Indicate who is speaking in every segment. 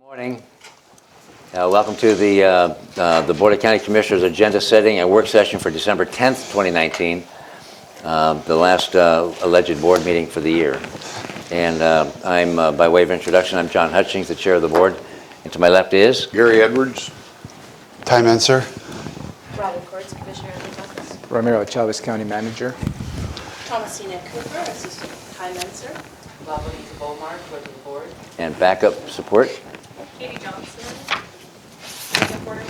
Speaker 1: Morning. Welcome to the Board of County Commissioners agenda setting and work session for December 10th, 2019, the last alleged board meeting for the year. And I'm, by way of introduction, I'm John Hutchings, the chair of the board. And to my left is?
Speaker 2: Gary Edwards.
Speaker 3: Time answer.
Speaker 4: Robin Courts, Commissioner of the Office.
Speaker 5: Ramiro Chavez, County Manager.
Speaker 4: Thomasina Cooper, Assistant Time Answer.
Speaker 6: Lovely Beaumont, clerk of the board.
Speaker 1: And backup support.
Speaker 4: Katie Johnson, reporter.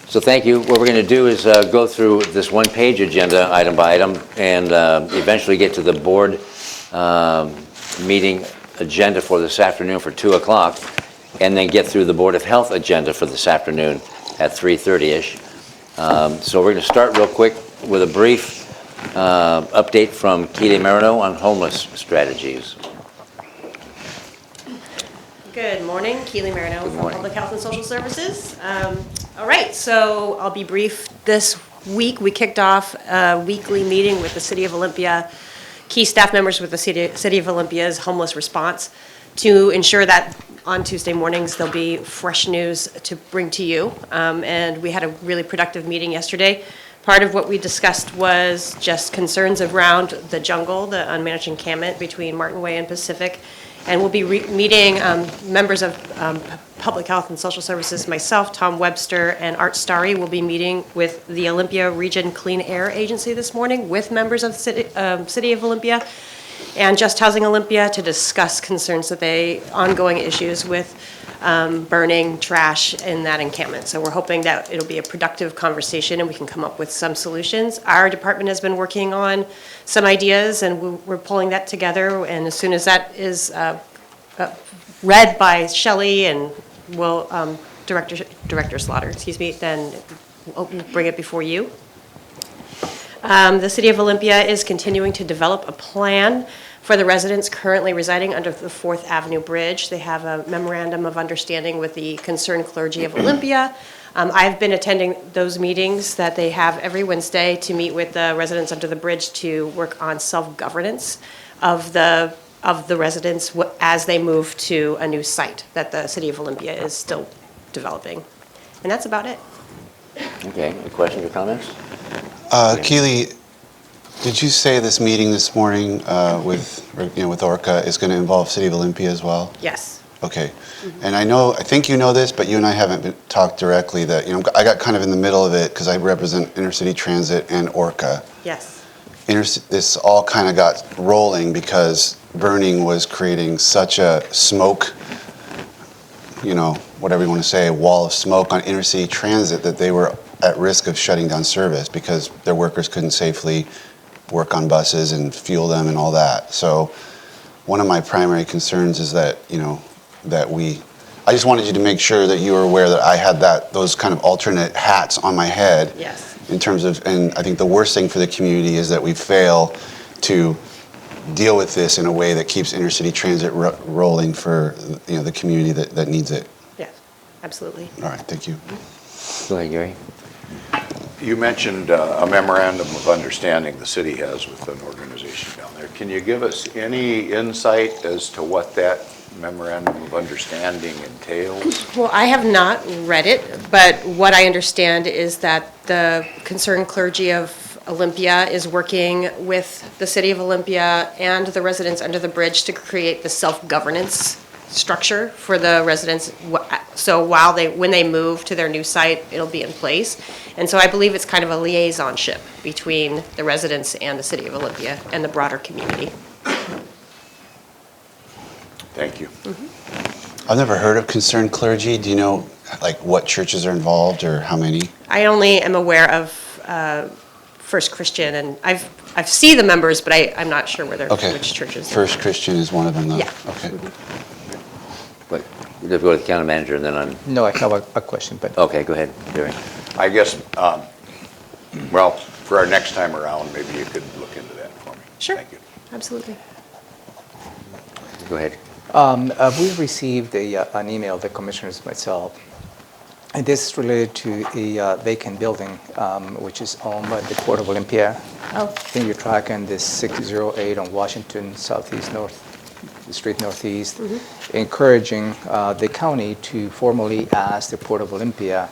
Speaker 1: So thank you. What we're going to do is go through this one-page agenda item by item and eventually get to the board meeting agenda for this afternoon for 2 o'clock, and then get through the Board of Health agenda for this afternoon at 3:30-ish. So we're going to start real quick with a brief update from Keely Marino on homeless strategies.
Speaker 4: Good morning, Keely Marino from
Speaker 1: morning.
Speaker 4: Public Health and Social Services. All right, so I'll be brief. This week we kicked off a weekly meeting with the City of Olympia, key staff members with the City of Olympia's homeless response, to ensure that on Tuesday mornings there'll be fresh news to bring to you. And we had a really productive meeting yesterday. Part of what we discussed was just concerns around the jungle, the unmanaged encampment between Martin Way and Pacific. And we'll be meeting members of Public Health and Social Services, myself, Tom Webster, and Art Starry will be meeting with the Olympia Region Clean Air Agency this morning with members of the City of Olympia and Just Housing Olympia to discuss concerns ongoing issues with burning trash in that encampment. So we're hoping that it'll be a productive conversation and we can come up with some solutions. Our department has been working on some ideas and we're pulling that together, and as soon as that is read by Shelley and Director Slaughter, then we'll bring it before you. The City of Olympia is continuing to develop a plan for the residents currently residing under the 4th Avenue Bridge. They have a memorandum of understanding with the concerned clergy of Olympia. I've been attending those meetings that they have every Wednesday to meet with the residents under the bridge to work on self-governance of the residents as they move to a new site that the City of Olympia is still developing. And that's about it.
Speaker 1: Okay, any questions or comments?
Speaker 3: Keely, did you say this meeting this morning with ORCA is going to involve City of Olympia as well?
Speaker 4: Yes.
Speaker 3: Okay. Mm-hmm. And I think you know this, but you and I haven't talked directly. That I got kind of in the middle of it because I represent Intercity Transit and ORCA.
Speaker 4: Yes.
Speaker 3: This all kind of got rolling because burning was creating such a smoke, whatever you want to say, a wall of smoke on Intercity Transit that they were at risk of shutting down service because their workers couldn't safely work on buses and fuel them and all that. So one of my primary concerns is that, I just wanted you to make sure that you were aware that I had those kind of alternate hats on my head.
Speaker 4: Yes.
Speaker 3: In terms of, and I think the worst thing for the community is that we fail to deal with this in a way that keeps intercity transit rolling for the community that needs it.
Speaker 4: Yes, absolutely.
Speaker 3: All right, thank you.
Speaker 1: Go ahead, Gary.
Speaker 2: You mentioned a memorandum of understanding the city has with an organization down there. Can you give us any insight as to what that memorandum of understanding entails?
Speaker 4: Well, I have not read it, but what I understand is that the concerned clergy of Olympia is working with the City of Olympia and the residents under the bridge to create the self-governance structure for the residents. So when they move to their new site, it'll be in place. And so I believe it's kind of a liaisonship between the residents and the City of Olympia and the broader community.
Speaker 2: Thank you.
Speaker 4: Mm-hmm.
Speaker 3: I've never heard of concerned clergy. Do you know what churches are involved or how many?
Speaker 4: I only am aware of First Christian, and I've seen the members, but I'm not sure which churches.
Speaker 3: First Christian is one of them, though?
Speaker 4: Yeah.
Speaker 3: Okay.
Speaker 1: But you have to go to the county manager and then on.
Speaker 5: No, I have a question, but.
Speaker 1: Okay, go ahead, Gary.
Speaker 2: I guess, for our next time around, maybe you could look into that for me.
Speaker 4: Sure.
Speaker 2: Thank you.
Speaker 4: Absolutely.
Speaker 1: Go ahead.
Speaker 5: We received an email, the commissioners, myself, and this is related to a vacant building, which is owned by the Port of Olympia.
Speaker 4: Oh.
Speaker 5: I think you're tracking this 608 on Washington, southeast north Street Northeast, encouraging the county to formally ask the Port of Olympia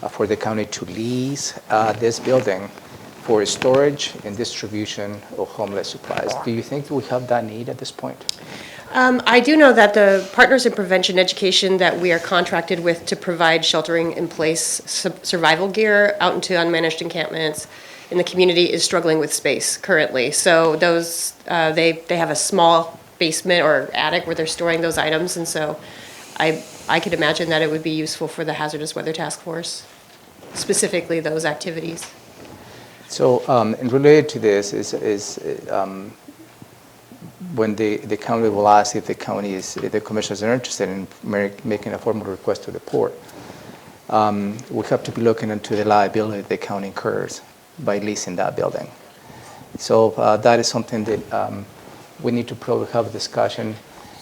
Speaker 5: for the county to lease this building for storage and distribution of homeless supplies. Do you think we have that need at this point?
Speaker 4: I do know that the Partners in Prevention Education that we are contracted with to provide sheltering in place survival gear out into unmanaged encampments in the community is struggling with space currently. So those, they have a small basement or attic where they're storing those items, and so I could imagine that it would be useful for the Hazardous Weather Task Force, specifically those activities.
Speaker 5: So, and related to this is when the county will ask if the commissioners are interested in making a formal request to the port, we have to be looking into the liability the county incurs by leasing that building. So that is something that we need to probably have a discussion.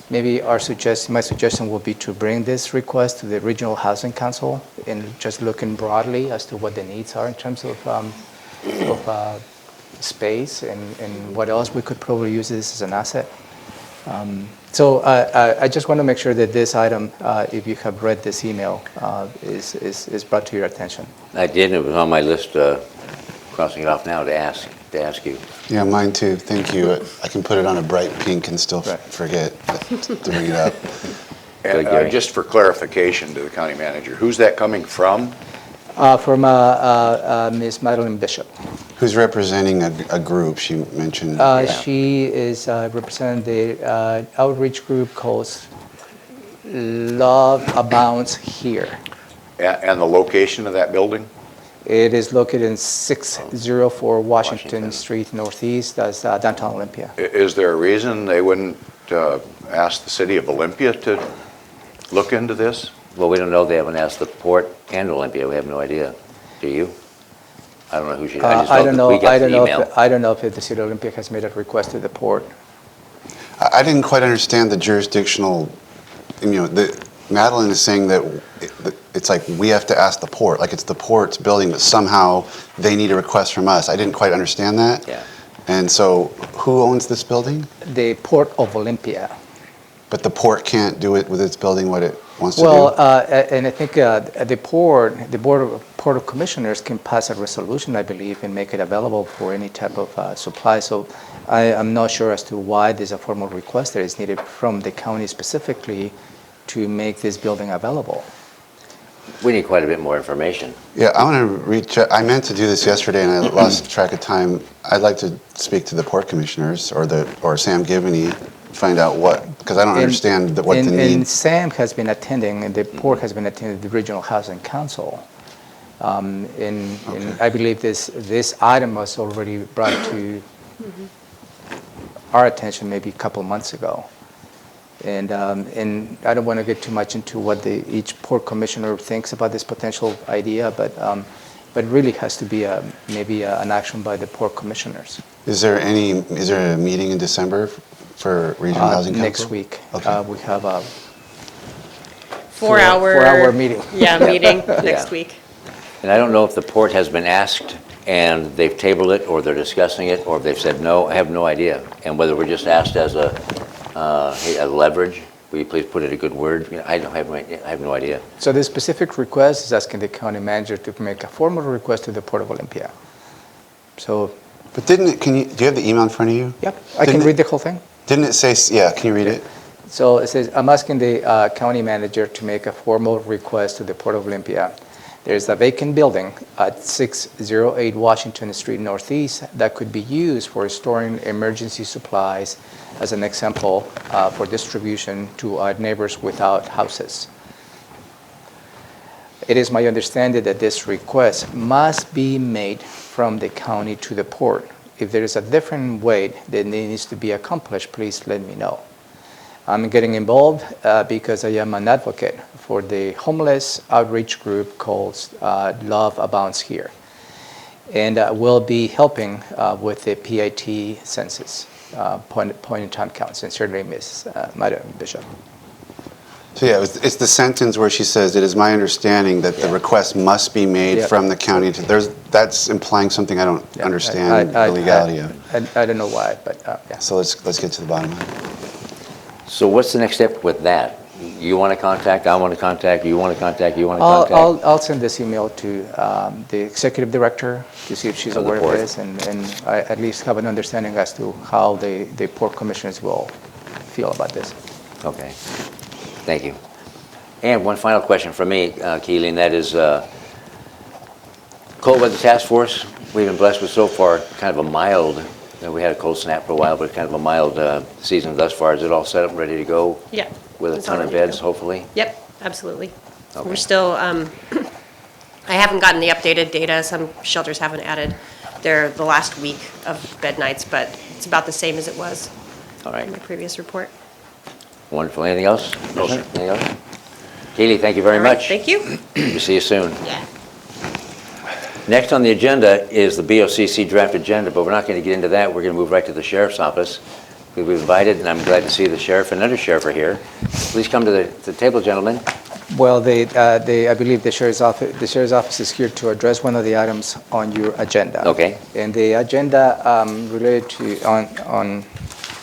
Speaker 5: Maybe my suggestion will be to bring this request to the Regional Housing Council and just looking broadly as to what the needs are in terms of space and what else we could probably use this as an asset. So I just want to make sure that this item, if you have read this email, is brought to your attention.
Speaker 1: I did, it was on my list, crossing it off now to ask you.
Speaker 3: Yeah, mine too. Thank you. I can put it on a bright pink and still forget to bring it up.
Speaker 2: And
Speaker 1: Good, Gary.
Speaker 2: just for clarification to the county manager, who's that coming from?
Speaker 5: From Ms. Madeline Bishop.
Speaker 3: Who's representing a group she mentioned?
Speaker 5: She is representing the outreach group called Love Abounds Here.
Speaker 2: And the location of that building?
Speaker 5: It is located in 604 Washington Street Northeast, that's downtown Olympia.
Speaker 2: Is there a reason they wouldn't ask the city of Olympia to look into this?
Speaker 1: Well, we don't know, they haven't asked the port and Olympia, we have no idea. Do you? I don't know who she, I just
Speaker 5: I don't
Speaker 1: know
Speaker 5: know.
Speaker 1: that we got the email.
Speaker 5: I don't know if the city of Olympia has made a request to the port.
Speaker 3: I didn't quite understand the jurisdictional, Madeline is saying that it's like we have to ask the port, like it's the port's building, but somehow they need a request from us. I didn't quite understand that.
Speaker 1: Yeah.
Speaker 3: And so who owns this building?
Speaker 5: The Port of Olympia.
Speaker 3: But the port can't do it with its building what it wants to do?
Speaker 5: Well, and I think the Port of Commissioners can pass a resolution, I believe, and make it available for any type of supply. So I am not sure as to why there's a formal request that is needed from the county specifically to make this building available.
Speaker 1: We need quite a bit more information.
Speaker 3: Yeah, I want to reach, I meant to do this yesterday and I lost track of time. I'd like to speak to the port commissioners or Sam Givney, find out what, because I don't understand what the need.
Speaker 5: And Sam has been attending, and the port has been attending the Regional Housing Council. And I believe this item was already brought to our attention maybe a couple months ago. And I don't want to get too much into what each port commissioner thinks about this potential idea, but it really has to be maybe an action by the port commissioners.
Speaker 3: Is there a meeting in December for Regional Housing Council?
Speaker 5: Next week.
Speaker 3: Okay.
Speaker 5: We have a
Speaker 4: 4 hour.
Speaker 5: 4 hour meeting.
Speaker 4: Yeah, meeting next week.
Speaker 1: And I don't know if the port has been asked and they've tabled it, or they're discussing it, or if they've said no, I have no idea. And whether we're just asked as a leverage, will you please put in a good word? I have no idea.
Speaker 5: So the specific request is asking the county manager to make a formal request to the Port of Olympia. So.
Speaker 3: But do you have the email in front of you?
Speaker 5: Yep, I can read the whole thing.
Speaker 3: Didn't it say, yeah, can you read it?
Speaker 5: So it says, I'm asking the county manager to make a formal request to the Port of Olympia. There's a vacant building at 608 Washington Street Northeast that could be used for storing emergency supplies, as an example, for distribution to our neighbors without houses. It is my understanding that this request must be made from the county to the port. If there is a different way that needs to be accomplished, please let me know. I'm getting involved because I am an advocate for the homeless outreach group called Love Abounds Here. And will be helping with the PIT census, point-in-time count. Sincerely, Ms. Madam Bishop.
Speaker 3: So yeah, it's the sentence where she says, it is my understanding that the request must be made from the county. That's implying something I don't understand the legality of.
Speaker 5: I don't know why, but yeah.
Speaker 3: So let's get to the bottom of it.
Speaker 1: So what's the next step with that? You want to contact, I want to contact, you want to contact, you want to
Speaker 5: I'll,
Speaker 1: contact?
Speaker 5: I'll, I'll send this email to the executive director to see if she's
Speaker 1: Of the
Speaker 5: aware of
Speaker 1: port.
Speaker 5: this, and I at least have an understanding as to how the port commissioners will feel about this.
Speaker 1: Okay, thank you. And one final question from me, Keely, and that is cold weather task force. We've been blessed with so far kind of a mild, we had a cold snap for a while, but kind of a mild season thus far. Is it all set up and ready to go?
Speaker 4: Yeah.
Speaker 1: With a
Speaker 4: It's all
Speaker 1: ton of
Speaker 4: ready to
Speaker 1: beds,
Speaker 4: go.
Speaker 1: hopefully?
Speaker 4: Yep, absolutely.
Speaker 1: Okay.
Speaker 4: We're still, I haven't gotten the updated data. Some shelters haven't added the last week of bed nights, but it's about the same as it was
Speaker 1: All right,
Speaker 4: in the previous report.
Speaker 1: wonderful. Anything else?
Speaker 2: No, sir.
Speaker 1: Anything else? Keely, thank you very
Speaker 4: All right,
Speaker 1: much.
Speaker 4: thank you.
Speaker 1: We'll see you soon.
Speaker 4: Yeah.
Speaker 1: Next on the agenda is the BoCC draft agenda, but we're not going to get into that. We're going to move right to the sheriff's office. We've invited, and I'm glad to see the sheriff and undersheriff are here. Please come to the table, gentlemen.
Speaker 5: Well, I believe the sheriff's office is here to address one of the items on your agenda.
Speaker 1: Okay.
Speaker 5: And the agenda related to on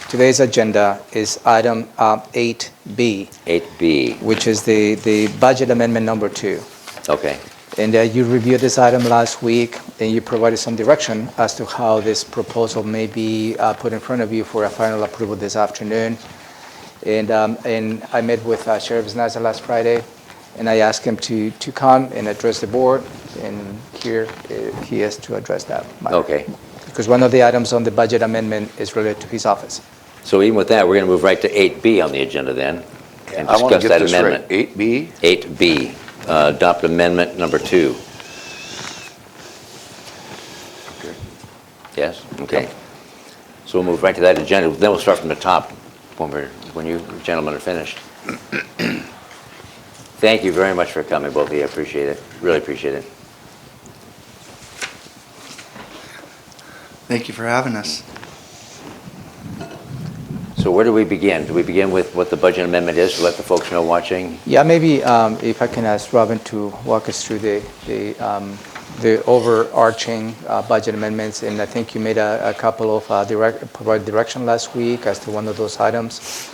Speaker 5: today's agenda is item 8B,
Speaker 1: 8B.
Speaker 5: which is the budget amendment number 2.
Speaker 1: Okay.
Speaker 5: And you reviewed this item last week, and you provided some direction as to how this proposal may be put in front of you for a final approval this afternoon. And I met with Sheriff Snaza last Friday, and I asked him to come and address the board, and here he is to address that matter.
Speaker 1: Okay.
Speaker 5: Because one of the items on the budget amendment is related to his office.
Speaker 1: So even with that, we're going to move right to 8B on the agenda then, and
Speaker 2: I want to
Speaker 1: discuss
Speaker 2: get
Speaker 1: that
Speaker 2: this
Speaker 1: amendment.
Speaker 2: right. 8B?
Speaker 1: 8B, adopt amendment number 2.
Speaker 2: Okay.
Speaker 1: Yes? Okay. So we'll move right to that agenda. Then we'll start from the top when you gentlemen are finished. Thank you very much for coming, both of you. I appreciate it. Really appreciate it.
Speaker 7: Thank you for having us.
Speaker 1: So where do we begin? Do we begin with what the budget amendment is to let the folks know watching?
Speaker 5: Yeah, maybe if I can ask Robin to walk us through the overarching budget amendments, and I think you made a couple of provide direction last week as to one of those items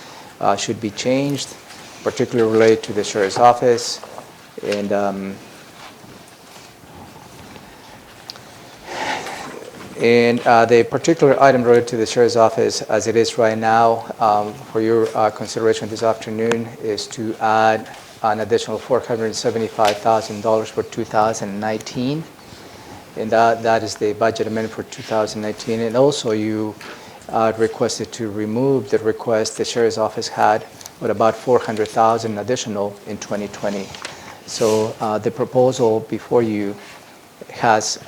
Speaker 5: should be changed, particularly related to the sheriff's office, and the particular item related to the sheriff's office, as it is right now, for your consideration this afternoon, is to add an additional $475,000 for 2019. And that is the budget amendment for 2019. And also you requested to remove the request the sheriff's office had with about $400,000 additional in 2020. So the proposal before you has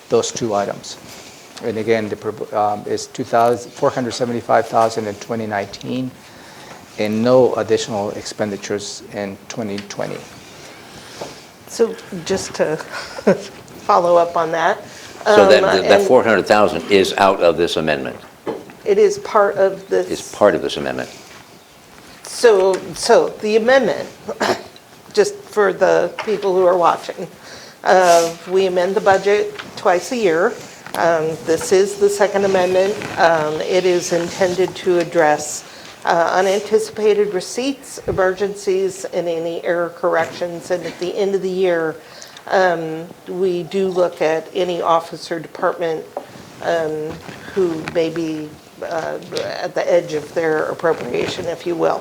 Speaker 5: those two items. And again, is $475,000 in 2019 and no additional expenditures in 2020.
Speaker 8: So just to follow up on that.
Speaker 1: So that
Speaker 8: and
Speaker 1: 400,000 is out of this amendment,
Speaker 8: It is part of this.
Speaker 1: is part of this amendment.
Speaker 8: So the amendment, just for the people who are watching, we amend the budget twice a year. This is the second amendment. It is intended to address unanticipated receipts, emergencies, and any error corrections. And at the end of the year, we do look at any office or department who may be at the edge of their appropriation, if you will.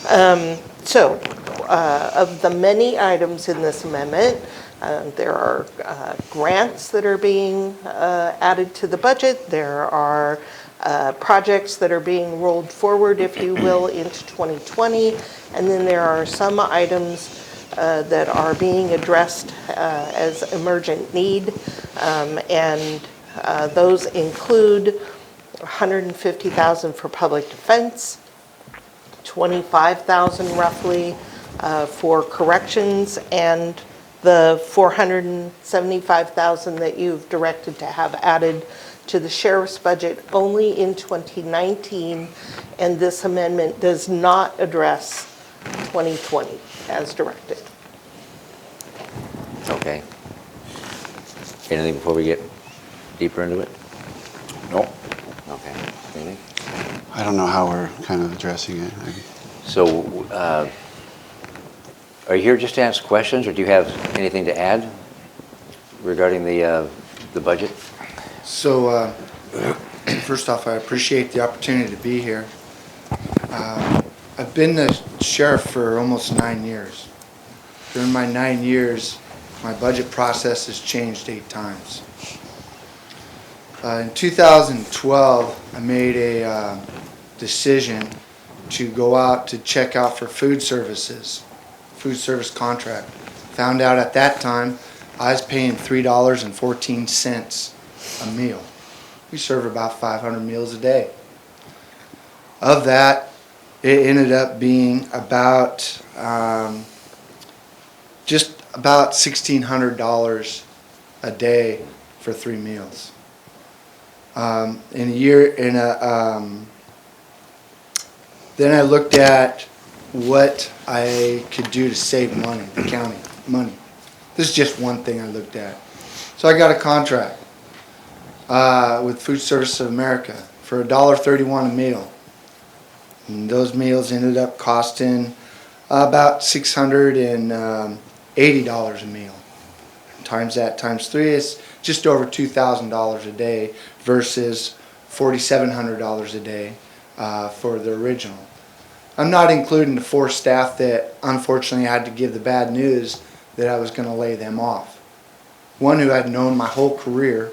Speaker 8: Of the many items in this amendment, there are grants that are being added to the budget. There are projects that are being rolled forward, if you will, into 2020. And then there are some items that are being addressed as emergent need. Those include $150,000 for public defense, $25,000 roughly for corrections, and the $475,000 that you've directed to have added to the sheriff's budget only in 2019, and this amendment does not address 2020 as directed.
Speaker 1: Okay. Anything before we get deeper into it?
Speaker 2: No?
Speaker 1: Okay. Anything?
Speaker 3: I I don't know how we're kind of addressing it.
Speaker 1: So, are you here just to ask questions, or do you have anything to add regarding the budget?
Speaker 7: So, first off, I appreciate the opportunity to be here. I've been the sheriff for almost 9 years. During my 9 years, my budget process has changed 8 times. In 2012, I made a decision to go out to check out for food service contract. Found out at that time I was paying $3.14 a meal. We serve about 500 meals a day. Of that, it ended up being about just about $1,600 a day for 3 meals. Then I looked at what I could do to save money, the county money. This is just one thing I looked at. So I got a contract with Food Service of America for $1.31 a meal. And those meals ended up costing about $680 a meal. Times that times 3 is just over $2,000 a day versus $4,700 a day for the original. I'm not including the 4 staff that unfortunately I had to give the bad news that I was going to lay them off. One who I'd known my whole career,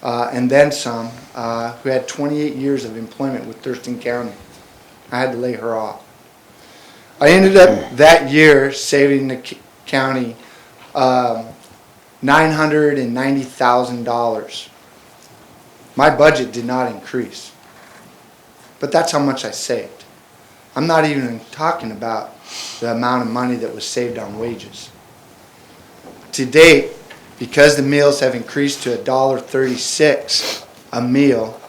Speaker 7: and then some, who had 28 years of employment with Thurston County. I had to lay her off. I ended up that year saving the county $990,000. My budget did not increase, but that's how much I saved. I'm not even talking about the amount of money that was saved on wages. To date, because the meals have increased to $1.36 a meal,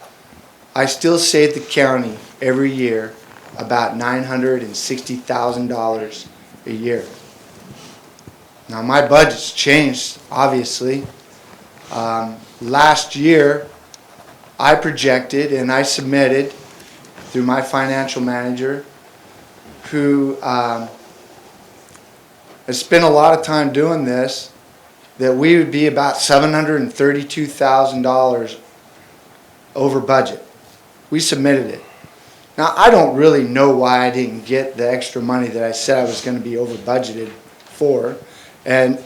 Speaker 7: I still save the county every year about $960,000 a year. Now my budget's changed, obviously. Last year, I projected and I submitted through my financial manager, who has spent a lot of time doing this, that we would be about $732,000 over budget. We submitted it. Now, I don't really know why I didn't get the extra money that I said I was going to be over budgeted for, and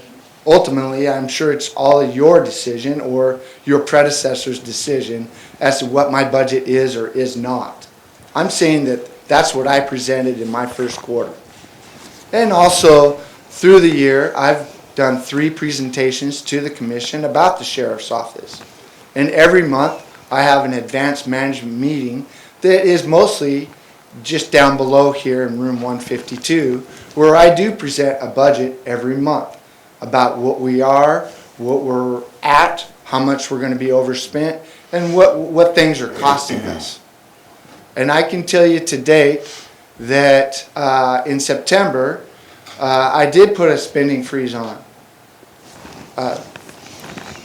Speaker 7: ultimately, I'm sure it's all of your decision or your predecessor's decision as to what my budget is or is not. I'm saying that that's what I presented in my first quarter. And also, through the year, I've done 3 presentations to the commission about the sheriff's office. And every month, I have an advanced management meeting that is mostly just down below here in room 152, where I do present a budget every month about what we are, what we're at, how much we're going to be overspent, and what things are costing us. And I can tell you today that in September, I did put a spending freeze on.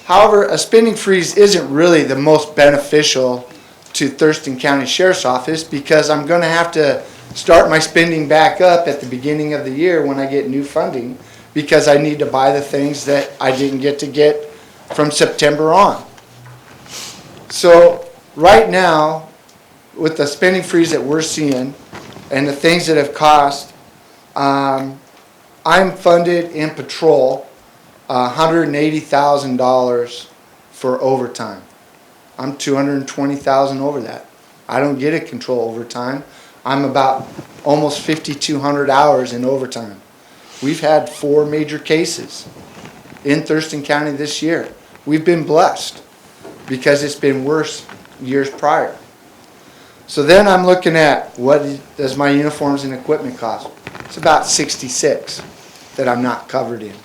Speaker 7: However, a spending freeze isn't really the most beneficial to Thurston County Sheriff's Office, because I'm going to have to start my spending back up at the beginning of the year when I get new funding, because I need to buy the things that I didn't get to get from September on. So right now, with the spending freeze that we're seeing and the things that have cost, I'm funded in patrol $180,000 for overtime. I'm $220,000 over that. I don't get a control overtime. I'm about almost 5,200 hours in overtime. We've had 4 major cases in Thurston County this year. We've been blessed because it's been worse years prior. So then I'm looking at what does my uniforms and equipment cost. It's about $66,000 that I'm not covered in.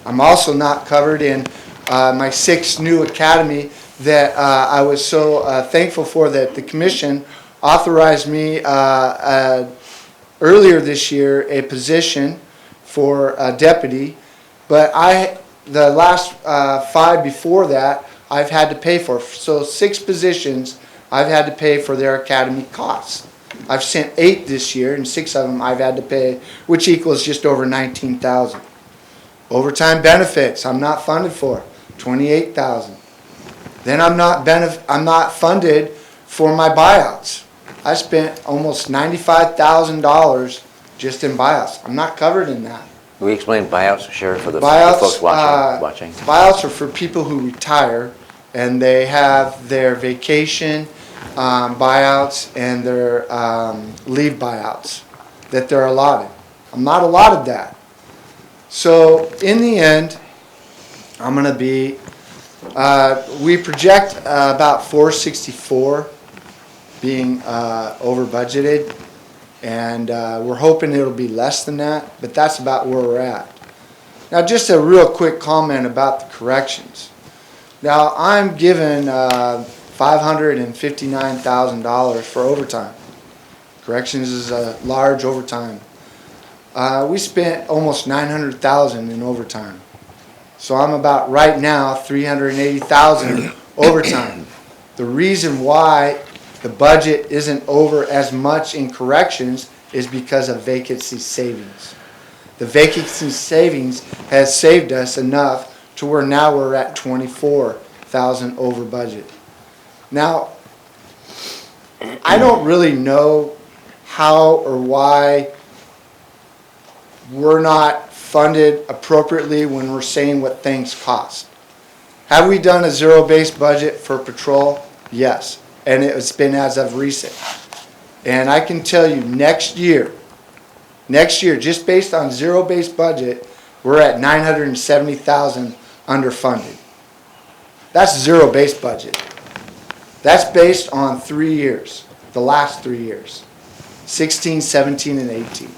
Speaker 7: I'm also not covered in my 6th new academy that I was so thankful for, that the commission authorized me earlier this year a position for a deputy, but the last 5 before that I've had to pay for. So 6 positions I've had to pay for their academy costs. I've sent 8 this year, and 6 of them I've had to pay, which equals just over $19,000. Overtime benefits, I'm not funded for, $28,000. Then I'm not funded for my buyouts. I spent almost $95,000 just in buyouts. I'm not covered in that.
Speaker 1: Will you explain buyouts, Sheriff, for the
Speaker 7: Buyouts,
Speaker 1: folks watching?
Speaker 7: Buyouts are for people who retire and they have their vacation buyouts and their leave buyouts that they're allotted. I'm not allotted that. So in the end, I'm going to be, we project about 464 being over budgeted, and we're hoping it'll be less than that, but that's about where we're at. Now just a real quick comment about the corrections. Now I'm given $559,000 for overtime. Corrections is a large overtime. We spent almost $900,000 in overtime. So I'm about right now $380,000 overtime. The reason why the budget isn't over as much in corrections is because of vacancy savings. The vacancy savings has saved us enough to where now we're at $24,000 over budget. Now, I don't really know how or why we're not funded appropriately when we're saying what things cost. Have we done a zero-based budget for patrol? Yes, and it's been as of recent. And I can tell you next year, just based on zero-based budget, we're at $970,000 underfunded. That's zero-based budget. That's based on 3 years, the last 3 years, 16, 17, and 18.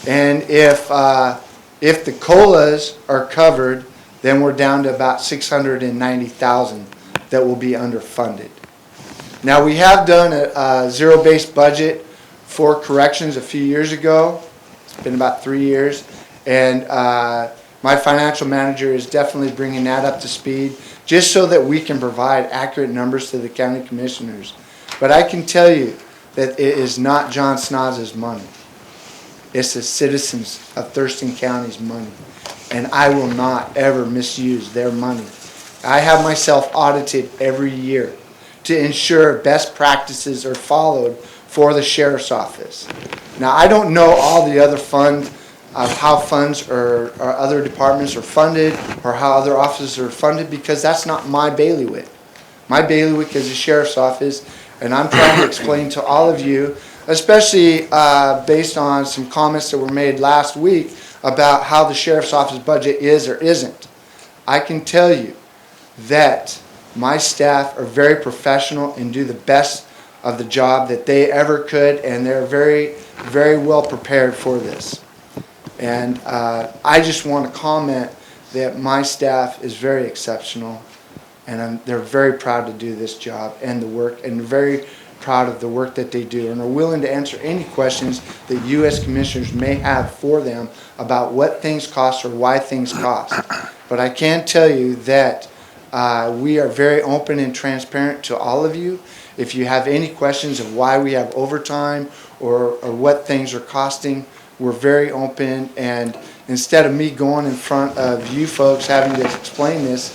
Speaker 7: And if the COLAs are covered, then we're down to about $690,000 that will be underfunded. Now we have done a zero-based budget for corrections a few years ago. It's been about 3 years, and my financial manager is definitely bringing that up to speed, just so that we can provide accurate numbers to the county commissioners. But I can tell you that it is not John Snod's money. It's the citizens of Thurston County's money, and I will not ever misuse their money. I have myself audited every year to ensure best practices are followed for the sheriff's office. Now, I don't know all the other funds, of how funds or other departments are funded or how other offices are funded, because that's not my bailiwick. My bailiwick is the sheriff's office, and I'm trying to explain to all of you, especially based on some comments that were made last week about how the sheriff's office budget is or isn't. I can tell you that my staff are very professional and do the best of the job that they ever could, and they're very, very well prepared for this. And I just want to comment that my staff is very exceptional, and they're very proud to do this job and the work, and very proud of the work that they do, and are willing to answer any questions that you as commissioners may have for them about what things cost or why things cost. But I can tell you that we are very open and transparent to all of you. If you have any questions of why we have overtime or what things are costing, we're very open, and instead of me going in front of you folks having to explain this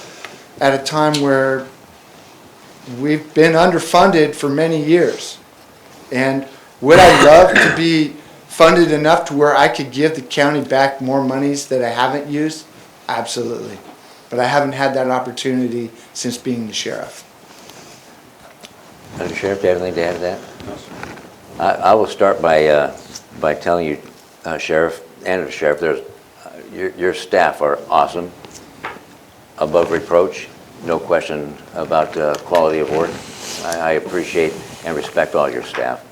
Speaker 7: at a time where we've been underfunded for many years. And would I love to be funded enough to where I could give the county back more monies that I haven't used? Absolutely. But I haven't had that opportunity since being the sheriff.
Speaker 1: Mr. Sheriff, do you have anything to add to that? No, sir. I will start by telling you, Sheriff, and the Sheriff, your staff are awesome, above reproach, no question about quality of work. I appreciate and respect all your staff.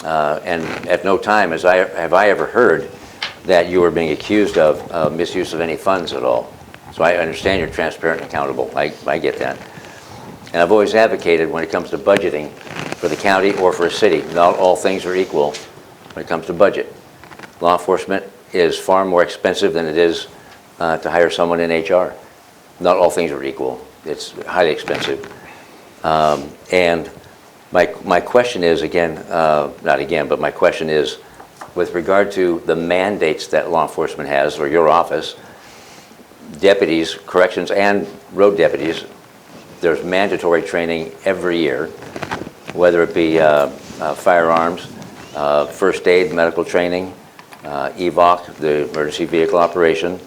Speaker 1: And at no time have I ever heard that you were being accused of misuse of any funds at all. So I understand you're transparent and accountable. I get that. And I've always advocated when it comes to budgeting for the county or for a city, not all things are equal when it comes to budget. Law enforcement is far more expensive than it is to hire someone in HR. Not all things are equal. It's highly expensive. And my question is, again, not again, but my question is, with regard to the mandates that law enforcement has, or your office, deputies, corrections, and road deputies, there's mandatory training every year, whether it be firearms, first aid, medical training, EVOC, the emergency vehicle operation,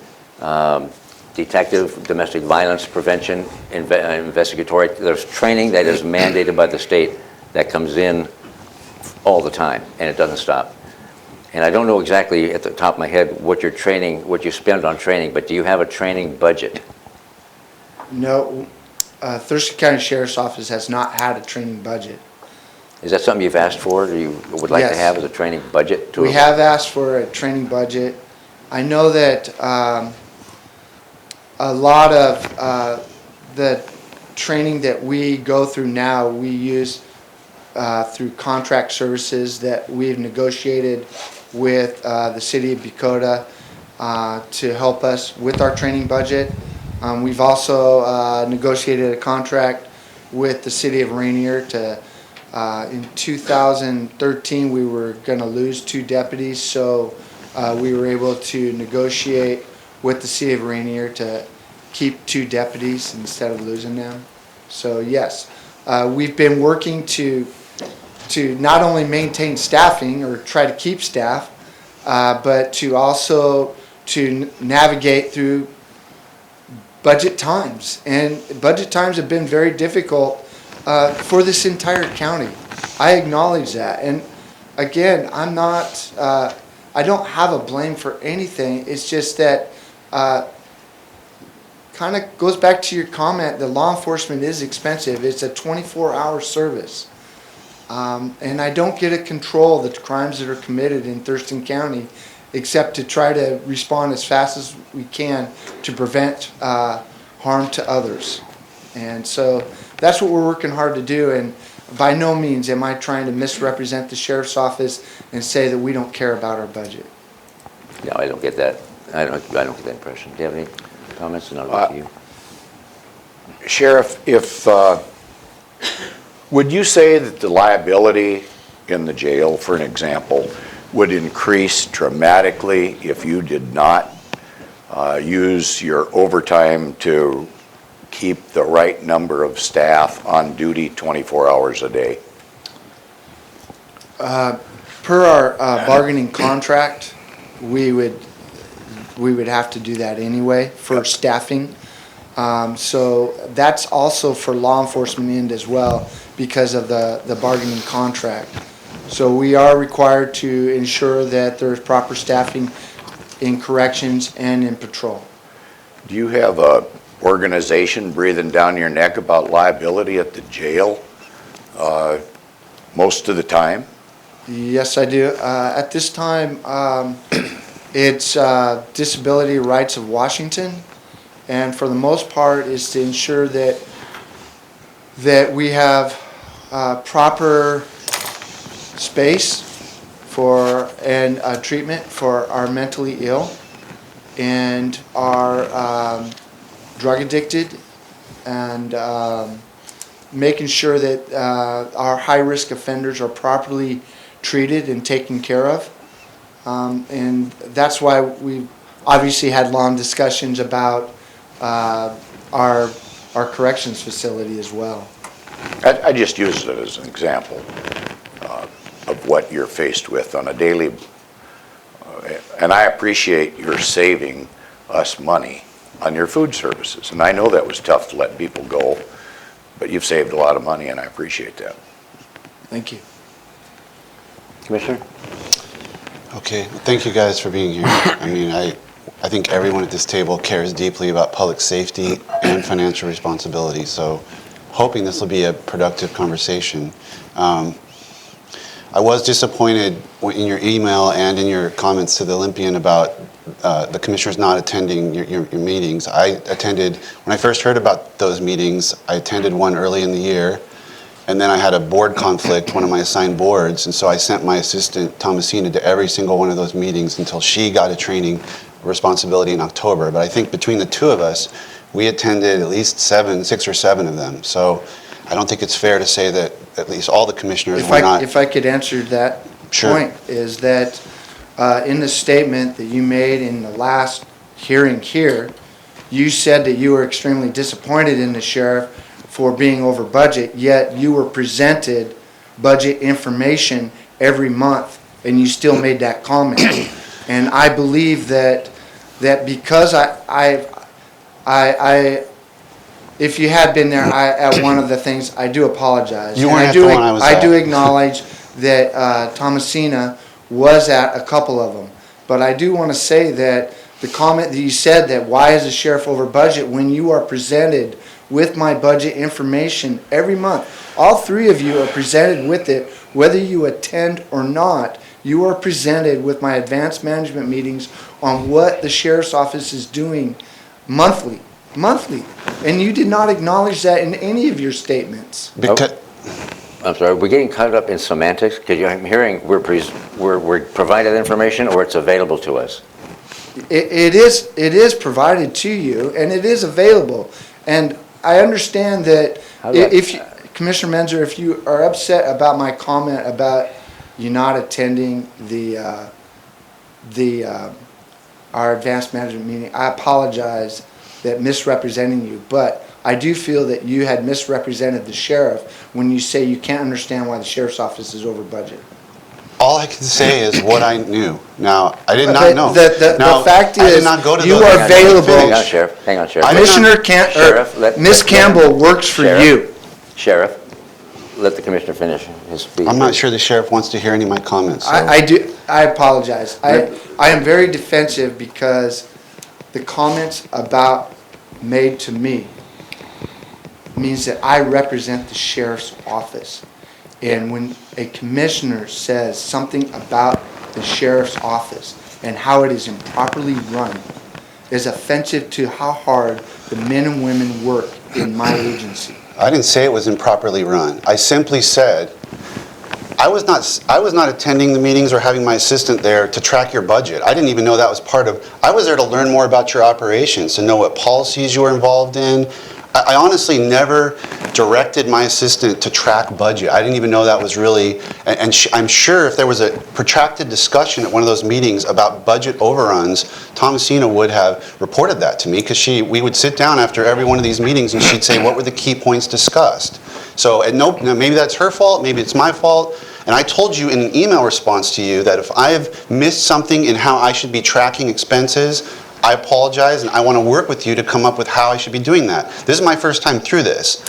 Speaker 1: detective, domestic violence prevention, investigatory. There's training that is mandated by the state that comes in all the time, and it doesn't stop. And I don't know exactly at the top of my head what your training, what you spend on training, but do you have a training budget?
Speaker 7: No, Thurston County Sheriff's Office has not had a training budget.
Speaker 1: Is that something you've asked for, or you would like to
Speaker 7: Yes.
Speaker 1: have as a training budget?
Speaker 7: We have asked for a training budget. I know that a lot of the training that we go through now, we use through contract services that we've negotiated with the city of Bucota to help us with our training budget. We've also negotiated a contract with the city of Rainier to, in 2013, we were gonna lose 2 deputies, so we were able to negotiate with the city of Rainier to keep 2 deputies instead of losing them. So yes, we've been working to not only maintain staffing or try to keep staff, but to also to navigate through budget times. And budget times have been very difficult for this entire county. I acknowledge that. And again, I'm not, I don't have a blame for anything. It's just that kind of goes back to your comment that law enforcement is expensive. It's a 24-hour service. And I don't get to control the crimes that are committed in Thurston County except to try to respond as fast as we can to prevent harm to others. And so that's what we're working hard to do. And by no means am I trying to misrepresent the sheriff's office and say that we don't care about our budget.
Speaker 1: No, I don't get that. I don't get that impression. Do you have any comments? And I'll go to you.
Speaker 2: Sheriff, if, would you say that the liability in the jail, for an example, would increase dramatically if you did not use your overtime to keep the right number of staff on duty 24 hours a day?
Speaker 7: Per our bargaining contract, we would have to do that anyway for staffing. So that's also for law enforcement end as well because of the bargaining contract. So we are required to ensure that there's proper staffing in corrections and in patrol.
Speaker 2: Do you have a organization breathing down your neck about liability at the jail most of the time?
Speaker 7: Yes, I do. At this time, it's Disability Rights of Washington, and for the most part, is to ensure that we have proper space for and treatment for our mentally ill and our drug addicted, and making sure that our high-risk offenders are properly treated and taken care of. And that's why we obviously had long discussions about our corrections facility as well.
Speaker 2: I just used it as an example of what you're faced with on a daily, and I appreciate your saving us money on your food services. And I know that was tough to let people go, but you've saved a lot of money, and I appreciate that.
Speaker 7: Thank you.
Speaker 1: Commissioner?
Speaker 3: Okay, thank you guys for being here. I mean, I think everyone at this table cares deeply about public safety and financial responsibility, so hoping this will be a productive conversation. I was disappointed in your email and in your comments to the Olympian about the commissioners not attending your meetings. I attended, when I first heard about those meetings, I attended one early in the year, and then I had a board conflict, one of my assigned boards, and so I sent my assistant, Thomasina, to every single one of those meetings until she got a training responsibility in October. But I think between the two of us, we attended at least 6 or 7 of them. So I don't think it's fair to say that at least all the commissioners
Speaker 7: If
Speaker 3: were not.
Speaker 7: if I could answer that
Speaker 3: Sure.
Speaker 7: point, is that in the statement that you made in the last hearing here, you said that you were extremely disappointed in the sheriff for being over budget, yet you were presented budget information every month, and you still made that comment. And I believe that because if you had been there at one of the things, I do apologize.
Speaker 3: You
Speaker 7: And
Speaker 3: weren't
Speaker 7: I
Speaker 3: at
Speaker 7: do-
Speaker 3: the one I was
Speaker 7: I do
Speaker 3: at.
Speaker 7: acknowledge that Thomasina was at a couple of them. But I do want to say that the comment that you said that why is the sheriff over budget, when you are presented with my budget information every month, all three of you are presented with it, whether you attend or not, you are presented with my advanced management meetings on what the sheriff's office is doing monthly. And you did not acknowledge that in any of your statements.
Speaker 3: Because,
Speaker 1: I'm sorry, we're getting caught up in semantics, because I'm hearing we're provided information or it's available to us.
Speaker 7: It is provided to you, and it is available. And I understand that
Speaker 1: How do I-
Speaker 7: if, Commissioner Menzer, if you are upset about my comment about you not attending our advanced management meeting, I apologize that misrepresenting you, but I do feel that you had misrepresented the sheriff when you say you can't understand why the sheriff's office is over budget.
Speaker 3: all I can say is what I knew. Now, I did not
Speaker 7: But
Speaker 3: know.
Speaker 7: the
Speaker 3: Now,
Speaker 7: fact
Speaker 3: I did
Speaker 7: is,
Speaker 3: not go to
Speaker 7: you
Speaker 3: those-
Speaker 7: are available.
Speaker 1: Hang on, Sheriff, hang on, Sheriff.
Speaker 3: I did not-
Speaker 1: Sheriff, let-
Speaker 7: Miss
Speaker 1: let-
Speaker 7: Campbell works for
Speaker 1: Sheriff.
Speaker 7: you.
Speaker 1: Sheriff, let the commissioner finish his speech.
Speaker 3: I'm not sure the sheriff wants to hear any of my comments. so-
Speaker 7: I apologize. I am very defensive because the comments made to me means that I represent the sheriff's office. And when a commissioner says something about the sheriff's office and how it is improperly run, is offensive to how hard the men and women work in my agency.
Speaker 3: I didn't say it was improperly run. I simply said, I was not attending the meetings or having my assistant there to track your budget. I didn't even know that was part of, I was there to learn more about your operations, to know what policies you were involved in. I honestly never directed my assistant to track budget. I didn't even know that was really, and I'm sure if there was a protracted discussion at one of those meetings about budget overruns, Thomasina would have reported that to me, because we would sit down after every one of these meetings and she'd say, what were the key points discussed? So, and now maybe that's her fault, maybe it's my fault. And I told you in an email response to you that if I've missed something in how I should be tracking expenses, I apologize, and I want to work with you to come up with how I should be doing that. This is my first time through this.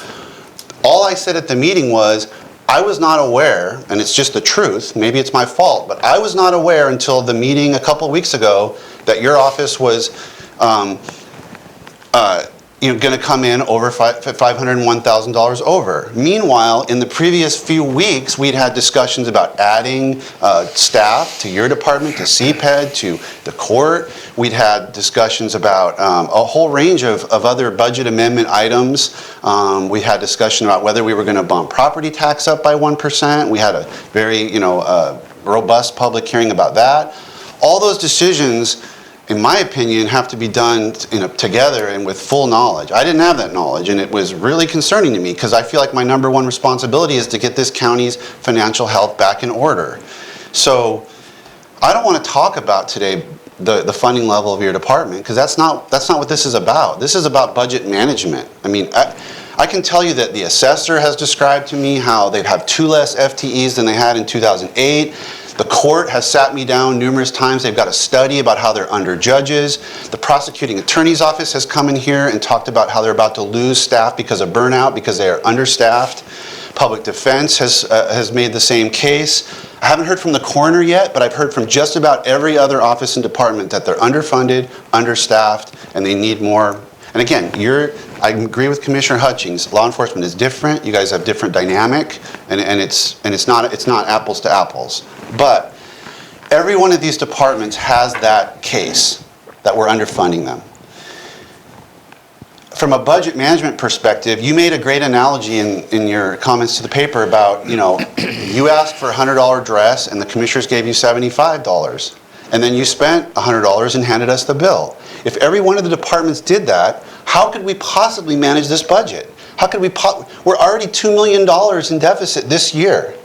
Speaker 3: All I said at the meeting was, I was not aware, and it's just the truth, maybe it's my fault, but I was not aware until the meeting a couple weeks ago that your office was going to come in over $501,000 over. Meanwhile, in the previous few weeks, we'd had discussions about adding staff to your department, to CPED, to the court. We'd had discussions about a whole range of other budget amendment items. We had discussion about whether we were going to bump property tax up by 1%. We had a very, robust public hearing about that. All those decisions, in my opinion, have to be done together and with full knowledge. I didn't have that knowledge, and it was really concerning to me, because I feel like my number one responsibility is to get this county's financial health back in order. So I don't want to talk about today the funding level of your department, because that's not what this is about. This is about budget management. I mean, I can tell you that the assessor has described to me how they have 2 less FTEs than they had in 2008. The court has sat me down numerous times. They've got a study about how they're under judges. The prosecuting attorney's office has come in here and talked about how they're about to lose staff because of burnout, because they are understaffed. Public defense has made the same case. I haven't heard from the coroner yet, but I've heard from just about every other office and department that they're underfunded, understaffed, and they need more. And again, I agree with Commissioner Hutchings. Law enforcement is different. You guys have different dynamic, and it's not apples to apples. But every one of these departments has that case that we're underfunding them. From a budget management perspective, you made a great analogy in your comments to the paper about, you asked for a $100 dress and the commissioners gave you $75. And then you spent $100 and handed us the bill. If every one of the departments did that, how could we possibly manage this budget? How could we, we're already $2 million in deficit this year.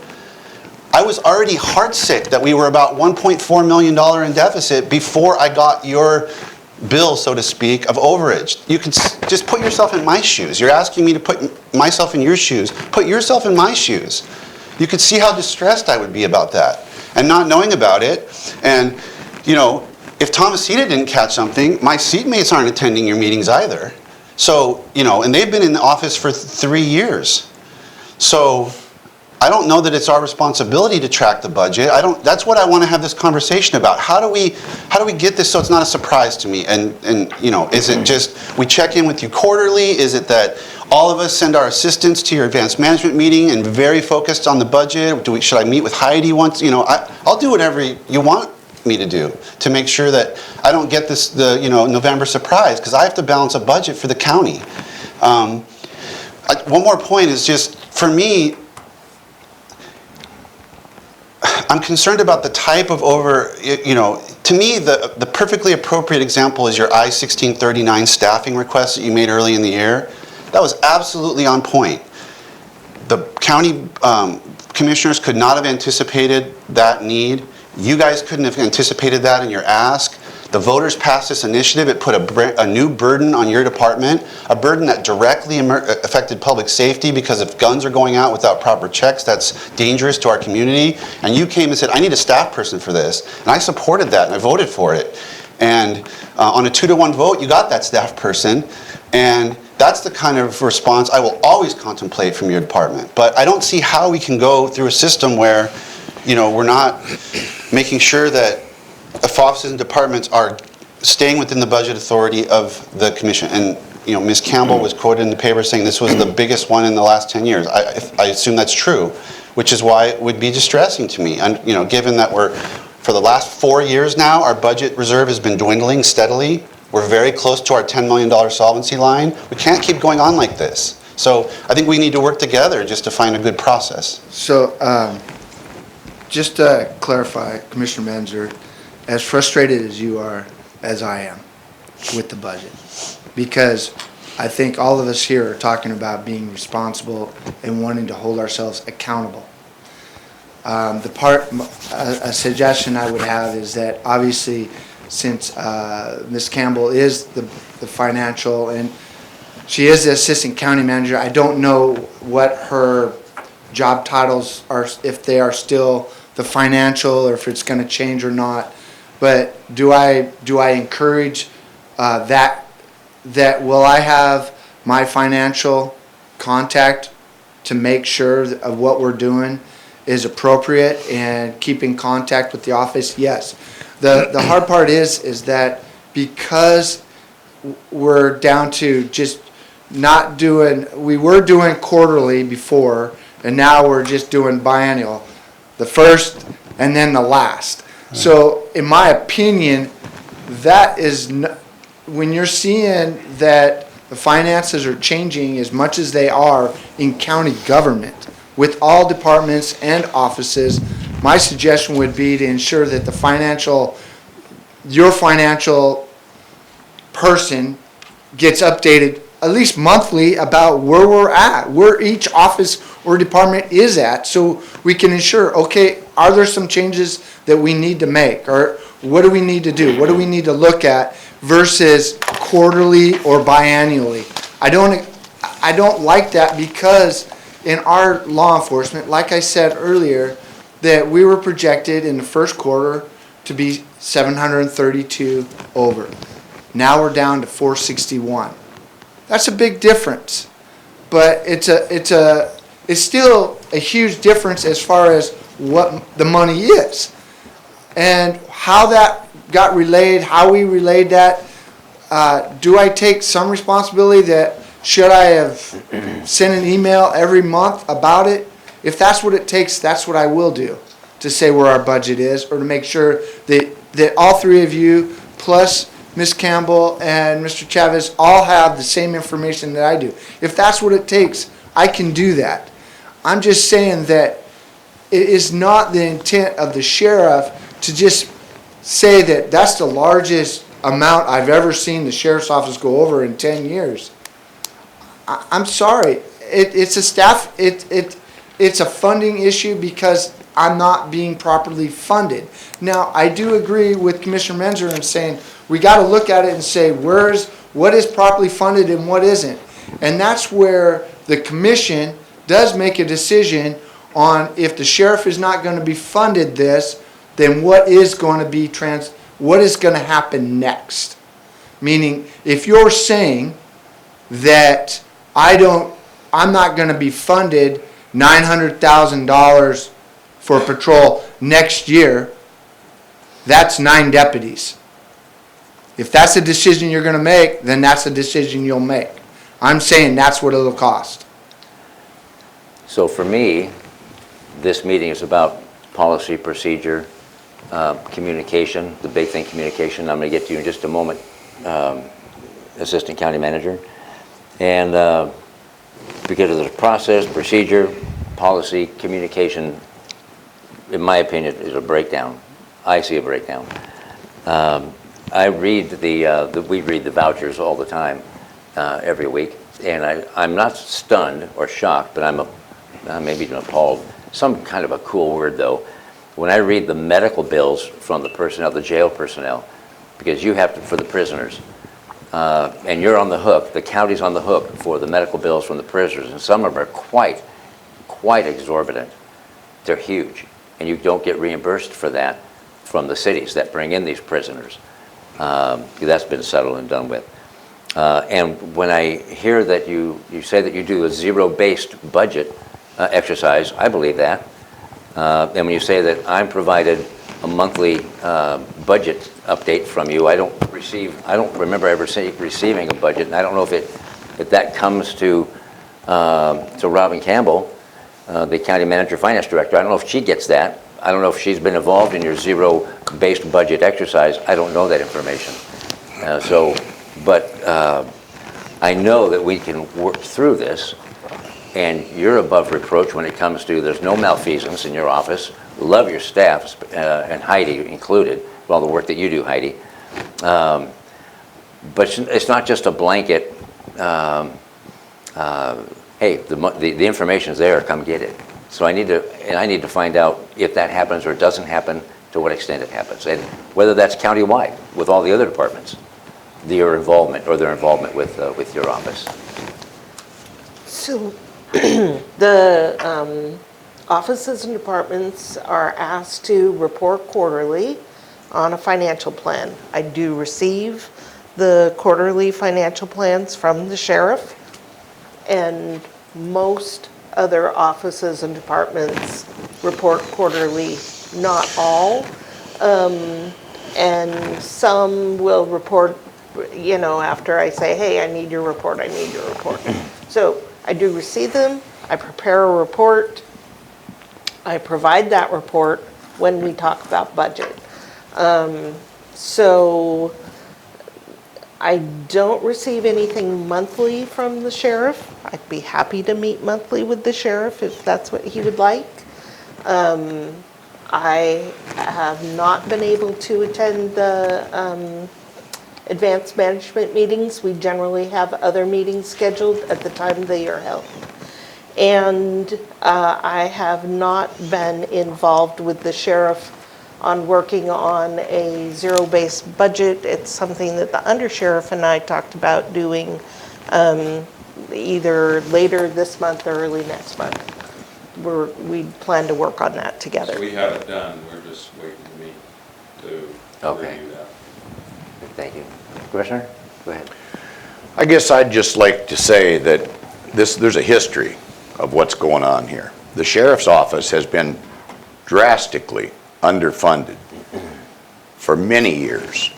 Speaker 3: I was already heartsick that we were about $1.4 million in deficit before I got your bill, so to speak, of overage. You can just put yourself in my shoes. You're asking me to put myself in your shoes. Put yourself in my shoes. You could see how distressed I would be about that and not knowing about it. And, you know, if Thomasita didn't catch something, my seatmates aren't attending your meetings either. So, you know, and they've been in the office for 3 years. So I don't know that it's our responsibility to track the budget. That's what I want to have this conversation about. How do we get this so it's not a surprise to me? And you know, is it just we check in with you quarterly? Is it that all of us send our assistants to your advanced management meeting and very focused on the budget? Should I meet with Heidi once? You know, I'll do whatever you want me to do to make sure that I don't get the November surprise, because I have to balance a budget for the county. One more point is just, for me, I'm concerned about the type of to me, the perfectly appropriate example is your I-1639 staffing request that you made early in the year. That was absolutely on point. The county commissioners could not have anticipated that need. You guys couldn't have anticipated that in your ask. The voters passed this initiative. It put a new burden on your department, a burden that directly affected public safety, because if guns are going out without proper checks, that's dangerous to our community. And you came and said, I need a staff person for this. And I supported that and I voted for it. And on a 2-to-1 vote, you got that staff person. And that's the kind of response I will always contemplate from your department. But I don't see how we can go through a system where, you know, we're not making sure that offices and departments are staying within the budget authority of the commission. And, you know, Ms. Campbell was quoted in the paper saying this was the biggest one in the last 10 years. I assume that's true, which is why it would be distressing to me. And, you know, given that for the last 4 years now, our budget reserve has been dwindling steadily. We're very close to our $10 million solvency line. We can't keep going on like this. So I think we need to work together just to find a good process.
Speaker 7: So just to clarify, Commissioner Menzer, as frustrated as you are, as I am, with the budget, because I think all of us here are talking about being responsible and wanting to hold ourselves accountable. A suggestion I would have is that, obviously, since Ms. Campbell is the financial, and she is the assistant county manager, I don't know what her job titles are, if they are still the financial, or if it's going to change or not. But do I encourage that will I have my financial contact to make sure of what we're doing is appropriate and keep in contact with the office? Yes. The hard part is that because we're down to just not doing, we were doing quarterly before, and now we're just doing biennial, the first and then the last. So, in my opinion, that is, when you're seeing that the finances are changing as much as they are in county government, with all departments and offices, my suggestion would be to ensure that your financial person gets updated at least monthly about where we're at, where each office or department is at, so we can ensure, okay, are there some changes that we need to make, or what do we need to do? What do we need to look at versus quarterly or biannually? I don't like that, because in our law enforcement, like I said earlier, that we were projected in the first quarter to be 732 over. Now we're down to 461. That's a big difference, but it's still a huge difference as far as what the money is, and how that got relayed, how we relayed that. Do I take some responsibility that, should I have sent an email every month about it? If that's what it takes, that's what I will do, to say where our budget is, or to make sure that all three of you, plus Ms. Campbell and Mr. Chavez, all have the same information that I do. If that's what it takes, I can do that. I'm just saying that it is not the intent of the sheriff to just say that that's the largest amount I've ever seen the sheriff's office go over in 10 years. I'm sorry. it's a staff, it's a funding issue because I'm not being properly funded. Now, I do agree with Commissioner Menzer in saying, we gotta look at it and say, what is properly funded and what isn't? And that's where the commission does make a decision on if the sheriff is not gonna be funded this, then what is gonna be what is gonna happen next? Meaning, if you're saying that I'm not gonna be funded $900,000 for patrol next year, that's 9 deputies. If that's a decision you're gonna make, then that's a decision you'll make. I'm saying that's what it'll cost.
Speaker 1: So for me, this meeting is about policy, procedure, communication, the big thing, communication. I'm going to get to you in just a moment, Assistant County Manager. And because of the process, procedure, policy, communication, in my opinion, is a breakdown. I see a breakdown. I read we read the vouchers all the time, every week, and I'm not stunned or shocked, but I'm maybe even appalled. Some kind of a cool word though. When I read the medical bills from the personnel, the jail personnel, because you have to, for the prisoners, and you're on the hook, the county's on the hook for the medical bills from the prisoners, and some of them are quite exorbitant. They're huge, and you don't get reimbursed for that from the cities that bring in these prisoners. That's been settled and done with. And when I hear that you say that you do a zero-based budget exercise, I believe that. And when you say that I'm provided a monthly budget update from you, I don't remember ever receiving a budget, and I don't know if that comes to Robin Campbell, the County Manager Finance Director. I don't know if she gets that. I don't know if she's been involved in your zero-based budget exercise. I don't know that information. But I know that we can work through this, and you're above reproach when it comes to there's no malfeasance in your office. Love your staff, and Heidi included, with all the work that you do, Heidi. But it's not just a blanket, hey, the information's there, come get it. So I need to find out if that happens or doesn't happen, to what extent it happens, and whether that's countywide with all the other departments, their involvement with your office.
Speaker 8: So the offices and departments are asked to report quarterly on a financial plan. I do receive the quarterly financial plans from the sheriff, and most other offices and departments report quarterly, not all. And some will report, after I say, hey, I need your report, I need your report. So I do receive them, I prepare a report, I provide that report when we talk about budget. So I don't receive anything monthly from the sheriff. I'd be happy to meet monthly with the sheriff if that's what he would like. I have not been able to attend the advanced management meetings. We generally have other meetings scheduled at the time they are held. And I have not been involved with the sheriff on working on a zero-based budget. It's something that the undersheriff and I talked about doing either later this month or early next month. We plan to work on that together.
Speaker 9: So we have it done, we're just waiting to meet to review that.
Speaker 1: Thank you. Commissioner, go ahead.
Speaker 2: I guess I'd just like to say that there's a history of what's going on here. The sheriff's office has been drastically underfunded for many years.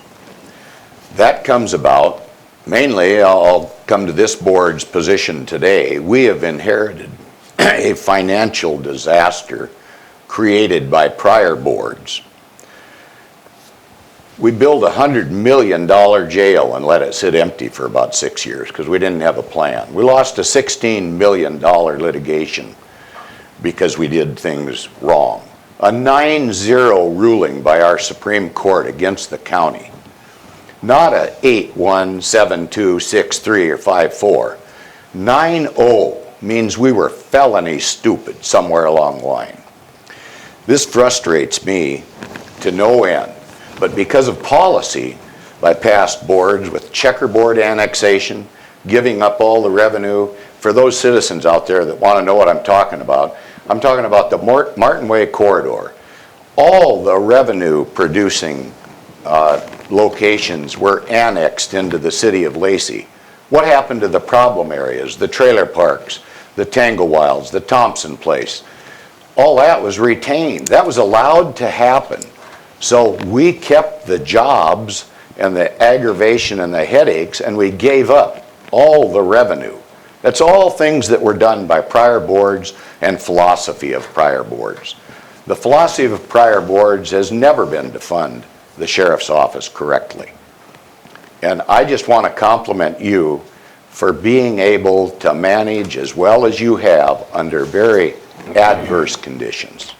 Speaker 2: That comes about, mainly, I'll come to this board's position today. We have inherited a financial disaster created by prior boards. We built a $100 million jail and let it sit empty for about 6 years because we didn't have a plan. We lost a $16 million litigation because we did things wrong. A 9-0 ruling by our Supreme Court against the county. Not a 8-1, 7-2, 6-3, or 5-4. 9-0 means we were felony stupid somewhere along the line. This frustrates me to no end, but because of policy by past boards with checkerboard annexation, giving up all the revenue, for those citizens out there that want to know what I'm talking about the Martin Way corridor. All the revenue producing locations were annexed into the city of Lacey. What happened to the problem areas, the trailer parks, the Tango Wilds, the Thompson Place? All that was retained. That was allowed to happen. So we kept the jobs and the aggravation and the headaches, and we gave up all the revenue. That's all things that were done by prior boards and philosophy of prior boards. The philosophy of prior boards has never been to fund the sheriff's office correctly. And I just want to compliment you for being able to manage as well as you have under very adverse conditions.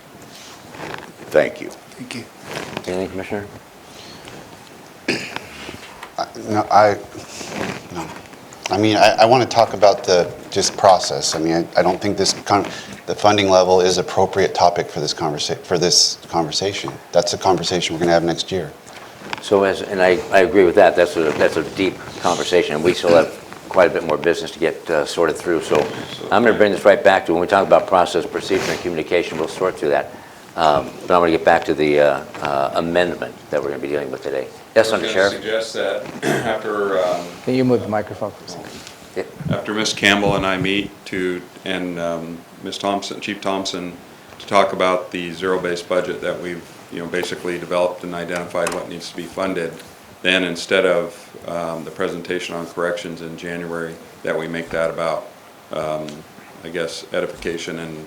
Speaker 2: Thank you.
Speaker 7: Thank you.
Speaker 1: Anything, Commissioner?
Speaker 3: No. I mean, I want to talk about the just process. I mean, I don't think the funding level is appropriate topic for this conversation. That's a conversation we're going to have next year.
Speaker 1: So and I agree with that. That's a deep conversation, and we still have quite a bit more business to get sorted through. So I'm going to bring this right back to when we talk about process, procedure, and communication. We'll sort through that. But I'm going to get back to the amendment that we're going to be dealing with today. Yes, Under Sheriff.
Speaker 9: I was going to suggest that after
Speaker 5: Can you move the microphone, please?
Speaker 9: after Ms. Campbell and I meet and Ms. Thompson, Chief Thompson, to talk about the zero-based budget that we've basically developed and identified what needs to be funded, then instead of the presentation on corrections in January, that we make that about, I guess, edification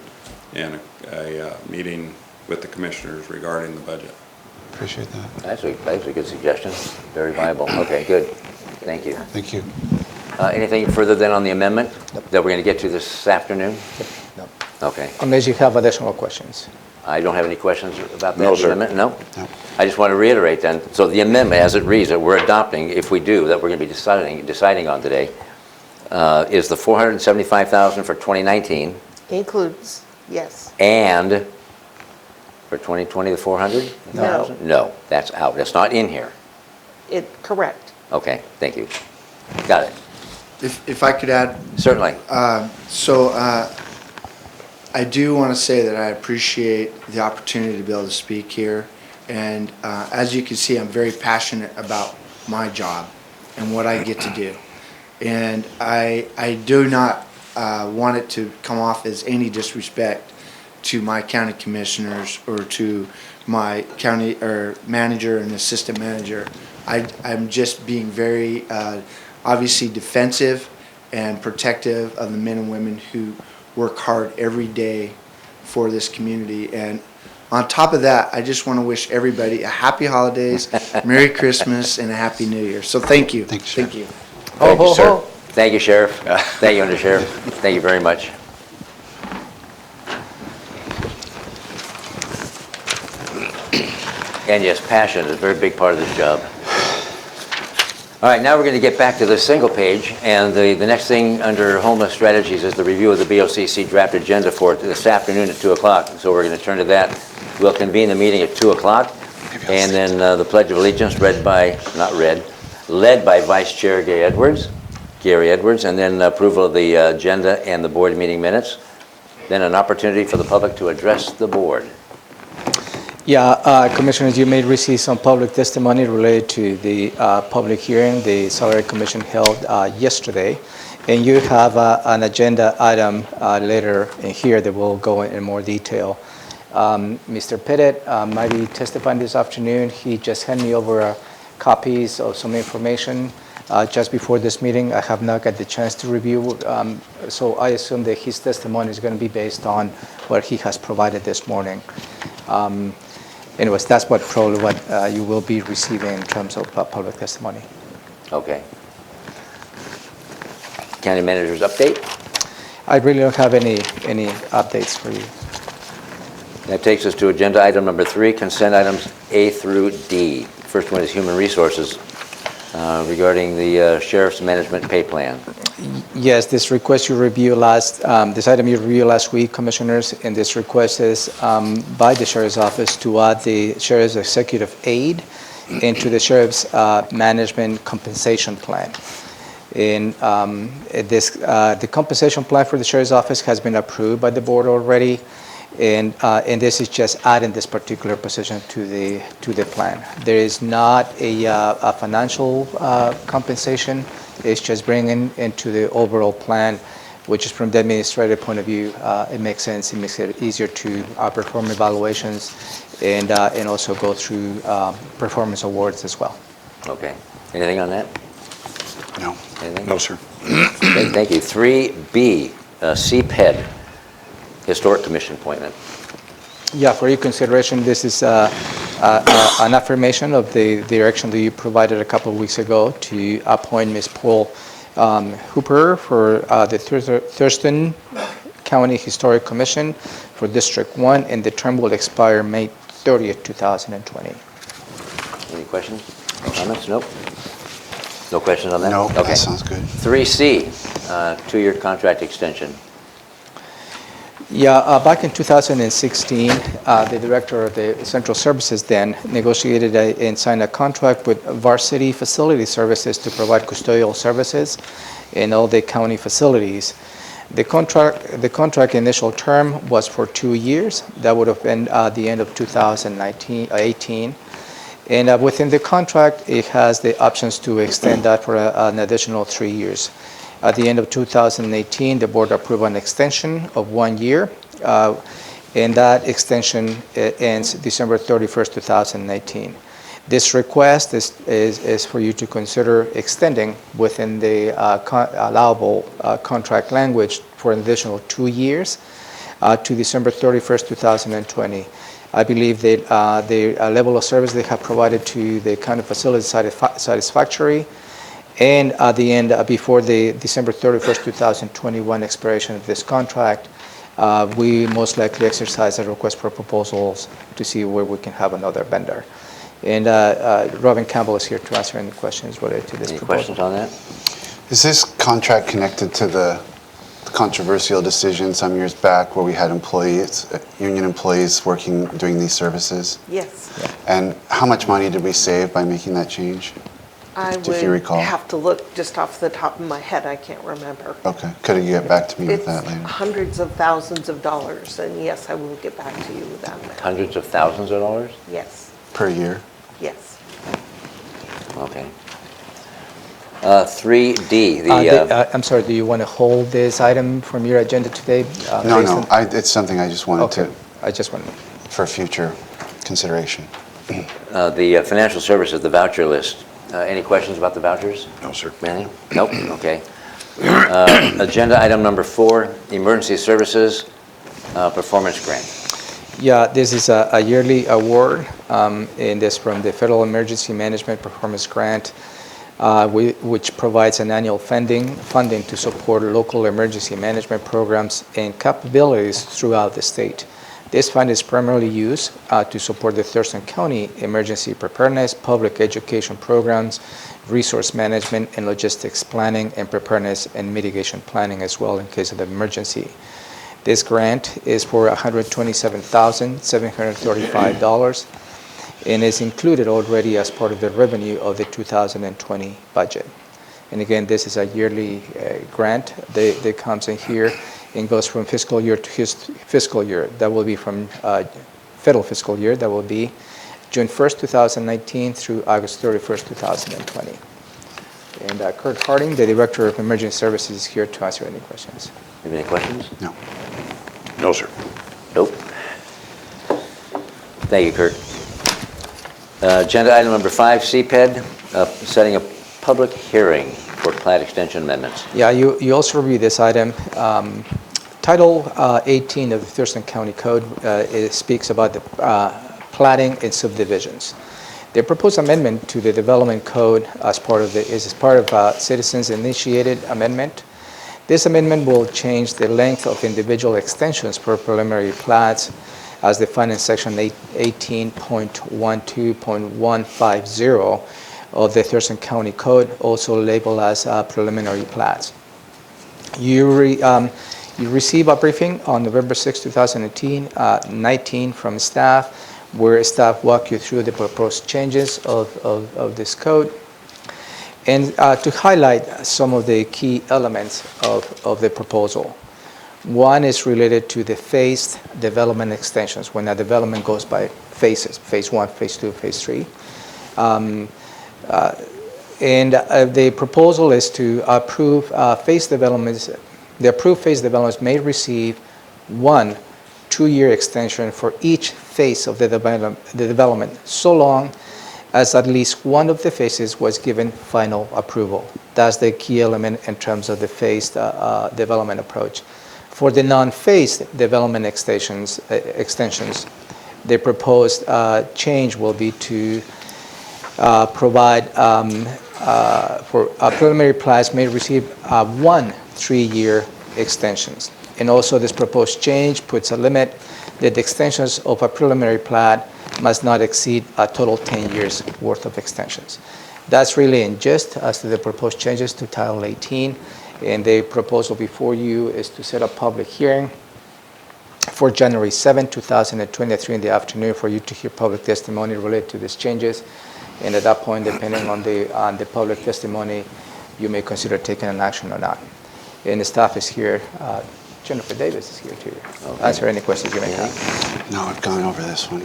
Speaker 9: and a meeting with the commissioners regarding the budget.
Speaker 3: Appreciate that.
Speaker 1: That's a good suggestion. Very viable. Okay, good. Thank you.
Speaker 3: Thank you.
Speaker 1: Anything further then on the amendment that we're going to get to this afternoon?
Speaker 5: No.
Speaker 1: Okay.
Speaker 5: Unless you have additional questions.
Speaker 1: I don't have any questions about
Speaker 2: No,
Speaker 1: the
Speaker 2: sir.
Speaker 1: amendment? No?
Speaker 3: No.
Speaker 1: I just want to reiterate then, so the amendment as it reads that we're adopting, if we do, that we're going to be deciding on today, is the $475,000 for 2019
Speaker 8: Includes, yes.
Speaker 1: and for 2020 the 400,000?
Speaker 8: No.
Speaker 1: No, that's out. That's not in here.
Speaker 8: Correct.
Speaker 1: Okay, thank you. Got it.
Speaker 7: If I could add,
Speaker 1: Certainly.
Speaker 7: I do want to say that I appreciate the opportunity to be able to speak here. And as you can see, I'm very passionate about my job and what I get to do. And I do not want it to come off as any disrespect to my county commissioners or to my county or manager and assistant manager. I'm just being very obviously defensive and protective of the men and women who work hard every day for this community. And on top of that, I just want to wish everybody a happy holidays, Merry Christmas, and a Happy New Year. So thank you.
Speaker 3: Thanks, Sheriff.
Speaker 7: Thank you.
Speaker 2: Thank you, sir.
Speaker 1: Thank you, Sheriff. Thank you, Under Sheriff. Thank you very much. And yes, passion is a very big part of this job. All right, now we're going to get back to the single page, and the next thing under homeless strategies is the review of the BoCC draft agenda for this afternoon at 2 o'clock. So we're going to turn to that. We'll convene the meeting at 2 o'clock, and then the Pledge of Allegiance led by Vice Chair Gary Edwards, and then approval of the agenda and the board meeting minutes. Then an opportunity for the public to address the board.
Speaker 5: Yeah, Commissioners, you may receive some public testimony related to the public hearing the Salary Commission held yesterday. And you have an agenda item later in here that will go in more detail. Mr. Pettit might be testifying this afternoon. He just handed me over copies of some information just before this meeting. I have not got the chance to review, so I assume that his testimony is going to be based on what he has provided this morning. Anyways, that's probably what you will be receiving in terms of public testimony.
Speaker 1: Okay. County Manager's update.
Speaker 5: I really don't have any updates for you.
Speaker 1: That takes us to agenda item number 3, consent items A through D. First one is Human Resources regarding the Sheriff's Management Pay Plan.
Speaker 5: Yes, this request you reviewed this item you reviewed last week, Commissioners, and this request is by the Sheriff's Office to add the Sheriff's Executive Aid into the Sheriff's Management Compensation Plan. And the compensation plan for the Sheriff's Office has been approved by the board already, and this is just adding this particular position to the plan. There is not a financial compensation. It's just bringing into the overall plan, which is from the administrative point of view, it makes sense. It makes it easier to perform evaluations and also go through performance awards as well.
Speaker 1: Okay. Anything on that?
Speaker 3: No.
Speaker 1: Anything?
Speaker 2: No, sir.
Speaker 1: Okay, thank you. 3B, CPED, Historic Commission appointment.
Speaker 5: Yeah, for your consideration, this is an affirmation of the direction that you provided a couple of weeks ago to appoint Ms. Paul Hooper for the Thurston County Historic Commission for District 1, and the term will expire May 30th, 2020.
Speaker 1: Any questions? Comments? Nope. No questions on that?
Speaker 3: No,
Speaker 1: Okay.
Speaker 3: that sounds good.
Speaker 1: 3C, 2-year contract extension.
Speaker 5: Yeah, back in 2016, the director of the Central Services then negotiated and signed a contract with Varsity Facility Services to provide custodial services in all the county facilities. The contract initial term was for 2 years. That would have been the end of 2018. And within the contract, it has the options to extend that for an additional 3 years. At the end of 2018, the board approved an extension of 1 year, and that extension ends December 31st, 2019. This request is for you to consider extending within the allowable contract language for an additional 2 years to December 31st, 2020. I believe that the level of service they have provided to the county facility is satisfactory. And at the end, before the December 31st, 2021 expiration of this contract, we most likely exercise a request for proposals to see where we can have another vendor. And Robin Campbell is here to answer any questions related to this
Speaker 1: Any
Speaker 5: proposal.
Speaker 1: questions on that?
Speaker 3: Is this contract connected to the controversial decision some years back where we had employees, union employees working, doing these services?
Speaker 8: Yes.
Speaker 3: And how much money did we save by making that change?
Speaker 8: I
Speaker 3: If you
Speaker 8: would
Speaker 3: recall.
Speaker 8: have to look just off the top of my head. I can't remember.
Speaker 3: Okay, could you get back to me with
Speaker 8: It's
Speaker 3: that later?
Speaker 8: hundreds of thousands of dollars, and yes, I will get back to you with that.
Speaker 1: Hundreds of thousands of dollars?
Speaker 8: Yes,
Speaker 3: Per year?
Speaker 8: yes.
Speaker 1: Okay. 3D,
Speaker 5: I'm sorry, do you want to hold this item from your agenda today?
Speaker 3: No,
Speaker 5: based
Speaker 3: no,
Speaker 5: on-
Speaker 3: it's something I just wanted
Speaker 5: Okay,
Speaker 3: to,
Speaker 5: I just want to.
Speaker 3: for future consideration.
Speaker 1: the financial services, the voucher list. Any questions about the vouchers?
Speaker 2: No, sir.
Speaker 1: Anything? Nope, okay. Agenda item number 4, emergency services, performance grant.
Speaker 5: Yeah, this is a yearly award, and this from the Federal Emergency Management Performance Grant, which provides an annual funding to support local emergency management programs and capabilities throughout the state. This fund is primarily used to support the Thurston County emergency preparedness, public education programs, resource management, and logistics planning, and preparedness and mitigation planning as well in case of an emergency. This grant is for $127,735 and is included already as part of the revenue of the 2020 budget. And again, this is a yearly grant that comes in here and goes from fiscal year to fiscal year. That will be from federal fiscal year. That will be June 1st, 2019 through August 31st, 2020. And Kurt Harding, the Director of Emergency Services, is here to answer any questions.
Speaker 1: You have any questions?
Speaker 3: No.
Speaker 2: No, sir.
Speaker 1: Nope. Thank you, Kurt. Agenda item number 5, CPED, setting a public hearing for plat extension amendments.
Speaker 5: Yeah, you also review this item. Title 18 of the Thurston County Code it speaks about the platting and subdivisions. The proposed amendment to the Development Code is part of a citizens-initiated amendment. This amendment will change the length of individual extensions per preliminary plats as defined in Section 18.12.150 of the Thurston County Code, also labeled as preliminary plats. You receive a briefing on November 6, 2019 from staff, where staff walk you through the proposed changes of this code. And to highlight some of the key elements of the proposal. One is related to the phased development extensions, when a development goes by phases, phase 1, phase 2, phase 3. The proposal is to approve phase developments. The approved phase developments may receive 1 2-year extension for each phase of the development, so long as at least one of the phases was given final approval. That's the key element in terms of the phased development approach. For the non-phased development extensions, the proposed change will be to provide for preliminary plats may receive 1 3-year extensions. And also this proposed change puts a limit that the extensions of a preliminary plat must not exceed a total 10 years worth of extensions. That's really in gist as to the proposed changes to Title 18. And the proposal before you is to set a public hearing for January 7, 2023 in the afternoon for you to hear public testimony related to these changes. And at that point, depending on the public testimony, you may consider taking an action or not. And the staff is here. Jennifer Davis is here to answer any questions you may have.
Speaker 3: No, I've gone over this one.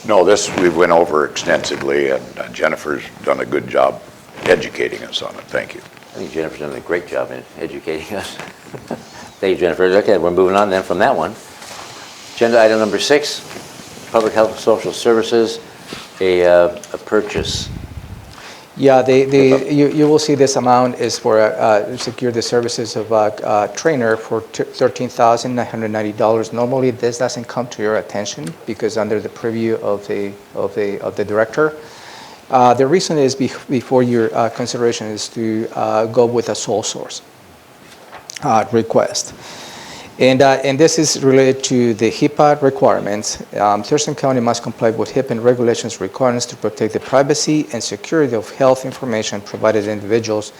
Speaker 2: No, this we went over extensively, and Jennifer's done a good job educating us on it. Thank you.
Speaker 1: I think Jennifer's done a great job in educating us. Thank you, Jennifer. Okay, we're moving on then from that one. Agenda item number 6, Public Health and Social Services, a purchase.
Speaker 5: Yeah, you will see this amount is for secure the services of a trainer for $13,990. Normally, this doesn't come to your attention because under the purview of the director. The reason is before your consideration is to go with a sole source request. And this is related to the HIPAA requirements. Thurston County must comply with HIPAA regulations requirements to protect the privacy and security of health information provided to individuals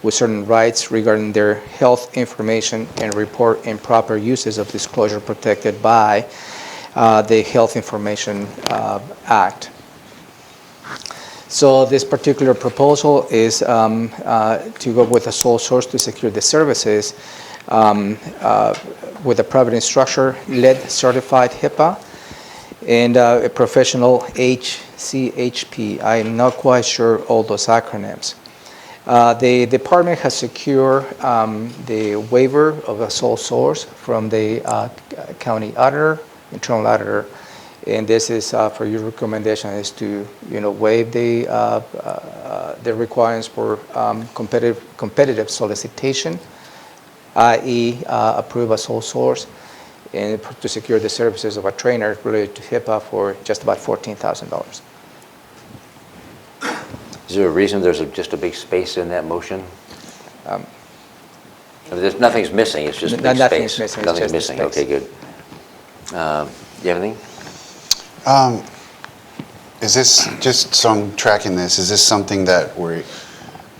Speaker 5: with certain rights regarding their health information and report improper uses of disclosure protected by the Health Information Act. So this particular proposal is to go with a sole source to secure the services with a private instructor, lead certified HIPAA, and a professional HCHP. I'm not quite sure all those acronyms. The department has secured the waiver of a sole source from the county auditor, internal auditor, and this is for your recommendation is to waive the requirements for competitive solicitation, i.e. approve a sole source, and to secure the services of a trainer related to HIPAA for just about $14,000.
Speaker 1: Is there a reason there's just a big space in that motion? Nothing's missing, it's just a big
Speaker 5: nothing's
Speaker 1: space.
Speaker 5: Missing,
Speaker 1: Nothing's
Speaker 5: it's just
Speaker 1: missing, okay, good. You have anything?
Speaker 3: Is this, just so I'm tracking this, is this something that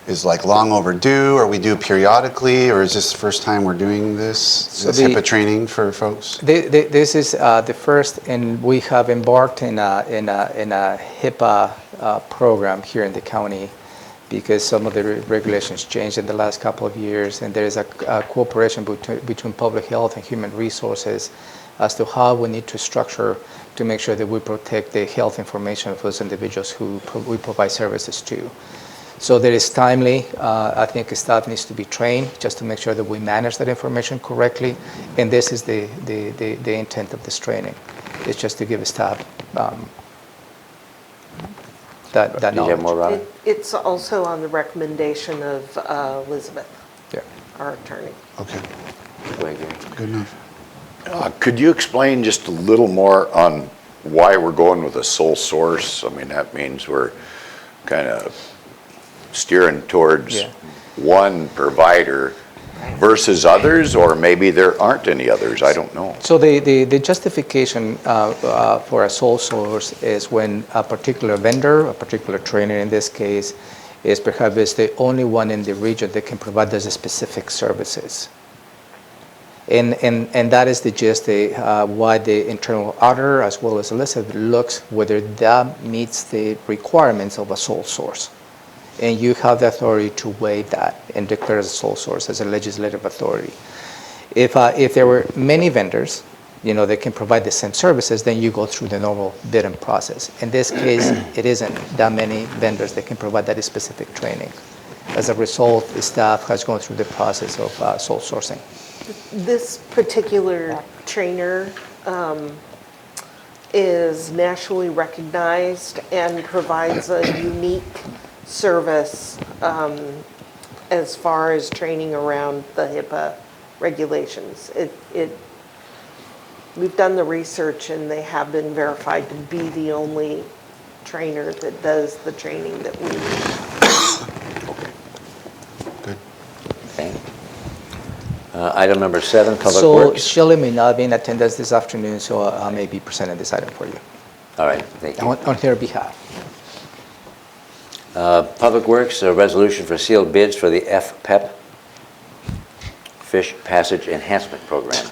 Speaker 3: is like long overdue, or we do periodically, or is this the first time we're doing this HIPAA training for folks?
Speaker 5: This is the first, and we have embarked in a HIPAA program here in the county because some of the regulations changed in the last couple of years, and there is a cooperation between public health and human resources as to how we need to structure to make sure that we protect the health information of those individuals who we provide services to. So that is timely. I think staff needs to be trained just to make sure that we manage that information correctly. And this is the intent of this training. It's just to give staff that knowledge.
Speaker 1: Do you have more, Robin?
Speaker 8: It's also on the recommendation of Elizabeth,
Speaker 5: Yeah.
Speaker 8: our attorney.
Speaker 3: Okay,
Speaker 1: Go ahead, Gary.
Speaker 3: good enough.
Speaker 2: Could you explain just a little more on why we're going with a sole source? I mean, that means we're kind of steering towards one provider versus others, or maybe there aren't any others, I don't know.
Speaker 5: So the justification for a sole source is when a particular vendor, a particular trainer in this case, is perhaps the only one in the region that can provide those specific services. And that is the gist, why the internal auditor, as well as Elizabeth, looks whether that meets the requirements of a sole source. And you have the authority to waive that and declare as a sole source, as a legislative authority. If there were many vendors, that can provide the same services, then you go through the normal bidding process. In this case, it isn't that many vendors that can provide that specific training. As a result, the staff has gone through the process of sole sourcing.
Speaker 8: This particular trainer is nationally recognized and provides a unique service as far as training around the HIPAA regulations. We've done the research and they have been verified to be the only trainer that does the training that we need.
Speaker 3: Good.
Speaker 1: Okay. Item number 7, Public
Speaker 5: So
Speaker 1: Works.
Speaker 5: Shelley may not be in attendance this afternoon, so I may be presenting this item for you
Speaker 1: All right, thank you.
Speaker 5: on her behalf.
Speaker 1: Public Works, a resolution for sealed bids for the FPEP, Fish Passage Enhancement Program.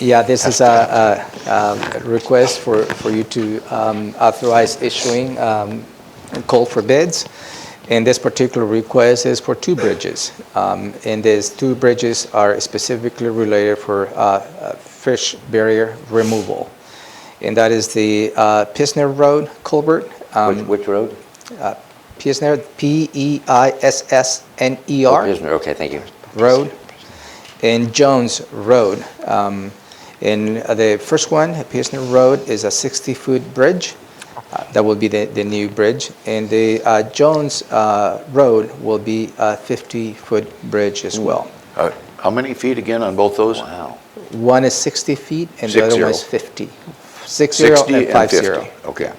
Speaker 5: Yeah, this is a request for you to authorize issuing call for bids. And this particular request is for 2 bridges. And these 2 bridges are specifically related for fish barrier removal. And that is the Pisner Road culvert.
Speaker 1: Which road?
Speaker 5: Pisner, P-E-I-S-S-N-E-R.
Speaker 1: Oh, Pisner, okay, thank you.
Speaker 5: Road, and Jones Road. And the first one, Pisner Road, is a 60-foot bridge. That will be the new bridge. And the Jones Road will be a 50-foot bridge as well.
Speaker 2: How many feet again on both those?
Speaker 1: Wow.
Speaker 5: One is 60 feet and the other one is 50. 60 and 50.
Speaker 2: Okay.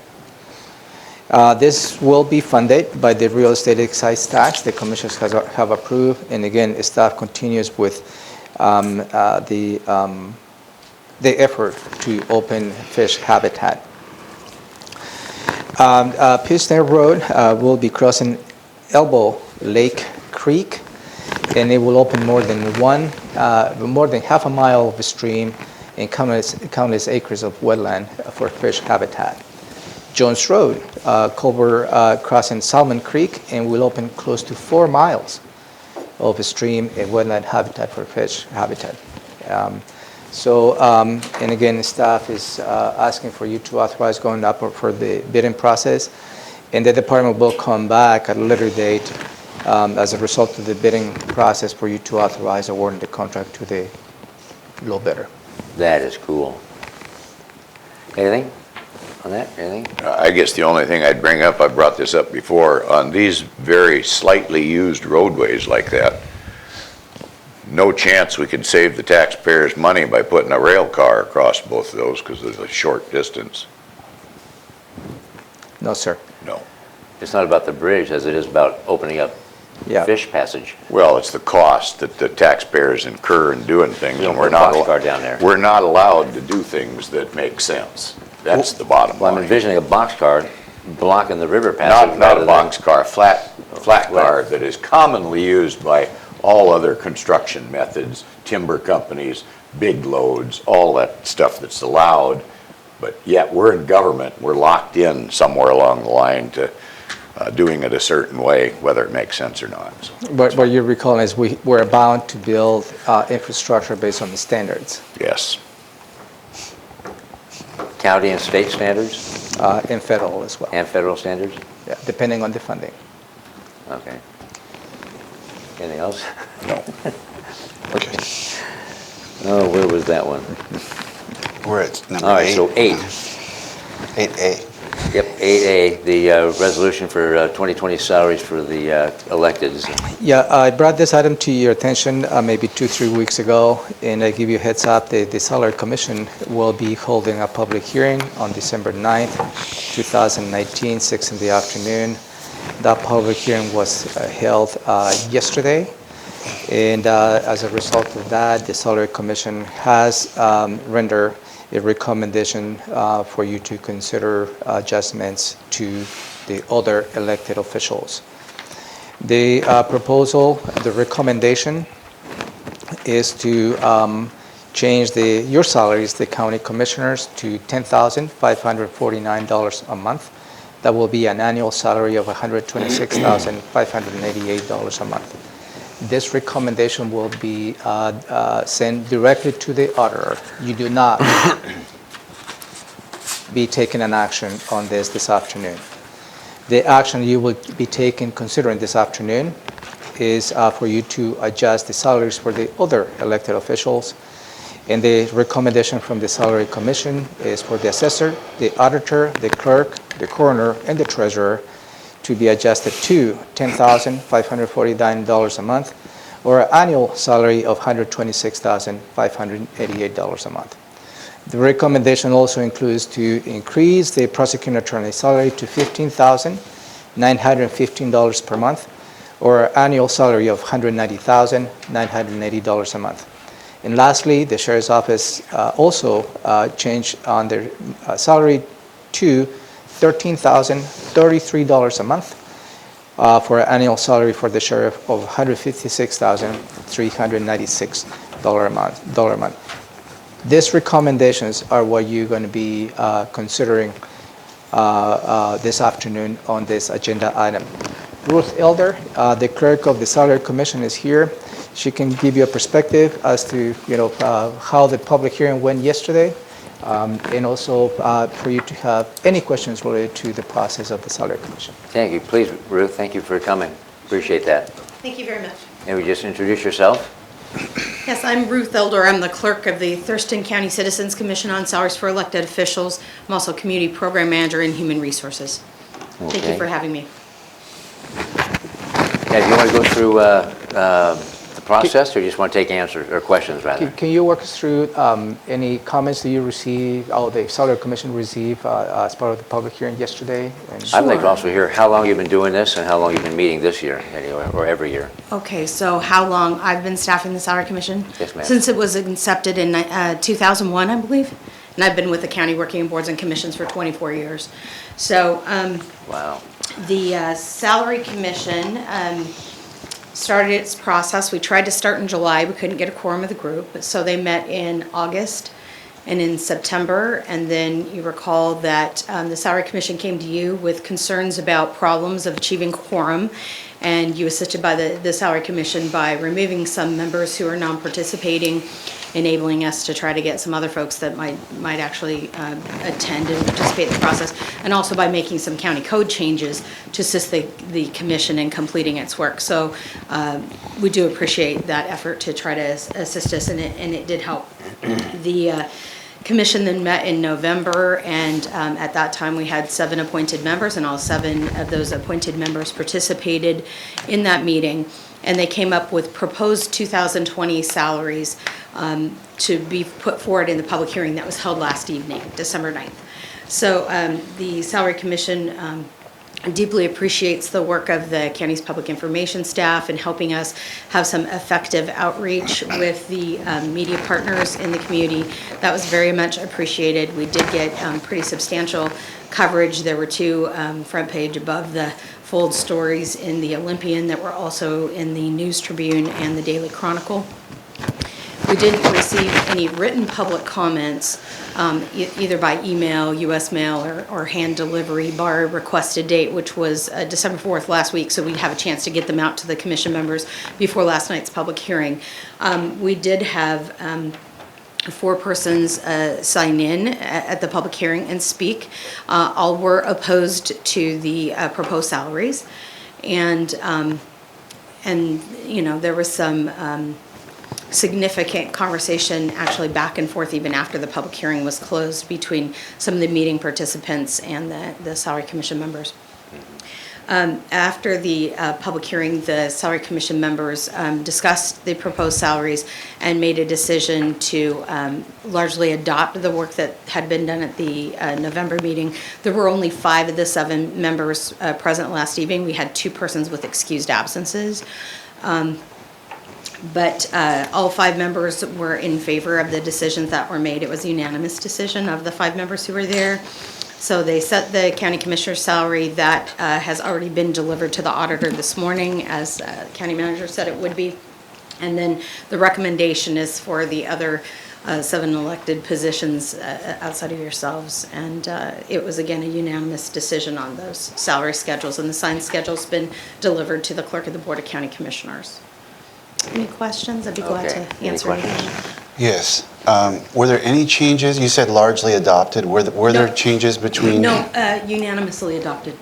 Speaker 5: This will be funded by the real estate excise tax the commissioners have approved. And again, staff continues with the effort to open fish habitat. Pisner Road will be crossing Elbow Lake Creek, and it will open more than half a mile of the stream and countless acres of wetland for fish habitat. Jones Road, culvert crossing Salmon Creek, and will open close to 4 miles of the stream and wetland habitat for fish habitat. And again, staff is asking for you to authorize going up for the bidding process. And the department will come back at a later date as a result of the bidding process for you to authorize awarding the contract to the low bidder.
Speaker 1: That is cool. Anything on that? Anything?
Speaker 2: I guess the only thing I'd bring up, I brought this up before, on these very slightly used roadways like that, no chance we could save the taxpayers money by putting a rail car across both of those because of the short distance.
Speaker 5: No, sir.
Speaker 2: No.
Speaker 1: It's not about the bridge as it is about opening up
Speaker 5: Yeah.
Speaker 1: fish passage.
Speaker 2: Well, it's the cost that the taxpayers incur in doing things.
Speaker 1: You don't
Speaker 2: And we're
Speaker 1: put a
Speaker 2: not
Speaker 1: boxcar down there.
Speaker 2: We're not allowed to do things that make sense. That's the bottom
Speaker 1: Well, I'm
Speaker 2: line.
Speaker 1: envisioning a boxcar blocking the river passage.
Speaker 2: Not a
Speaker 1: rather than-
Speaker 2: boxcar, flat car that is commonly used by all other construction methods, timber companies, big loads, all that stuff that's allowed. But yet we're in government, we're locked in somewhere along the line to doing it a certain way, whether it makes sense or not. So,
Speaker 5: What you're recalling is we're bound to build infrastructure based on the standards
Speaker 2: yes.
Speaker 1: County and state standards
Speaker 5: and federal as well,
Speaker 1: and federal standards?
Speaker 5: yeah, depending on the funding.
Speaker 1: Okay. Anything else?
Speaker 2: No.
Speaker 3: Okay.
Speaker 1: Oh, where was that one?
Speaker 3: We're at number
Speaker 1: All right,
Speaker 3: 8.
Speaker 1: so 8.
Speaker 3: 8A.
Speaker 1: Yep, 8A, the resolution for 2020 salaries for the electeds.
Speaker 5: Yeah, I brought this item to your attention maybe 2-3 weeks ago, and I give you a heads up that the Salary Commission will be holding a public hearing on December 9th, 2019, 6 in the afternoon. That public hearing was held yesterday, and as a result of that, the Salary Commission has rendered a recommendation for you to consider adjustments to the other elected officials. The proposal, the recommendation is to change your salaries, the county commissioners, to $10,549 a month. That will be an annual salary of $126,588 a month. This recommendation will be sent directly to the auditor. You do not be taking an action on this afternoon. The action you will be considering this afternoon is for you to adjust the salaries for the other elected officials. And the recommendation from the Salary Commission is for the assessor, the auditor, the clerk, the coroner, and the treasurer to be adjusted to $10,549 a month, or an annual salary of $126,588 a month. The recommendation also includes to increase the prosecuting attorney's salary to $15,915 per month, or an annual salary of $190,980 a month. And lastly, the Sheriff's Office also changed on their salary to $13,033 a month for an annual salary for the Sheriff of $156,396 a month. These recommendations are what you're going to be considering this afternoon on this agenda item. Ruth Elder, the clerk of the Salary Commission, is here. She can give you a perspective as to how the public hearing went yesterday, and also for you to have any questions related to the process of the Salary Commission.
Speaker 1: Thank you. Please, Ruth, thank you for coming. Appreciate that.
Speaker 4: Thank you very much.
Speaker 1: And would you just introduce yourself?
Speaker 10: Yes, I'm Ruth Elder. I'm the clerk of the Thurston County Citizens Commission on Salaries for Elected Officials. I'm also Community Program Manager in Human Resources. Thank you
Speaker 1: Okay.
Speaker 10: for having me.
Speaker 1: Yeah, do you want to go through the process, or you just want to take answers, or questions, rather?
Speaker 5: Can you walk us through any comments that you received, the Salary Commission received as part of the public hearing yesterday?
Speaker 1: I'd like to also hear how long you've been doing this and how long you've been meeting this year, anyway, or every year.
Speaker 10: Okay, so how long I've been staffing the Salary Commission?
Speaker 1: Yes, ma'am.
Speaker 10: Since it was incepted in 2001, I believe. And I've been with the county working in boards and commissions for 24 years. So
Speaker 1: Wow.
Speaker 10: the Salary Commission started its process. We tried to start in July. We couldn't get a quorum of the group. So they met in August and in September. And then you recall that the Salary Commission came to you with concerns about problems of achieving quorum. And you assisted by the Salary Commission by removing some members who are non-participating, enabling us to try to get some other folks that might actually attend and participate in the process, and also by making some county code changes to assist the commission in completing its work. So we do appreciate that effort to try to assist us, and it did help. The commission then met in November, and at that time we had 7 appointed members, and all 7 of those appointed members participated in that meeting. And they came up with proposed 2020 salaries to be put forward in the public hearing that was held last evening, December 9th. So the Salary Commission deeply appreciates the work of the county's public information staff in helping us have some effective outreach with the media partners in the community. That was very much appreciated. We did get pretty substantial coverage. There were 2 front page above the fold stories in the Olympian that were also in the News Tribune and the Daily Chronicle. We didn't receive any written public comments, either by email, U.S. mail, or hand delivery, bar requested date, which was December 4th last week, so we'd have a chance to get them out to the commission members before last night's public hearing. We did have 4 persons sign in at the public hearing and speak. All were opposed to the proposed salaries, and there was some significant conversation actually back and forth even after the public hearing was closed between some of the meeting participants and the Salary Commission members. After the public hearing, the Salary Commission members discussed the proposed salaries and made a decision to largely adopt the work that had been done at the November meeting. There were only 5 of the 7 members present last evening. We had 2 persons with excused absences. But all 5 members were in favor of the decisions that were made. It was a unanimous decision of the 5 members who were there. So they set the county commissioner's salary that has already been delivered to the auditor this morning, as county manager said it would be. And then the recommendation is for the other 7 elected positions outside of yourselves. And it was, again, a unanimous decision on those salary schedules. And the signed schedule's been delivered to the clerk of the Board of County Commissioners. Any questions? I'd be glad
Speaker 1: Okay.
Speaker 10: to
Speaker 1: Any
Speaker 10: answer
Speaker 1: questions?
Speaker 10: anything.
Speaker 3: Yes. Were there any changes? You said largely adopted. Were there
Speaker 10: No.
Speaker 3: changes between?
Speaker 10: No, unanimously adopted.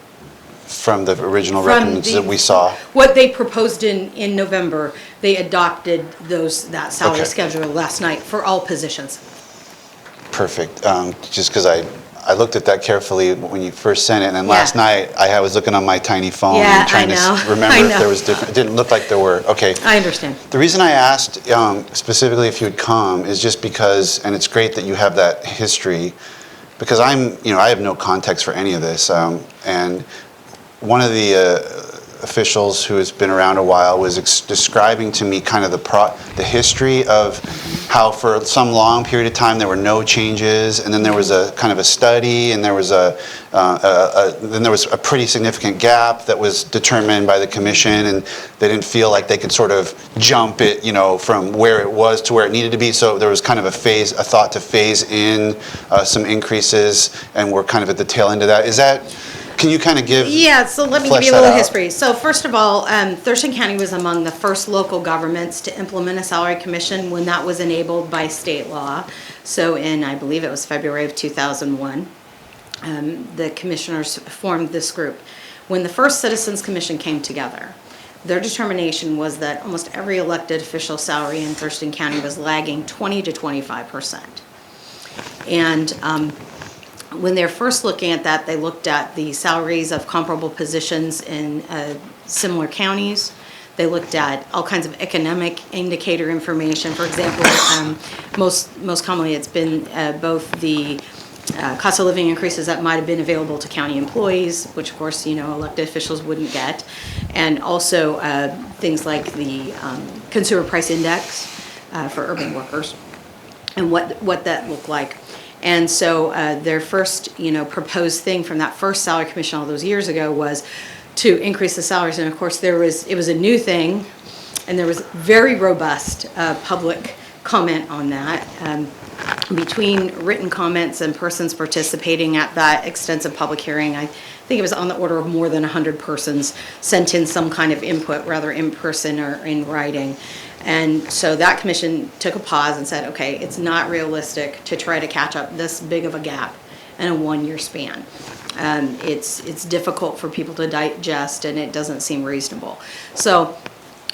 Speaker 3: From the original
Speaker 10: From
Speaker 3: recommendations that we saw?
Speaker 10: What they proposed in November, they adopted that salary
Speaker 3: Okay.
Speaker 10: schedule last night for all positions.
Speaker 3: Perfect. Just because I looked at that carefully when you first sent it, and then
Speaker 10: Yeah.
Speaker 3: last night I was looking on my tiny phone
Speaker 10: Yeah,
Speaker 3: and trying
Speaker 10: I know.
Speaker 3: to remember
Speaker 10: I
Speaker 3: if
Speaker 10: know.
Speaker 3: there was different. It didn't look like there were. Okay.
Speaker 10: I understand.
Speaker 3: The reason I asked specifically if you would come is just because, and it's great that you have that history, because I have no context for any of this, and one of the officials who has been around a while was describing to me kind of the history of how for some long period of time there were no changes, and then there was a kind of a study, and there was then there was a pretty significant gap that was determined by the commission, and they didn't feel like they could sort of jump it, from where it was to where it needed to be. So there was kind of a thought to phase in some increases, and we're kind of at the tail end of that. Can you kind of give?
Speaker 10: Yeah, so let me give
Speaker 3: flesh
Speaker 10: you a
Speaker 3: that
Speaker 10: little
Speaker 3: out?
Speaker 10: history. So first of all, Thurston County was among the first local governments to implement a salary commission when that was enabled by state law. So I believe it was February of 2001, the commissioners formed this group. When the first Citizens Commission came together, their determination was that almost every elected official salary in Thurston County was lagging 20 to 25%. And when they're first looking at that, they looked at the salaries of comparable positions in similar counties. They looked at all kinds of economic indicator information. For example, most commonly it's been both the cost of living increases that might have been available to county employees, which of course, elected officials wouldn't get, and also things like the consumer price index for urban workers and what that looked like. And so their first, proposed thing from that first salary commission all those years ago was to increase the salaries. And of course, it was a new thing, and there was very robust public comment on that. Between written comments and persons participating at that extensive public hearing, I think it was on the order of more than 100 persons sent in some kind of input, rather in person or in writing. And so that commission took a pause and said, okay, it's not realistic to try to catch up this big of a gap in a 1-year span. It's difficult for people to digest, and it doesn't seem reasonable. So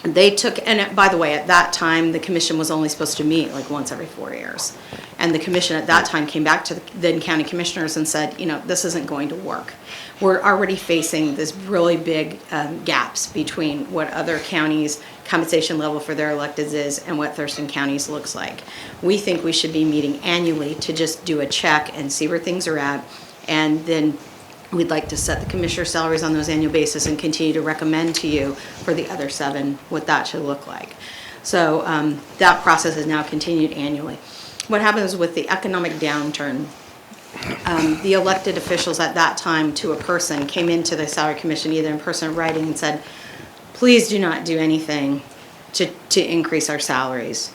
Speaker 10: they took, and by the way, at that time, the commission was only supposed to meet like once every 4 years. And the commission at that time came back to the then county commissioners and said, this isn't going to work. We're already facing this really big gaps between what other counties' compensation level for their electeds is and what Thurston County's looks like. We think we should be meeting annually to just do a check and see where things are at. And then we'd like to set the commissioner salaries on those annual basis and continue to recommend to you for the other 7 what that should look like. So that process has now continued annually. What happens with the economic downturn, the elected officials at that time to a person came into the salary commission either in person or writing and said, please do not do anything to increase our salaries.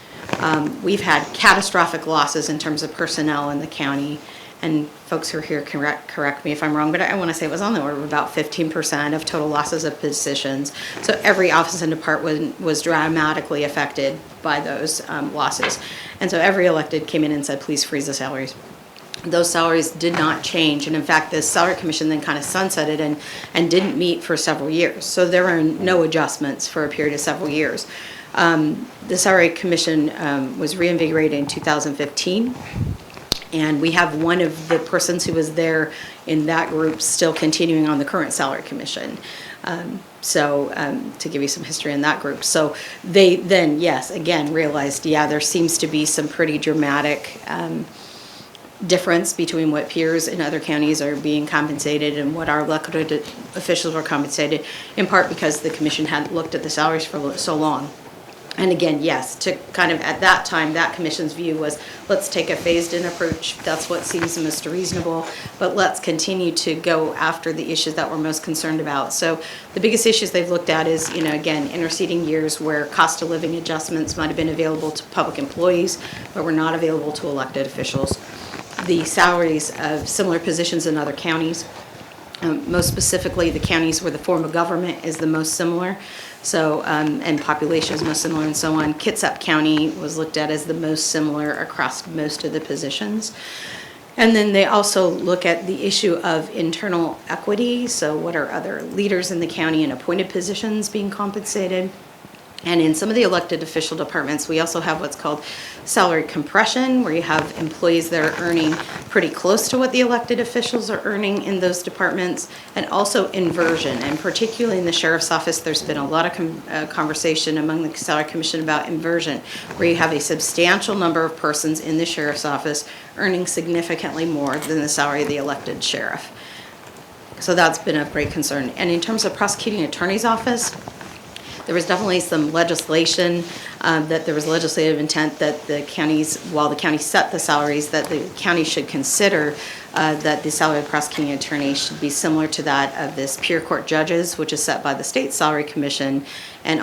Speaker 10: We've had catastrophic losses in terms of personnel in the county, and folks who are here can correct me if I'm wrong, but I want to say it was on the order of about 15% of total losses of positions. So every office and department was dramatically affected by those losses. And so every elected came in and said, please freeze the salaries. Those salaries did not change, and in fact, the salary commission then kind of sunsetted and didn't meet for several years. So there were no adjustments for a period of several years. The salary commission was reinvigorated in 2015. And we have one of the persons who was there in that group still continuing on the current salary commission. To give you some history in that group. So they then, yes, again, realized, there seems to be some pretty dramatic difference between what peers in other counties are being compensated and what our elected officials were compensated, in part because the commission hadn't looked at the salaries for so long. And again, yes, to kind of, at that time, that commission's view was, let's take a phased-in approach. That's what seems most reasonable, but let's continue to go after the issues that we're most concerned about. So the biggest issues they've looked at is, again, interceding years where cost of living adjustments might have been available to public employees, but were not available to elected officials. The salaries of similar positions in other counties, most specifically the counties where the form of government is the most similar. So, and population is most similar and so on. Kitsap County was looked at as the most similar across most of the positions. And then they also look at the issue of internal equity. So what are other leaders in the county in appointed positions being compensated? And in some of the elected official departments, we also have what's called salary compression, where you have employees that are earning pretty close to what the elected officials are earning in those departments, and also inversion. And particularly in the sheriff's office, there's been a lot of conversation among the salary commission about inversion, where you have a substantial number of persons in the sheriff's office earning significantly more than the salary of the elected sheriff. So that's been of great concern. And in terms of prosecuting attorney's office, there was definitely some legislation, that there was legislative intent that the counties, while the county set the salaries, that the county should consider that the salary of prosecuting attorney should be similar to that of this peer court judges, which is set by the state salary commission. And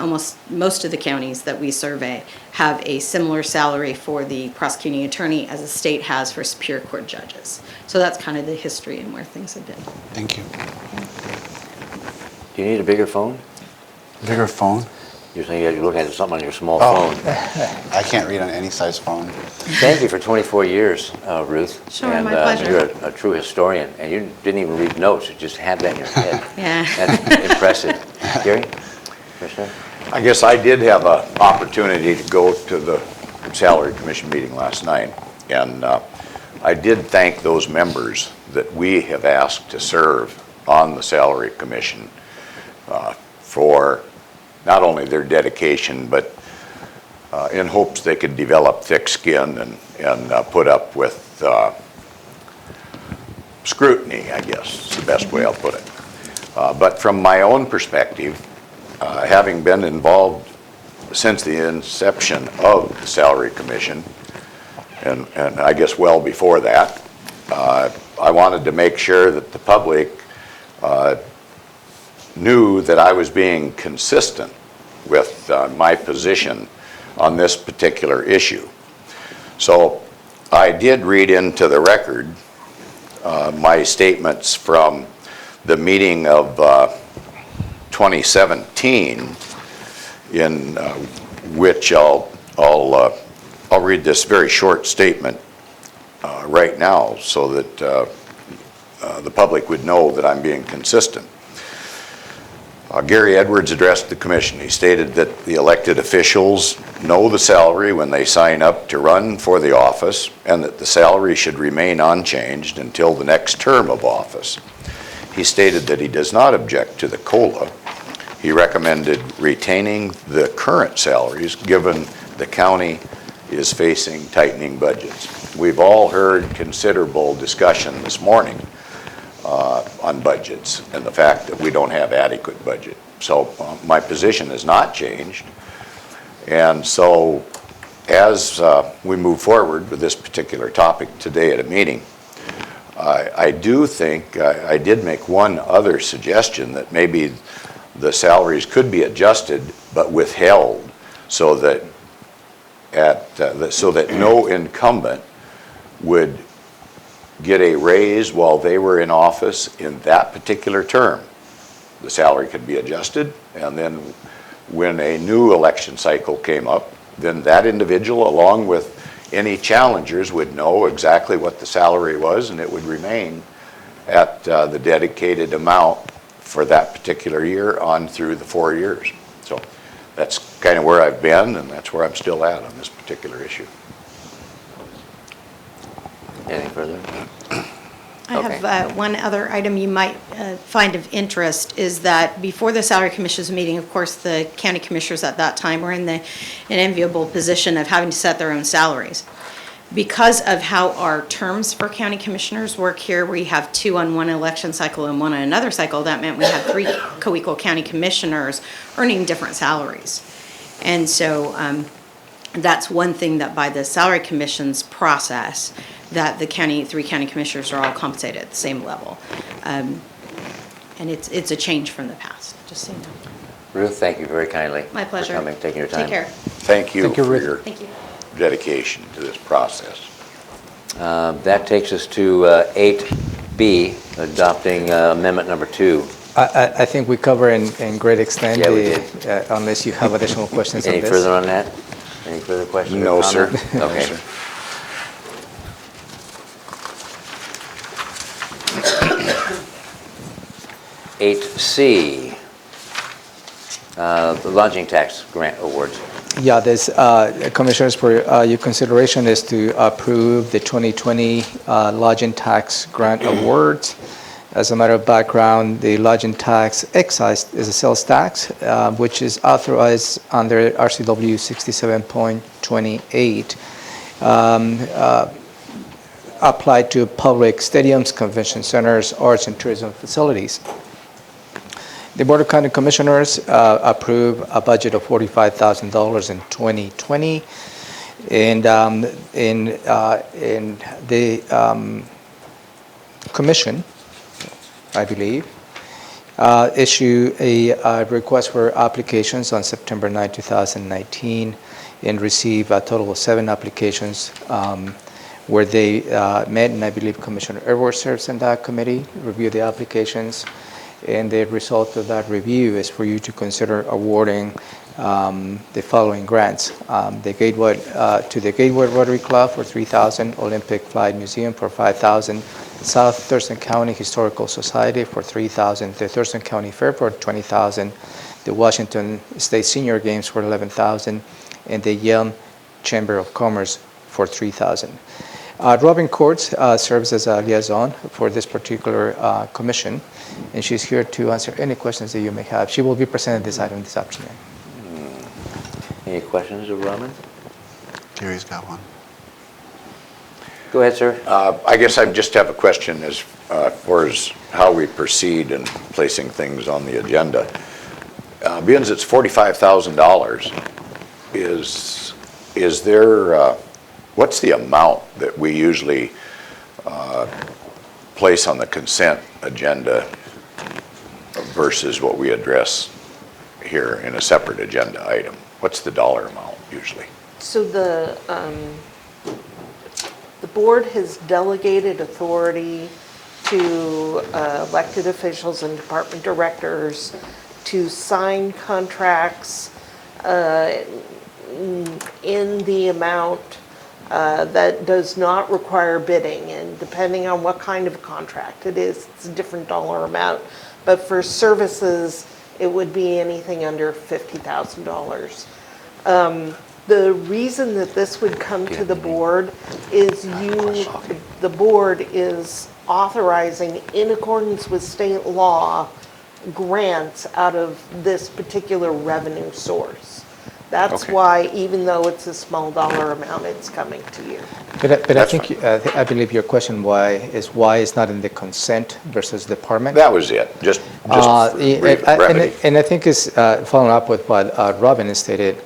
Speaker 10: most of the counties that we survey have a similar salary for the prosecuting attorney as the state has for superior court judges. So that's kind of the history and where things have been.
Speaker 3: Thank you.
Speaker 1: Do you need a bigger phone?
Speaker 3: Bigger phone?
Speaker 1: You're saying you're looking at something on your small
Speaker 3: Oh.
Speaker 1: phone.
Speaker 3: I can't read on any size phone.
Speaker 1: Thank you for 24 years, Ruth.
Speaker 10: Sure,
Speaker 1: and,
Speaker 10: my pleasure.
Speaker 1: You're a true historian, and you didn't even read notes, you just had that in your head.
Speaker 10: Yeah.
Speaker 1: That's impressive. Gary? Commissioner?
Speaker 2: I guess I did have an opportunity to go to the Salary Commission meeting last night, and I did thank those members that we have asked to serve on the Salary Commission for not only their dedication, but in hopes they could develop thick skin and put up with scrutiny, I guess is the best way I'll put it. But from my own perspective, having been involved since the inception of the Salary Commission, and I guess well before that, I wanted to make sure that the public knew that I was being consistent with my position on this particular issue. So I did read into the record my statements from the meeting of 2017, in which I'll read this very short statement right now so that the public would know that I'm being consistent. Gary Edwards addressed the commission. He stated that the elected officials know the salary when they sign up to run for the office, and that the salary should remain unchanged until the next term of office. He stated that he does not object to the COLA. He recommended retaining the current salaries given the county is facing tightening budgets. We've all heard considerable discussion this morning on budgets and the fact that we don't have adequate budget. So my position has not changed. And so as we move forward with this particular topic today at a meeting, I do think I did make one other suggestion, that maybe the salaries could be adjusted but withheld so that no incumbent would get a raise while they were in office in that particular term. The salary could be adjusted, and then when a new election cycle came up, then that individual, along with any challengers, would know exactly what the salary was, and it would remain at the dedicated amount for that particular year on through the 4 years. So that's kind of where I've been, and that's where I'm still at on this particular issue.
Speaker 1: Anything further?
Speaker 10: I have one other item you might find of interest, is that before the Salary Commission's meeting, of course, the county commissioners at that time were in an enviable position of having to set their own salaries. Because of how our terms for county commissioners work here, we have 2 on one election cycle and 1 on another cycle. That meant we had 3 co-equal county commissioners earning different salaries. And so that's one thing that by the salary commission's process, that the three county commissioners are all compensated at the same level. And it's a change from the past, just so you know.
Speaker 1: Ruth, thank you very kindly.
Speaker 10: My pleasure.
Speaker 1: For coming, taking your time.
Speaker 10: Take care.
Speaker 2: Thank you
Speaker 5: Thank you,
Speaker 2: for
Speaker 5: Ruth.
Speaker 2: your
Speaker 10: Thank you.
Speaker 2: dedication to this process.
Speaker 1: That takes us to 8B, adopting amendment number 2.
Speaker 5: I think we cover in great extent.
Speaker 1: Yeah, we
Speaker 5: Unless you have additional questions on
Speaker 1: Any
Speaker 5: this.
Speaker 1: further on that? Any further questions or
Speaker 2: No, sir.
Speaker 1: comments?
Speaker 2: No,
Speaker 1: Okay.
Speaker 2: sir.
Speaker 1: 8C, the lodging tax grant awards.
Speaker 5: Yeah, this, Commissioners, for your consideration is to approve the 2020 lodging tax grant awards. As a matter of background, the lodging tax excise is a sales tax, which is authorized under RCW 67.28, applied to public stadiums, convention centers, arts and tourism facilities. The Board of County Commissioners approved a budget of $45,000 in 2020, and the Commission, I believe, issue a request for applications on September 9, 2019, and receive a total of 7 applications where they met, and I believe Commissioner Edwards serves in that committee, reviewed the applications, and the result of that review is for you to consider awarding the following grants. The Gateway to the Gateway Rotary Club for $3,000, Olympic Flight Museum for $5,000, South Thurston County Historical Society for $3,000, the Thurston County Fair for $20,000, the Washington State Senior Games for $11,000, and the Yale Chamber of Commerce for $3,000. Robin Courts serves as a liaison for this particular commission, and she's here to answer any questions that you may have. She will be presenting this item this afternoon.
Speaker 1: Any questions of Robin?
Speaker 3: Gary's got one.
Speaker 1: Go ahead, sir.
Speaker 2: I guess I just have a question as far as how we proceed in placing things on the agenda. Being it's $45,000, is there, what's the amount that we usually place on the consent agenda versus what we address here in a separate agenda item? What's the dollar amount usually?
Speaker 8: So the board has delegated authority to elected officials and department directors to sign contracts in the amount that does not require bidding, and depending on what kind of contract it is, it's a different dollar amount. But for services, it would be anything under $50,000. The reason that this would come to the board is the board is authorizing, in accordance with state law, grants out of this particular revenue source. That's
Speaker 2: Okay.
Speaker 8: why, even though it's a small dollar amount, it's coming to you.
Speaker 5: But I think, I believe your question why it's not in the consent versus department?
Speaker 2: That was it, just for brevity.
Speaker 5: And I think it's following up with what Robin stated,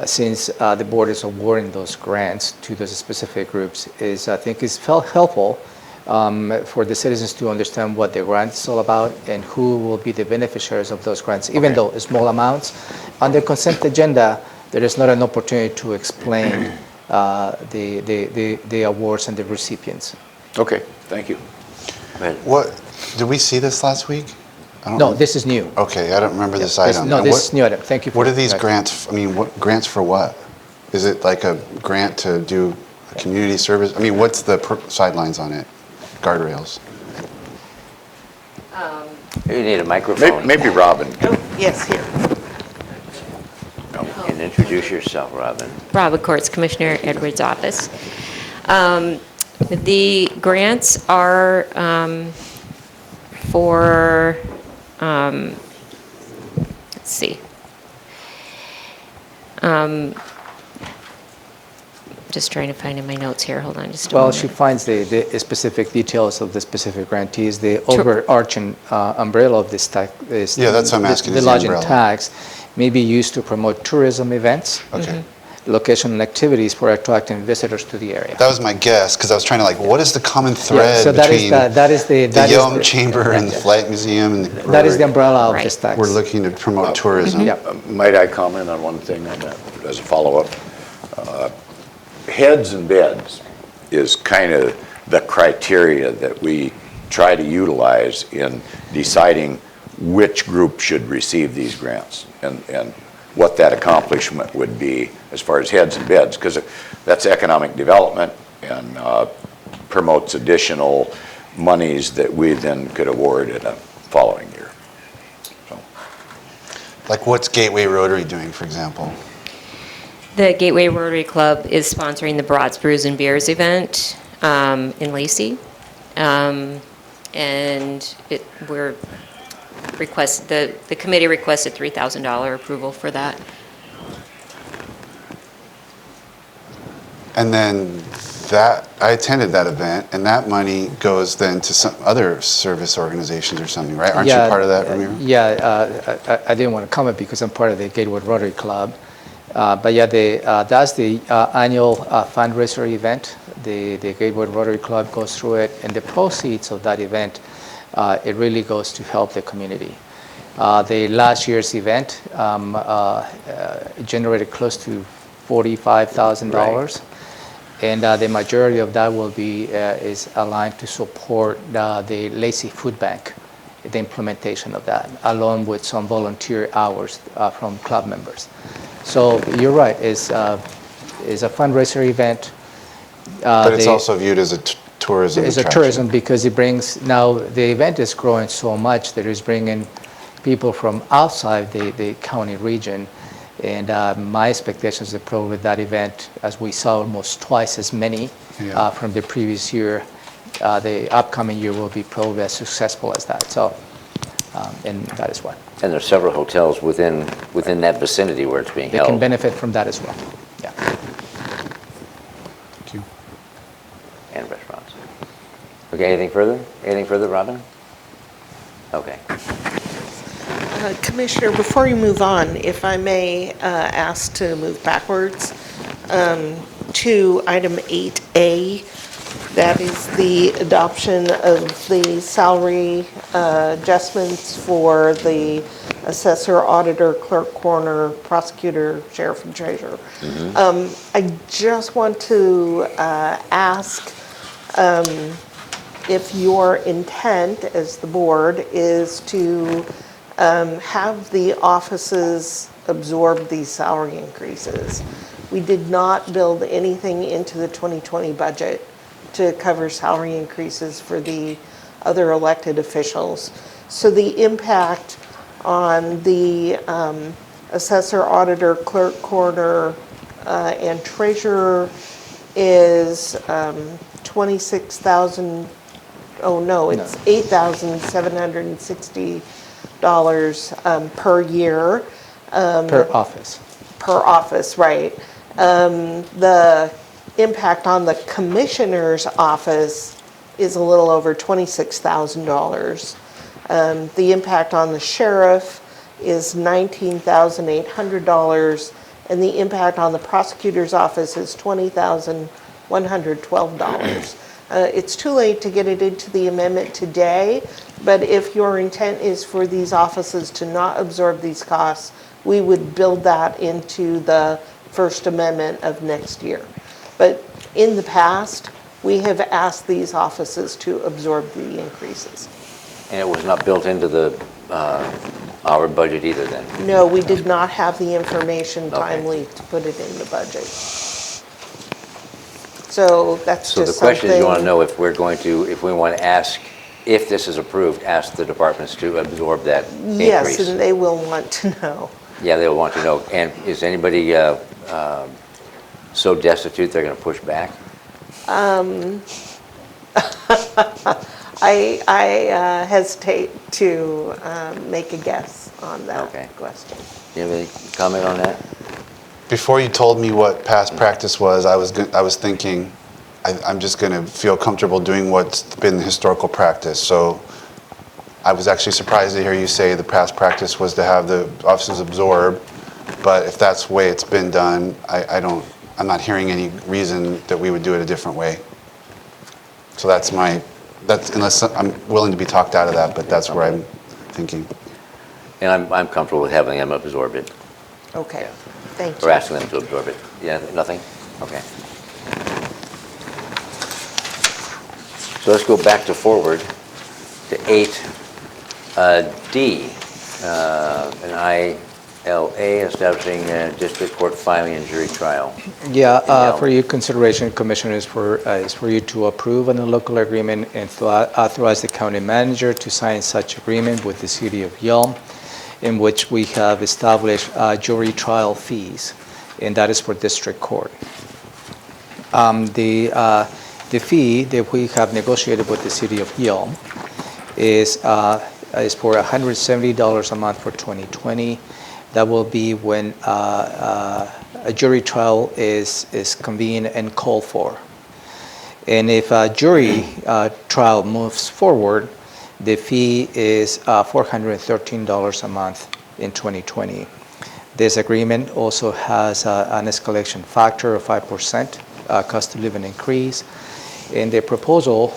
Speaker 5: since the board is awarding those grants to those specific groups, I think it's felt helpful for the citizens to understand what the grant is all about and who will be the beneficiaries of those grants, even though it's small amounts. On the consent agenda, there is not an opportunity to explain the awards and the recipients.
Speaker 2: Okay, thank you.
Speaker 3: What, did we see this last week? I don't
Speaker 5: No,
Speaker 3: know.
Speaker 5: this is new.
Speaker 3: Okay, I don't remember this
Speaker 5: This-
Speaker 3: item.
Speaker 5: No,
Speaker 3: And
Speaker 5: this
Speaker 3: what-
Speaker 5: is new item. Thank you for
Speaker 3: What are these
Speaker 5: that.
Speaker 3: grants, I mean, what, grants for what? Is it like a grant to do a community service? I mean, what's the sidelines on it? Guardrails?
Speaker 1: You need a microphone.
Speaker 2: Maybe Robin
Speaker 8: Oh, yes, here.
Speaker 1: And introduce yourself, Robin.
Speaker 11: Robin Courts, Commissioner Edwards' office. The grants are for, let's see. Just trying to find in my notes here, hold on just a
Speaker 5: Well,
Speaker 11: moment.
Speaker 5: she finds the specific details of the specific grantees. The overarching umbrella of this tax is
Speaker 3: Yeah, that's what I'm asking,
Speaker 5: the
Speaker 3: is the
Speaker 5: lodging
Speaker 3: umbrella.
Speaker 5: tax. may be used to promote tourism events,
Speaker 3: Okay.
Speaker 5: location and activities for attracting visitors to the area.
Speaker 3: That was my guess, because I was trying to what is the common
Speaker 5: Yeah,
Speaker 3: thread
Speaker 5: so
Speaker 3: between the Yelm
Speaker 5: the-
Speaker 3: Chamber and the Flight Museum and the
Speaker 5: That is the
Speaker 3: Rotary?
Speaker 5: umbrella of
Speaker 11: Right.
Speaker 5: this tax.
Speaker 3: We're looking to promote tourism.
Speaker 5: Yep.
Speaker 2: Might I comment on one thing on that as a follow-up? Heads and beds is kind of the criteria that we try to utilize in deciding which group should receive these grants and what that accomplishment would be as far as heads and beds, because that's economic development and promotes additional monies that we then could award in a following year. So,
Speaker 3: Like what's Gateway Rotary doing, for example?
Speaker 11: The Gateway Rotary Club is sponsoring the Brats, Brews, and Beers event in Lacey. And the committee requested $3,000 approval for that.
Speaker 3: And then I attended that event, and that money goes then to some other service organizations or something, right? Aren't you part of that, Ramiro?
Speaker 5: Yeah, I didn't want to comment because I'm part of the Gateway Rotary Club. But yeah, that's the annual fundraiser event. The Gateway Rotary Club goes through it, and the proceeds of that event, it really goes to help the community. The last year's event generated close to $45,000. And the majority of that will be is aligned to support the Lacey Food Bank, the implementation of that, along with some volunteer hours from club members. So you're right, it's a fundraiser event.
Speaker 3: But it's also viewed as a tourism
Speaker 5: It's a
Speaker 3: attraction.
Speaker 5: tourism because it brings, now the event is growing so much that it's bringing people from outside the county region. And my expectations is that probably that event, as we saw almost twice as many from the previous year, the upcoming year will be probably as successful as that. So, and that is what.
Speaker 1: And there's several hotels within that vicinity where it's being
Speaker 5: They
Speaker 1: held.
Speaker 5: can benefit from that as well. Yeah.
Speaker 3: Thank you.
Speaker 1: And restaurants. Okay, anything further? Anything further, Robin? Okay.
Speaker 8: Commissioner, before you move on, if I may ask to move backwards to item 8A, that is the adoption of the salary adjustments for the assessor, auditor, clerk, coroner, prosecutor, sheriff, and treasurer. I just want to ask if your intent as the board is to have the offices absorb these salary increases. We did not build anything into the 2020 budget to cover salary increases for the other elected officials. So the impact on the assessor, auditor, clerk, coroner, and treasurer is 26,000, oh no, it's $8,760 per year.
Speaker 5: Per office.
Speaker 8: Per office, right. The impact on the commissioner's office is a little over $26,000. The impact on the sheriff is $19,800, and the impact on the prosecutor's office is $20,112. It's too late to get it into the amendment today, but if your intent is for these offices to not absorb these costs, we would build that into the first amendment of next year. But in the past, we have asked these offices to absorb the increases.
Speaker 1: And it was not built into our budget either then?
Speaker 8: No, we did not have the information
Speaker 1: Okay.
Speaker 8: timely to put it in the budget. So that's
Speaker 1: So the
Speaker 8: just
Speaker 1: question is, you want to
Speaker 8: something.
Speaker 1: know if we want to ask, if this is approved, ask the departments to absorb that increase?
Speaker 8: Yes, and they will want to know.
Speaker 1: Yeah, they'll want to know. And is anybody so destitute they're going to push back?
Speaker 8: I hesitate to make a guess on
Speaker 1: Okay.
Speaker 8: that question.
Speaker 1: You have any comment on that?
Speaker 3: Before you told me what past practice was, I was thinking, I'm just going to feel comfortable doing what's been historical practice. So I was actually surprised to hear you say the past practice was to have the officers absorb, but if that's the way it's been done, I'm not hearing any reason that we would do it a different way. So unless I'm willing to be talked out of that, but that's where I'm thinking.
Speaker 1: And I'm comfortable with having them absorb it,
Speaker 8: Okay, thank
Speaker 1: or
Speaker 8: you.
Speaker 1: asking them to absorb it. Yeah, nothing? Okay. So let's go back to forward to 8D, an ILA establishing district court filing and jury trial.
Speaker 5: Yeah,
Speaker 1: Yelm.
Speaker 5: for your consideration, Commissioners, is for you to approve on a local agreement and to authorize the county manager to sign such agreement with the city of Yelm, in which we have established jury trial fees, and that is for district court. The fee that we have negotiated with the city of Yelm is for $170 a month for 2020. That will be when a jury trial is convened and called for. And if a jury trial moves forward, the fee is $413 a month in 2020. This agreement also has an escalation factor of 5% cost of living increase. And the proposal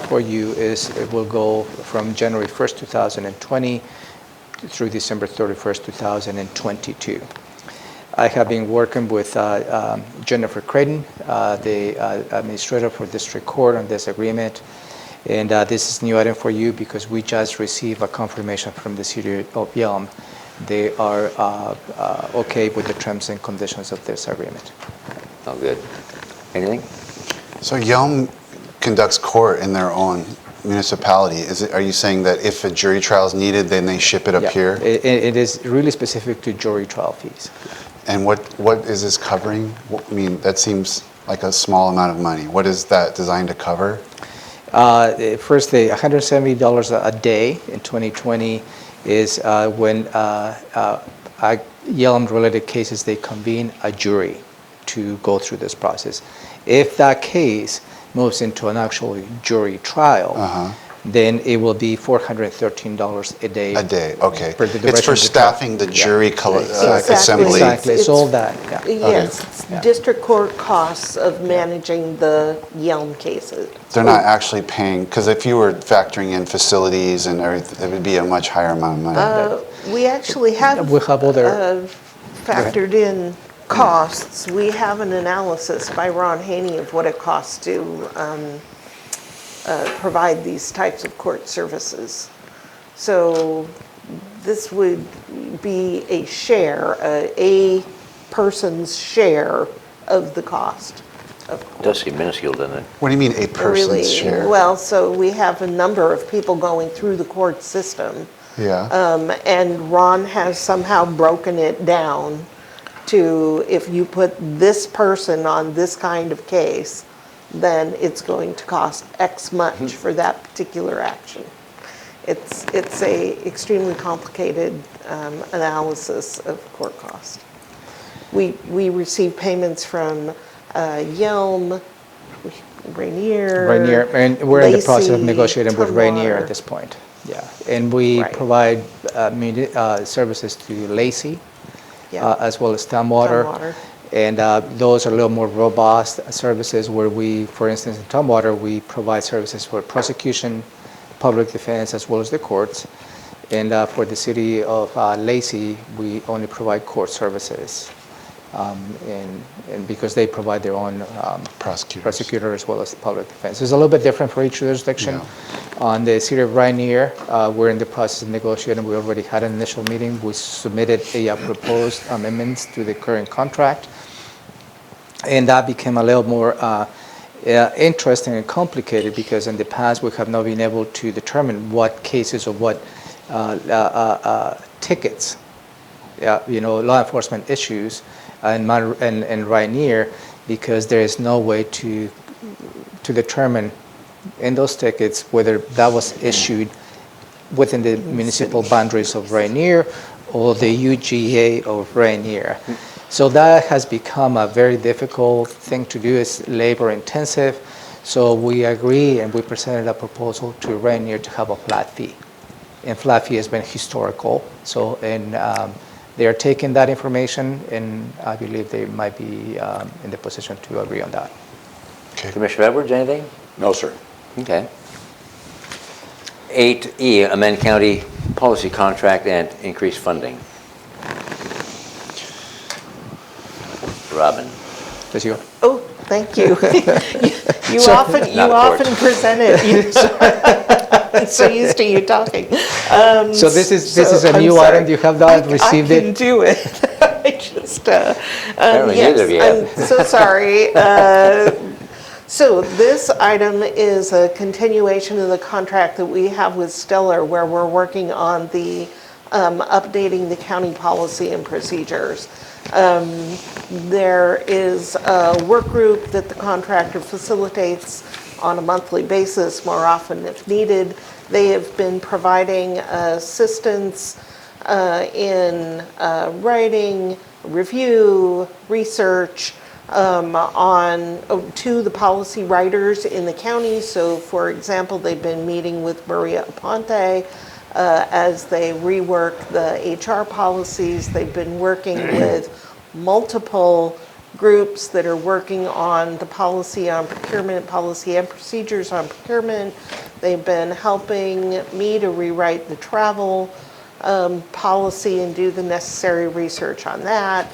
Speaker 5: for you is it will go from January 1st, 2020 through December 31st, 2022. I have been working with Jennifer Creighton, the administrator for district court, on this agreement. And this is a new item for you because we just received a confirmation from the city of Yelm. They are okay with the terms and conditions of this agreement.
Speaker 1: Oh, good. Anything?
Speaker 3: So Yelm conducts court in their own municipality. Are you saying that if a jury trial is needed, then they ship it up
Speaker 5: Yeah,
Speaker 3: here?
Speaker 5: it is really specific to jury trial fees.
Speaker 3: And what is this covering? I mean, that seems like a small amount of money. What is that designed to cover?
Speaker 5: First, the $170 a day in 2020 is when Yelm-related cases, they convene a jury to go through this process. If that case moves into an actual jury trial, then it will be $413 a day.
Speaker 3: A day, okay.
Speaker 5: For the
Speaker 3: It's
Speaker 5: duration
Speaker 3: for
Speaker 5: of the trial.
Speaker 3: staffing the jury
Speaker 8: Exactly.
Speaker 3: assembly.
Speaker 5: Exactly, it's all that, yeah.
Speaker 8: Yes,
Speaker 5: Yeah.
Speaker 8: district court costs of managing the Yelm cases.
Speaker 3: They're not actually paying, because if you were factoring in facilities and everything, it would be a much higher amount of money.
Speaker 8: We actually have
Speaker 5: We have other-
Speaker 8: factored in costs. We have an analysis by Ron Haney of what it costs to provide these types of court services. So this would be a share, a person's share of the cost of
Speaker 1: It does seem minuscule, doesn't it?
Speaker 3: What do you mean a person's
Speaker 8: really,
Speaker 3: share?
Speaker 8: well, so we have a number of people going through the court system.
Speaker 3: Yeah,
Speaker 8: And Ron has somehow broken it down to if you put this person on this kind of case, then it's going to cost X much for that particular action. It's a extremely complicated analysis of court cost. We receive payments from Yelm, Rainier.
Speaker 5: And we're in the process of
Speaker 8: Lacey,
Speaker 5: negotiating with Rainier
Speaker 8: Tumwater.
Speaker 5: at this point. Yeah, and we
Speaker 8: Right.
Speaker 5: provide services to Lacey,
Speaker 8: Yeah.
Speaker 5: as well as Tumwater.
Speaker 8: Tumwater.
Speaker 5: And those are a little more robust services where we, for instance, in Tumwater, we provide services for prosecution, public defense, as well as the courts. And for the city of Lacey, we only provide court services. And because they provide their own prosecutor as well as public defense. It's a little bit different for each jurisdiction. On the city of Rainier, we're in the process of negotiating. We already had an initial meeting. We submitted a proposed amendments to the current contract. And that became a little more interesting and complicated because in the past we have not been able to determine what cases or what tickets, law enforcement issues and Rainier, because there is no way to determine in those tickets whether that was issued within the municipal boundaries of Rainier or the UGA of Rainier. So that has become a very difficult thing to do. It's labor intensive. So we agree and we presented a proposal to Rainier to have a flat fee. and flat fee has been historical. So, and they are taking that information, and I believe they might be in the position to agree on that.
Speaker 1: Commissioner Edwards, anything?
Speaker 2: No, sir.
Speaker 1: Okay. 8E, amend county policy contract and increase funding. Robin.
Speaker 5: That's you.
Speaker 8: Oh, thank you. You
Speaker 5: So-
Speaker 8: often
Speaker 1: Not a court.
Speaker 8: present it. I'm so used to you talking.
Speaker 5: So this is a
Speaker 8: I'm
Speaker 5: new
Speaker 8: sorry.
Speaker 5: item. You have not received
Speaker 8: I can
Speaker 5: it.
Speaker 8: do it. I just,
Speaker 1: Apparently
Speaker 8: yes,
Speaker 1: neither of you have.
Speaker 8: I'm so sorry. So this item is a continuation of the contract that we have with Stellar, where we're working on the updating the county policy and procedures. There is a work group that the contractor facilitates on a monthly basis, more often if needed. They have been providing assistance in writing, review, research, to the policy writers in the county. So for example, they've been meeting with Maria Aponte as they rework the HR policies. They've been working with multiple groups that are working on the policy on procurement, policy and procedures on procurement. They've been helping me to rewrite the travel policy and do the necessary research on that.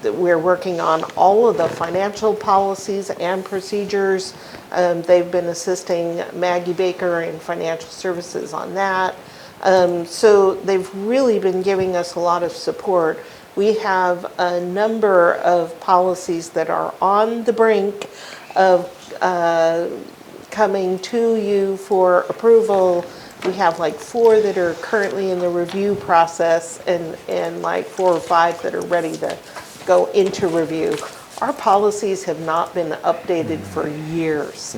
Speaker 8: We're working on all of the financial policies and procedures. They've been assisting Maggie Baker in financial services on that. So they've really been giving us a lot of support. We have a number of policies that are on the brink of coming to you for approval. We have like 4 that are currently in the review process and like 4 or 5 that are ready to go into review. Our policies have not been updated for years.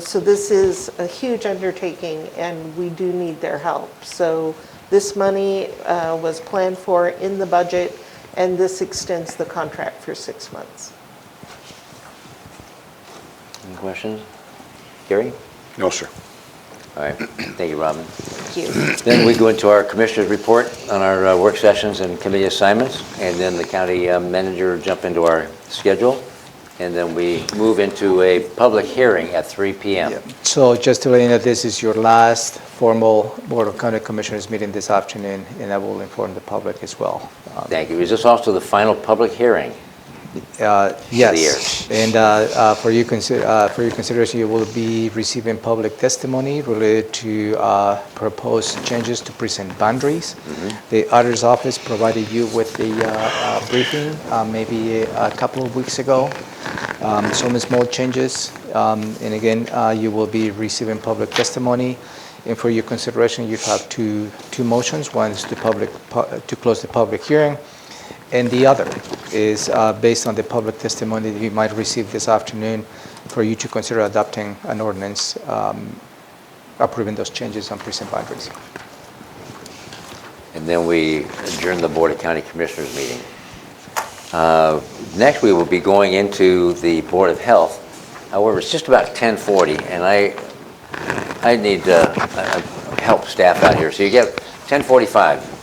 Speaker 8: So this is a huge undertaking and we do need their help. So this money was planned for in the budget and this extends the contract for 6 months.
Speaker 1: Any questions? Gary?
Speaker 2: No, sir.
Speaker 1: All right. Thank you, Robin.
Speaker 8: Thank you.
Speaker 1: Then we go into our commissioner's report on our work sessions and committee assignments, and then the county manager jump into our schedule, and then we move into a public hearing at 3 p.m.
Speaker 5: So just to let you know, this is your last formal Board of County Commissioners meeting this afternoon, and I will inform the public as well.
Speaker 1: Thank you. Is this also the final public hearing?
Speaker 5: Yes, and for your consideration, you will be receiving public testimony related to proposed changes to precinct boundaries. The auditor's office provided you with the briefing maybe a couple of weeks ago. Some small changes, and again, you will be receiving public testimony. And for your consideration, you have two motions. One is to close the public hearing. And the other is based on the public testimony that you might receive this afternoon for you to consider adopting an ordinance approving those changes on precinct boundaries.
Speaker 1: And then we adjourn the Board of County Commissioners meeting. Next, we will be going into the Board of Health. However, it's just about 10:40, and I need help staff out here. So you get 10:45.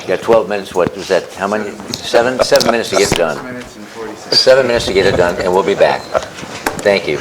Speaker 1: You got 12 minutes. What was that? How many? 7 minutes to get it done. 7 minutes and 40 seconds. 7 minutes to get it done, and we'll be back. Thank you.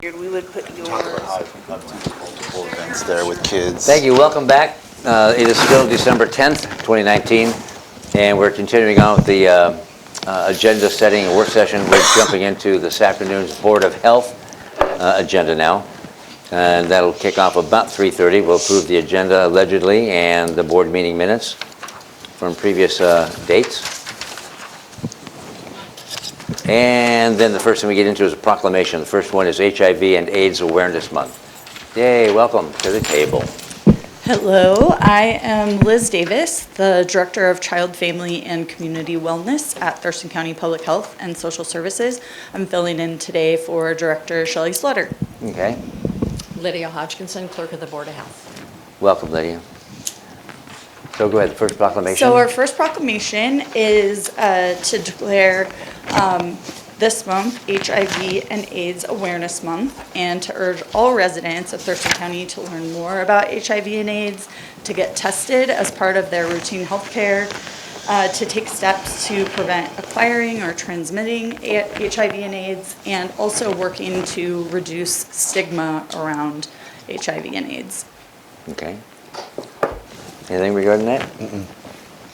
Speaker 8: We would put yours.
Speaker 3: Multiple events there with kids.
Speaker 1: Thank you. Welcome back. It is still December 10th, 2019, and we're continuing on with the agenda setting and work session. We're jumping into this afternoon's Board of Health agenda now, and that'll kick off about 3:30. We'll approve the agenda allegedly and the board meeting minutes from previous dates. And then the first thing we get into is a proclamation. The first one is HIV and AIDS Awareness Month. Yay, welcome to the table.
Speaker 12: Hello, I am Liz Davis, the Director of Child, Family, and Community Wellness at Thurston County Public Health and Social Services. I'm filling in today for Director Shelley Slutter.
Speaker 1: Okay,
Speaker 4: Lydia Hodgkinson, Clerk of the Board of Health.
Speaker 1: welcome, Lydia. So go ahead, the first proclamation.
Speaker 12: So our first proclamation is to declare this month HIV and AIDS Awareness Month, and to urge all residents of Thurston County to learn more about HIV and AIDS, to get tested as part of their routine health care, to take steps to prevent acquiring or transmitting HIV and AIDS, and also working to reduce stigma around HIV and AIDS.
Speaker 1: Okay. Anything regarding that?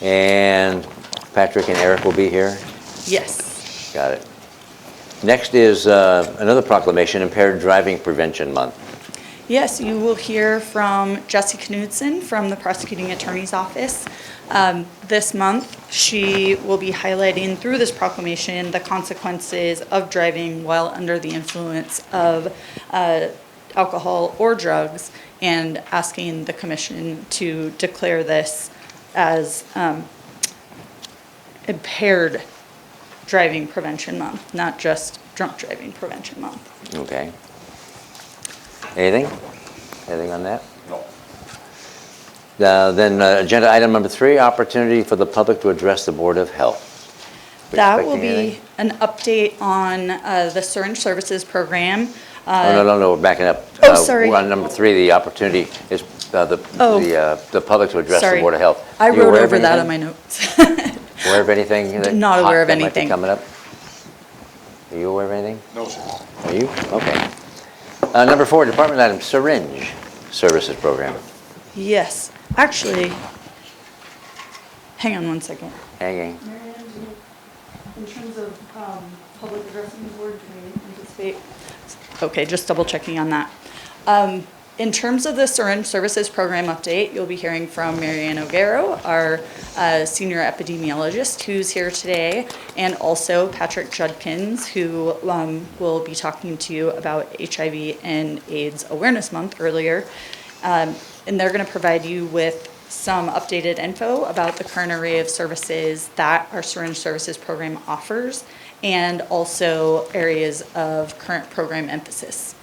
Speaker 1: And Patrick and Eric will be here?
Speaker 12: Yes.
Speaker 1: Got it. Next is another proclamation, Impaired Driving Prevention Month.
Speaker 12: Yes, you will hear from Jessie Knudsen from the Prosecuting Attorney's Office. This month, she will be highlighting through this proclamation the consequences of driving while under the influence of alcohol or drugs, and asking the commission to declare this as Impaired Driving Prevention Month, not just Drunk Driving Prevention Month.
Speaker 1: Okay. Anything? Anything on that? No. Then agenda item number 3, opportunity for the public to address the Board of Health.
Speaker 12: That will
Speaker 1: Expecting
Speaker 12: be an update on the syringe services program.
Speaker 1: No, we're backing up.
Speaker 12: Oh, sorry.
Speaker 1: We're on number 3, the opportunity is the public to address the
Speaker 12: Sorry.
Speaker 1: Board of Health.
Speaker 12: I
Speaker 1: You
Speaker 12: wrote
Speaker 1: aware of
Speaker 12: over that on
Speaker 1: anything?
Speaker 12: my notes.
Speaker 1: Aware of anything?
Speaker 12: Not aware of
Speaker 1: that might be
Speaker 12: anything.
Speaker 1: coming up? Are you aware of anything?
Speaker 2: No, sir.
Speaker 1: Are you? Okay. Number 4, department item, syringe services program.
Speaker 12: Yes, actually, hang on one second.
Speaker 1: Hanging.
Speaker 12: Marianne, in terms of public addressing the board, do we anticipate? Okay, just double checking on that. In terms of the syringe services program update, you'll be hearing from Marianne O'Garo, our senior epidemiologist, who's here today, and also Patrick Judkins, who will be talking to you about HIV and AIDS Awareness Month earlier. And they're going to provide you with some updated info about the current array of services that our syringe services program offers, and also areas of current program emphasis.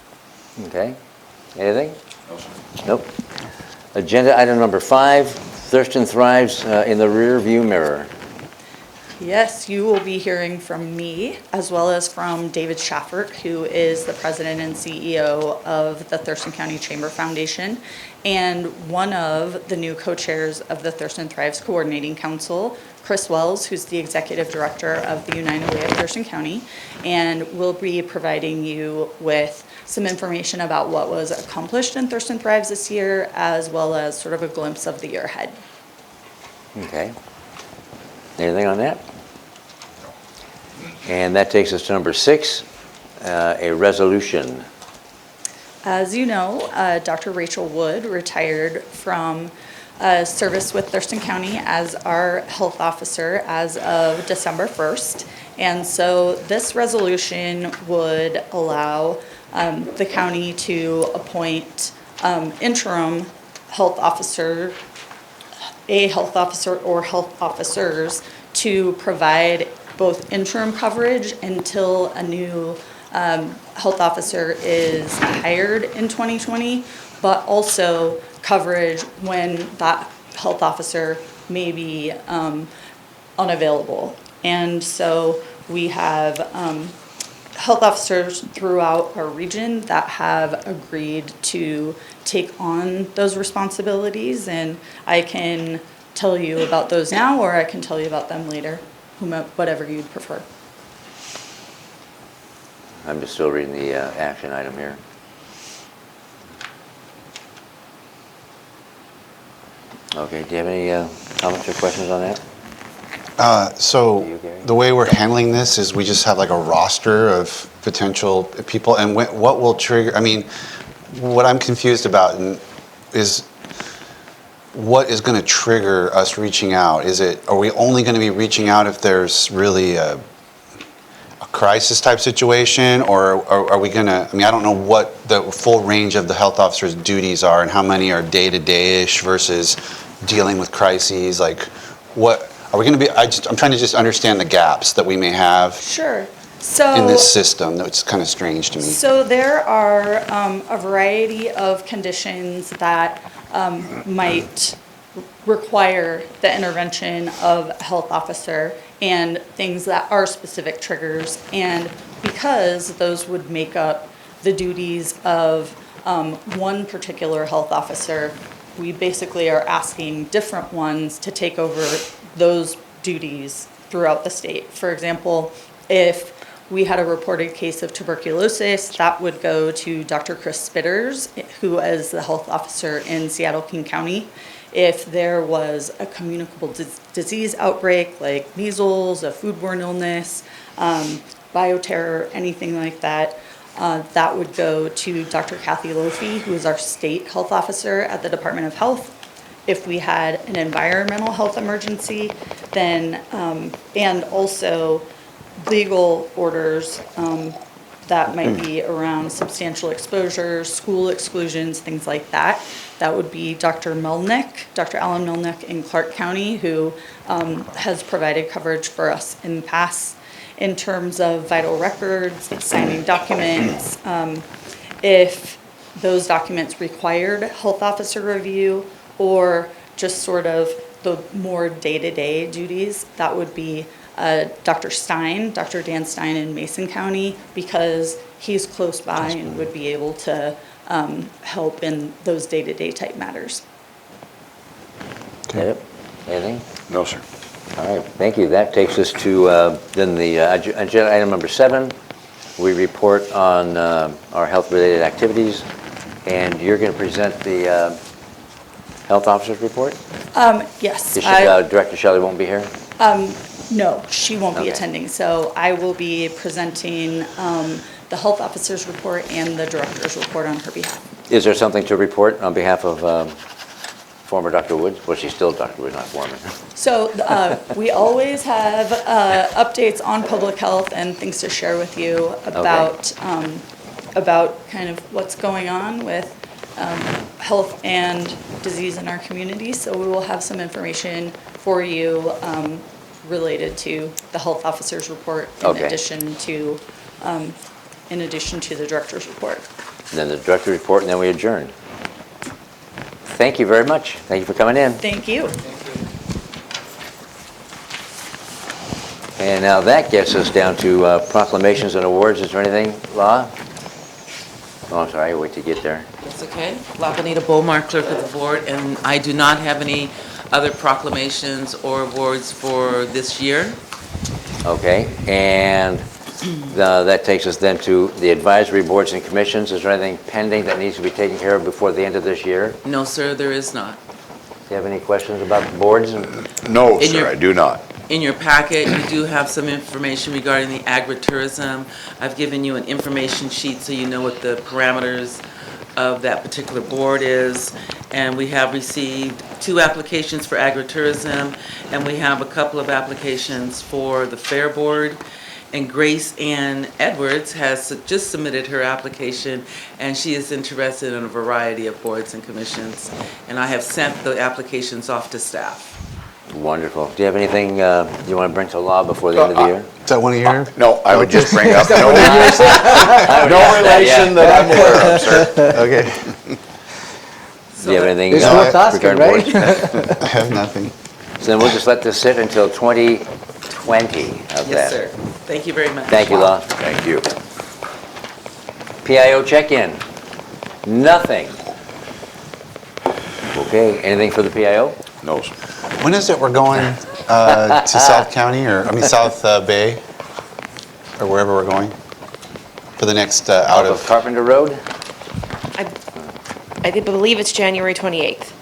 Speaker 1: Okay. Anything? No, sir. Nope. Agenda item number 5, Thurston thrives in the rear view mirror.
Speaker 12: Yes, you will be hearing from me, as well as from David Schaffert, who is the president and CEO of the Thurston County Chamber Foundation, and one of the new co-chairs of the Thurston Thrives Coordinating Council, Chris Wells, who's the executive director of the United Way of Thurston County, and we'll be providing you with some information about what was accomplished in Thurston Thrives this year, as well as sort of a glimpse of the year ahead.
Speaker 1: Okay. Anything on that? And that takes us to number 6, a resolution.
Speaker 12: As you know, Dr. Rachel Wood retired from service with Thurston County as our health officer as of December 1st. And so this resolution would allow the county to appoint interim health officer, a health officer or health officers to provide both interim coverage until a new health officer is hired in 2020, but also coverage when that health officer may be unavailable. And so we have health officers throughout our region that have agreed to take on those responsibilities, and I can tell you about those now, or I can tell you about them later, whatever you'd prefer.
Speaker 1: I'm just still reading the action item here. Okay, do you have any comments or questions on that?
Speaker 3: So
Speaker 1: You, Gary?
Speaker 3: the way we're handling this is we just have like a roster of potential people, and what will trigger, I mean, what I'm confused about is what is going to trigger us reaching out? Are we only going to be reaching out if there's really a crisis type situation, or are we going to, I mean, I don't know what the full range of the health officer's duties are and how many are day-to-day-ish versus dealing with crises, like what, are we going to be, I'm trying to just understand the gaps that we may have
Speaker 12: Sure. So
Speaker 3: in this system. That's kind of strange to me.
Speaker 12: So there are a variety of conditions that might require the intervention of a health officer and things that are specific triggers. And because those would make up the duties of one particular health officer, we basically are asking different ones to take over those duties throughout the state. For example, if we had a reported case of tuberculosis, that would go to Dr. Chris Spitters, who is the health officer in Seattle-King County. If there was a communicable disease outbreak like measles, a foodborne illness, bioterror, anything like that, that would go to Dr. Kathy Lofi, who is our state health officer at the Department of Health. If we had an environmental health emergency, then, and also legal orders that might be around substantial exposure, school exclusions, things like that. That would be Dr. Melnick, Dr. Alan Melnick in Clark County, who has provided coverage for us in the past in terms of vital records, signing documents. If those documents required health officer review or just sort of the more day-to-day duties, that would be Dr. Stein, Dr. Dan Stein in Mason County, because he's close by and would be able to help in those day-to-day type matters.
Speaker 1: Yep. Anything?
Speaker 2: No, sir.
Speaker 1: All right, thank you. That takes us to then the agenda item number 7. We report on our health-related activities, and you're going to present the health officer's report?
Speaker 12: Yes.
Speaker 1: Director Shelley won't be here?
Speaker 12: No, she won't be
Speaker 1: Okay.
Speaker 12: attending. So I will be presenting the health officer's report and the director's report on her behalf.
Speaker 1: Is there something to report on behalf of former Dr. Woods? Well, she's still Dr. Woods, not former.
Speaker 12: So we always have updates on public health and things to share with you about about kind of what's going on with health and disease in our community. So we will have some information for you related to the health officer's report in addition to the director's report.
Speaker 1: And then the director's report, and then we adjourn. Thank you very much. Thank you for coming in.
Speaker 12: Thank you.
Speaker 1: And now that gets us down to proclamations and awards. Is there anything, La? Oh, I'm sorry, I'll wait to get there.
Speaker 6: That's okay. La Bonita Bomar, clerk of the board, and I do not have any other proclamations or awards for this year.
Speaker 1: Okay, and that takes us then to the advisory boards and commissions. Is there anything pending that needs to be taken care of before the end of this year?
Speaker 6: No, sir, there is not.
Speaker 1: Do you have any questions about the boards?
Speaker 2: No, sir, I do not.
Speaker 6: In your packet, you do have some information regarding the agritourism. I've given you an information sheet so you know what the parameters of that particular board is. And we have received 2 applications for agritourism, and we have a couple of applications for the Fair Board. And Grace Ann Edwards has just submitted her application, and she is interested in a variety of boards and commissions. And I have sent the applications off to staff.
Speaker 1: Wonderful. Do you have anything you want to bring to law before the end of the year?
Speaker 3: Is that one of your?
Speaker 2: No, I would just bring up no relation that I'm aware of, sir.
Speaker 3: Okay.
Speaker 1: Do you have anything?
Speaker 5: There's no task,
Speaker 1: regarding
Speaker 5: right?
Speaker 1: boards?
Speaker 3: I have nothing.
Speaker 1: So then we'll just let this sit until 2020. How's that?
Speaker 6: Yes, sir. Thank you very much.
Speaker 1: Thank you, Law.
Speaker 2: Thank you.
Speaker 1: PIO check-in. Nothing. Okay, anything for the PIO?
Speaker 2: No, sir.
Speaker 3: When is it we're going to South County, South Bay, or wherever we're going? For the next out of
Speaker 1: Carpenter Road?
Speaker 13: I believe it's January 28th.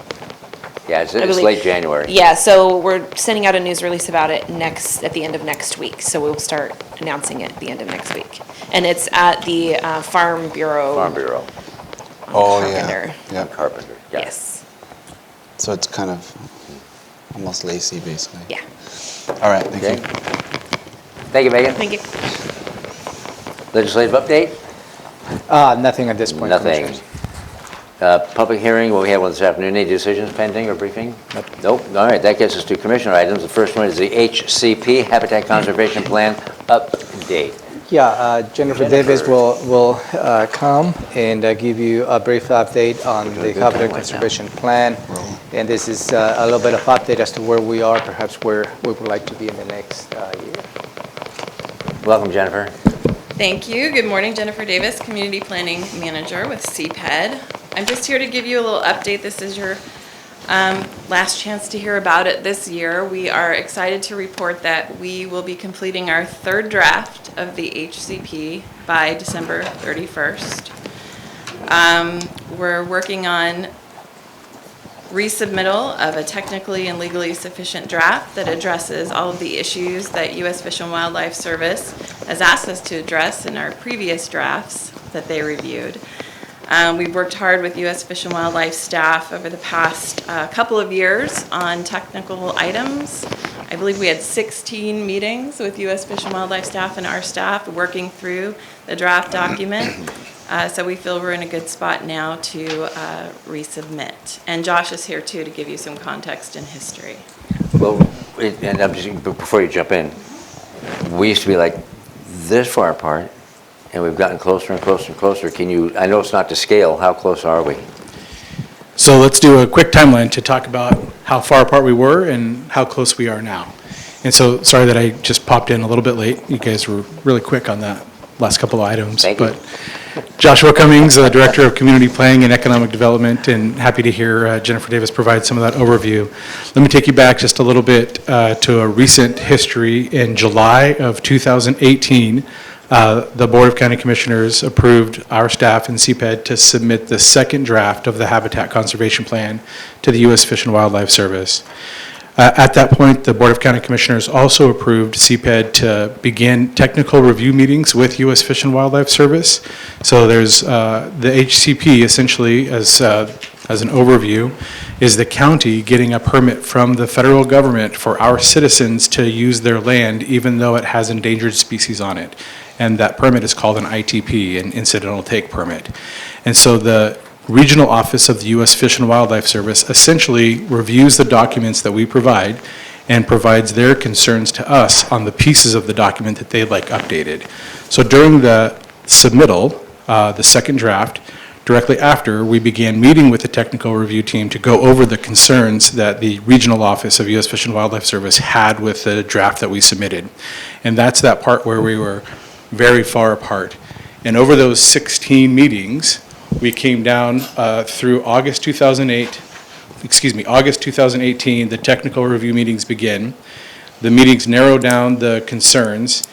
Speaker 1: Yeah, it's
Speaker 13: believe-
Speaker 1: late January.
Speaker 13: Yeah, so we're sending out a news release about it at the end of next week. So we'll start announcing it at the end of next week. And it's at the Farm Bureau.
Speaker 1: Farm Bureau,
Speaker 3: oh
Speaker 13: Carpenter.
Speaker 3: yeah, yep.
Speaker 1: Carpenter, yeah.
Speaker 13: Yes,
Speaker 3: So it's kind of almost lacy, basically.
Speaker 13: yeah.
Speaker 3: All right, thank
Speaker 1: Okay.
Speaker 3: you.
Speaker 1: Thank you, Megan.
Speaker 13: Thank you.
Speaker 1: Legislative update?
Speaker 5: Nothing at this point,
Speaker 1: Nothing.
Speaker 5: Commissioners.
Speaker 1: Public hearing, what we have one this afternoon, any decisions pending or briefing? Nope. All right, that gets us to commissioner items. The first one is the HCP, Habitat Conservation Plan update.
Speaker 5: Yeah, Jennifer Davis will come and give you a brief update on the Habitat Conservation Plan. And this is a little bit of update as to where we are, perhaps where we would like to be in the next year.
Speaker 1: Welcome, Jennifer.
Speaker 14: Thank you. Good morning, Jennifer Davis, Community Planning Manager with CPED. I'm just here to give you a little update. This is your last chance to hear about it this year. We are excited to report that we will be completing our third draft of the HCP by December 31st. We're working on resubmittal of a technically and legally sufficient draft that addresses all of the issues that U.S. Fish and Wildlife Service has asked us to address in our previous drafts that they reviewed. We've worked hard with U.S. Fish and Wildlife staff over the past couple of years on technical items. I believe we had 16 meetings with U.S. Fish and Wildlife staff and our staff working through the draft document. So we feel we're in a good spot now to resubmit. And Josh is here too to give you some context and history.
Speaker 1: Well, and I'm just, before you jump in, we used to be like this far apart, and we've gotten closer and closer and closer. Can you, I know it's not to scale, how close are we?
Speaker 15: So let's do a quick timeline to talk about how far apart we were and how close we are now. And so, sorry that I just popped in a little bit late. You guys were really quick on that last couple of items.
Speaker 1: Thank you.
Speaker 15: But Joshua Cummings, Director of Community Planning and Economic Development, and happy to hear Jennifer Davis provide some of that overview. Let me take you back just a little bit to a recent history. In July of 2018, the Board of County Commissioners approved our staff and CPED to submit the second draft of the Habitat Conservation Plan to the U.S. Fish and Wildlife Service. At that point, the Board of County Commissioners also approved CPED to begin technical review meetings with U.S. Fish and Wildlife Service. So there's the HCP essentially, as an overview, is the county getting a permit from the federal government for our citizens to use their land even though it has endangered species on it. And that permit is called an ITP, an incidental take permit. And so the Regional Office of the U.S. Fish and Wildlife Service essentially reviews the documents that we provide and provides their concerns to us on the pieces of the document that they'd like updated. So during the submittal, the second draft, directly after, we began meeting with the technical review team to go over the concerns that the Regional Office of U.S. Fish and Wildlife Service had with the draft that we submitted. And that's that part where we were very far apart. And over those 16 meetings, we came down through August 2018, the technical review meetings begin. The meetings narrow down the concerns.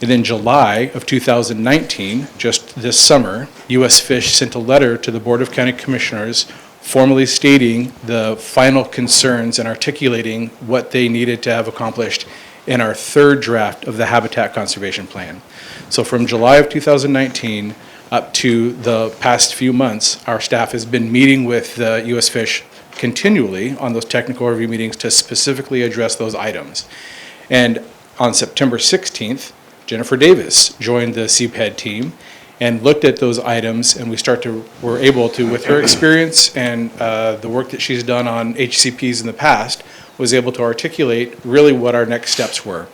Speaker 15: And then July of 2019, just this summer, U.S. Fish sent a letter to the Board of County Commissioners formally stating the final concerns and articulating what they needed to have accomplished in our third draft of the Habitat Conservation Plan. So from July of 2019 up to the past few months, our staff has been meeting with the U.S. Fish continually on those technical review meetings to specifically address those items. And on September 16th, Jennifer Davis joined the CPED team and looked at those items, and we're able to, with her experience and the work that she's done on HCPs in the past, was able to articulate really what our next steps were.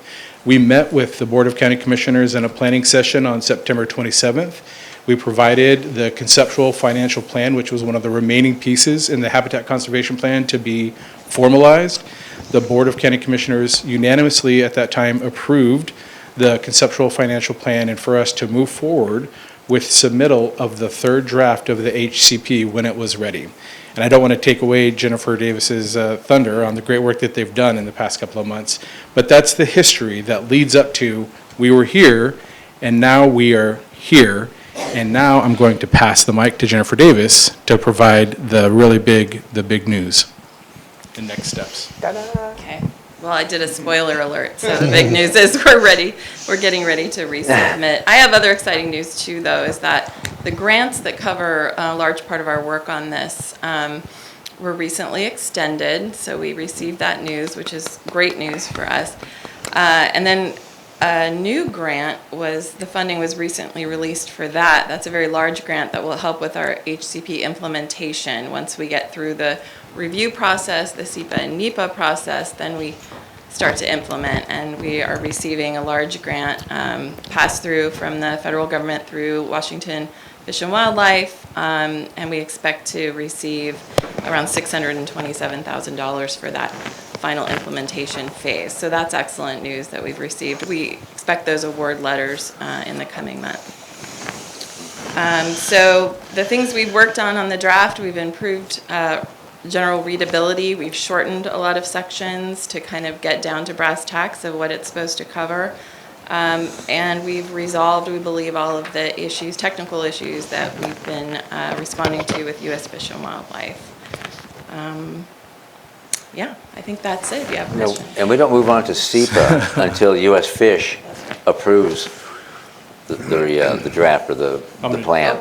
Speaker 15: We met with the Board of County Commissioners in a planning session on September 27th. We provided the conceptual financial plan, which was one of the remaining pieces in the Habitat Conservation Plan to be formalized. The Board of County Commissioners unanimously at that time approved the conceptual financial plan and for us to move forward with submittal of the third draft of the HCP when it was ready. And I don't want to take away Jennifer Davis's thunder on the great work that they've done in the past couple of months, but that's the history that leads up to we were here and now we are here. And now I'm going to pass the mic to Jennifer Davis to provide the big news and next steps.
Speaker 14: Okay. Well, I did a spoiler alert, so the big news is we're getting ready to resubmit. I have other exciting news too, though, is that the grants that cover a large part of our work on this were recently extended, so we received that news, which is great news for us. And then a new grant the funding was recently released for that. That's a very large grant that will help with our HCP implementation. Once we get through the review process, the SEPA and NEPA process, then we start to implement, and we are receiving a large grant pass through from the federal government through Washington Fish and Wildlife, and we expect to receive around $627,000 for that final implementation phase. So that's excellent news that we've received. We expect those award letters in the coming month. So the things we've worked on the draft, we've improved general readability. We've shortened a lot of sections to kind of get down to brass tacks of what it's supposed to cover. And we've resolved, we believe, all of the issues, technical issues that we've been responding to with U.S. Fish and Wildlife. Yeah, I think that's it, if you have questions.
Speaker 1: And we don't move on to SEPA until U.S. Fish approves the draft or the plan.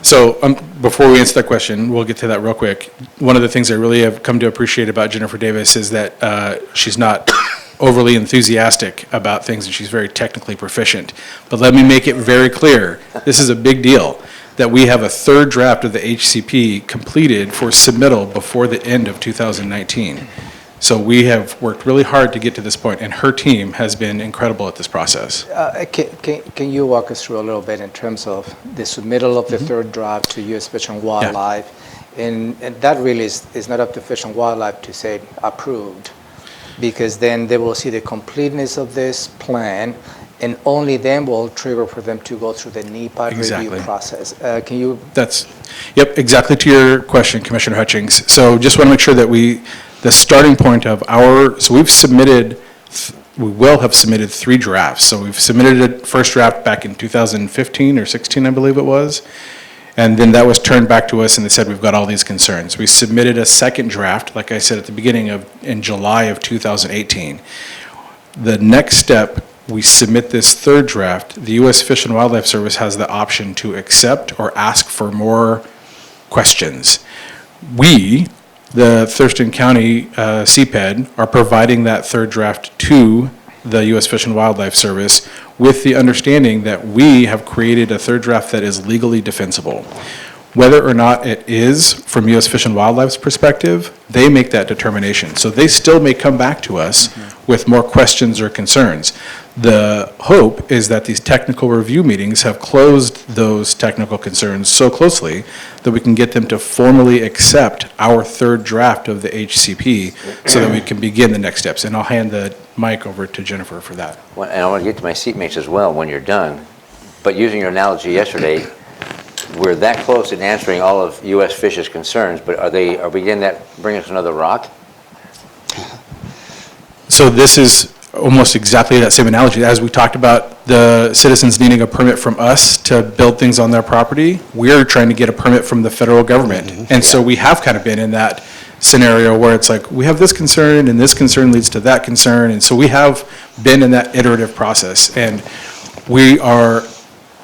Speaker 15: So before we answer that question, we'll get to that real quick. One of the things I really have come to appreciate about Jennifer Davis is that she's not overly enthusiastic about things, and she's very technically proficient. But let me make it very clear, this is a big deal, that we have a third draft of the HCP completed for submittal before the end of 2019. So we have worked really hard to get to this point, and her team has been incredible at this process.
Speaker 5: Can you walk us through a little bit in terms of the submittal of the third draft to U.S. Fish and Wildlife? Yeah. And that really is not up to Fish and Wildlife to say approved, because then they will see the completeness of this plan, and only then will trigger for them to go through the NEPA review process. Can you?
Speaker 15: Yep, exactly to your question, Commissioner Hutchings. So just want to make sure that the starting point of so we will have submitted 3 drafts. So we've submitted a first draft back in 2015 or 16, I believe it was. And then that was turned back to us and they said, we've got all these concerns. We submitted a second draft, like I said at the beginning in July of 2018. The next step, we submit this third draft. The U.S. Fish and Wildlife Service has the option to accept or ask for more questions. We, the Thurston County CPED, are providing that third draft to the U.S. Fish and Wildlife Service with the understanding that we have created a third draft that is legally defensible. Whether or not it is, from U.S. Fish and Wildlife's perspective, they make that determination. So they still may come back to us with more questions or concerns. The hope is that these technical review meetings have closed those technical concerns so closely that we can get them to formally accept our third draft of the HCP so that we can begin the next steps. And I'll hand the mic over to Jennifer for that.
Speaker 1: Well, and I want to get to my seatmates as well when you're done. But using your analogy yesterday, we're that close in answering all of U.S. Fish's concerns, but are we getting that, bring us another rock?
Speaker 15: So this is almost exactly that same analogy. As we talked about the citizens needing a permit from us to build things on their property, we're trying to get a permit from the federal government. And so we have kind of been in that scenario where it's like, we have this concern and this concern leads to that concern. And so we have been in that iterative process. And we are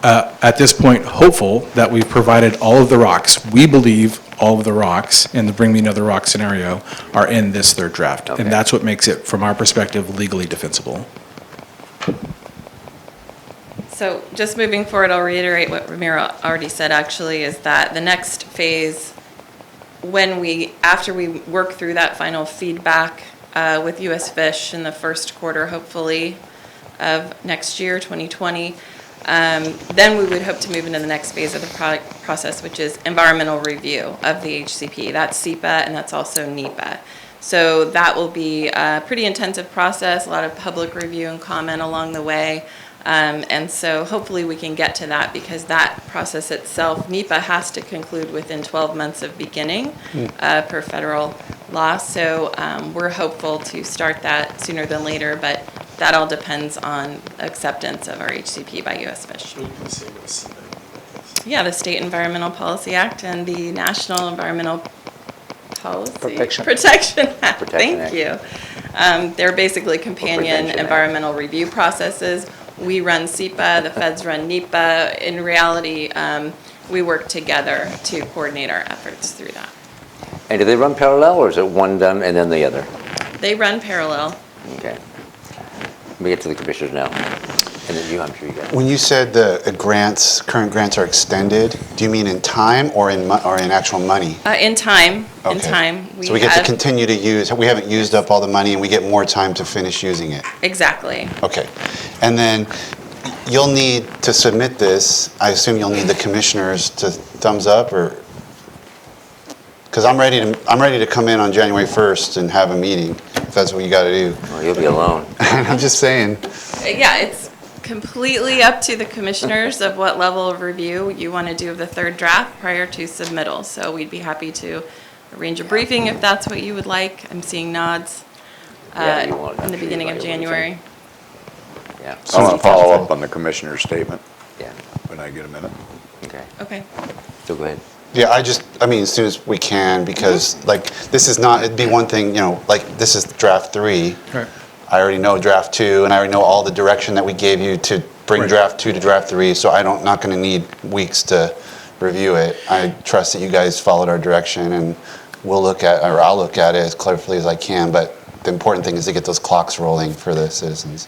Speaker 15: at this point hopeful that we've provided all of the rocks. We believe all of the rocks in the Bring Me Another Rock scenario are in this third draft. Okay. And that's what makes it, from our perspective, legally defensible.
Speaker 14: So just moving forward, I'll reiterate what Ramiro already said actually, is that the next phase, after we work through that final feedback with U.S. Fish in the first quarter, hopefully, of next year, 2020, then we would hope to move into the next phase of the process, which is environmental review of the HCP. That's SEPA and that's also NEPA. So that will be a pretty intensive process, a lot of public review and comment along the way. And so hopefully we can get to that, because that process itself, NEPA has to conclude within 12 months of beginning per federal law. So we're hopeful to start that sooner than later, but that all depends on acceptance of our HCP by U.S. Fish. Yeah, the State Environmental Policy Act and the National Environmental Protection Act. Thank you. They're basically companion environmental review processes. We run SEPA, the feds run NEPA. In reality, we work together to coordinate our efforts through that.
Speaker 1: And do they run parallel, or is it one done and then the other?
Speaker 14: They run parallel.
Speaker 1: Okay. Let me get to the commissioners now. And then you, I'm sure you got it.
Speaker 3: When you said the current grants are extended, do you mean in time or in actual money?
Speaker 14: In time. In
Speaker 3: Okay.
Speaker 14: time.
Speaker 3: So we get to continue to use, we haven't used up all the money and we get more time to finish using it?
Speaker 14: Exactly.
Speaker 3: Okay. And then you'll need to submit this, I assume you'll need the commissioners to thumbs up, or? Because I'm ready to come in on January 1st and have a meeting, if that's what you got to do.
Speaker 1: Well, you'll be alone.
Speaker 3: I'm just saying.
Speaker 14: Yeah, it's completely up to the commissioners of what level of review you want to do of the third draft prior to submittal. So we'd be happy to arrange a briefing if that's what you would like. I'm seeing nods in the beginning of January.
Speaker 1: Yeah.
Speaker 2: I want to follow up on the commissioner's statement.
Speaker 1: Yeah.
Speaker 2: When I get a minute.
Speaker 1: Okay.
Speaker 14: Okay.
Speaker 1: So go ahead.
Speaker 3: Yeah, I mean, as soon as we can, because like, this is not, it'd be one thing, like, this is draft 3.
Speaker 15: Right.
Speaker 3: I already know draft 2, and I already know all the direction that we gave you to bring draft 2 to draft 3, so not gonna need weeks to review it. I trust that you guys followed our direction, and I'll look at it as clearly as I can, but the important thing is to get those clocks rolling for the citizens.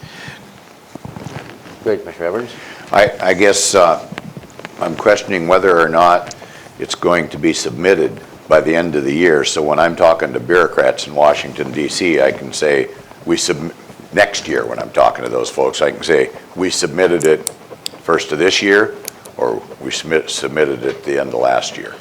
Speaker 1: Great, Commissioner Evans.
Speaker 2: I guess I'm questioning whether or not it's going to be submitted by the end of the year. So when I'm talking to bureaucrats in Washington, D.C., I can say, next year when I'm talking to those folks, I can say, we submitted it first of this year, or we submitted it at the end of last year.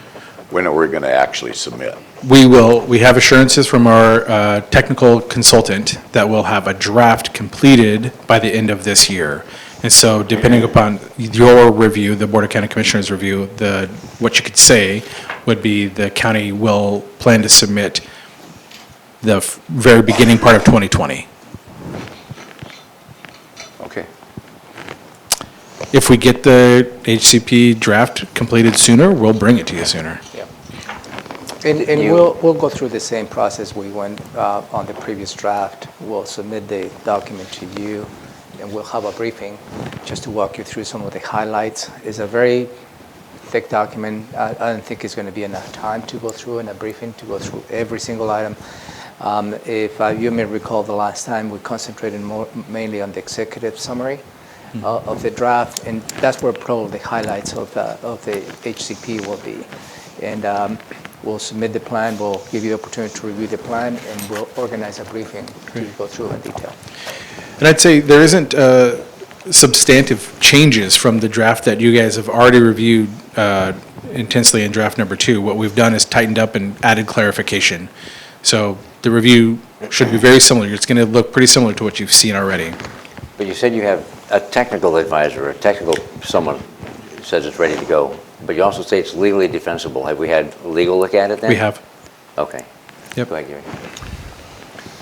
Speaker 2: When are we going to actually submit?
Speaker 15: We have assurances from our technical consultant that we'll have a draft completed by the end of this year. And so depending upon your review, the Board of County Commissioners review, what you could say would be the county will plan to submit the very beginning part of 2020.
Speaker 2: Okay.
Speaker 15: If we get the HCP draft completed sooner, we'll bring it to you sooner.
Speaker 5: Yeah. And we'll go through the same process we went on the previous draft. We'll submit the document to you, and we'll have a briefing just to walk you through some of the highlights. It's a very thick document. I don't think it's going to be enough time to go through in a briefing to go through every single item. If you may recall, the last time we concentrated mainly on the executive summary of the draft, and that's where probably the highlights of the HCP will be. And we'll submit the plan, we'll give you the opportunity to review the plan, and we'll organize a briefing to go through in detail.
Speaker 15: And I'd say there isn't substantive changes from the draft that you guys have already reviewed intensely in draft number 2. What we've done is tightened up and added clarification. So the review should be very similar. It's going to look pretty similar to what you've seen already.
Speaker 1: But you said you have a technical advisor, someone says it's ready to go, but you also say it's legally defensible. Have we had legal look at it then?
Speaker 15: We have.
Speaker 1: Okay.
Speaker 15: Yep.
Speaker 1: Go ahead, Gary.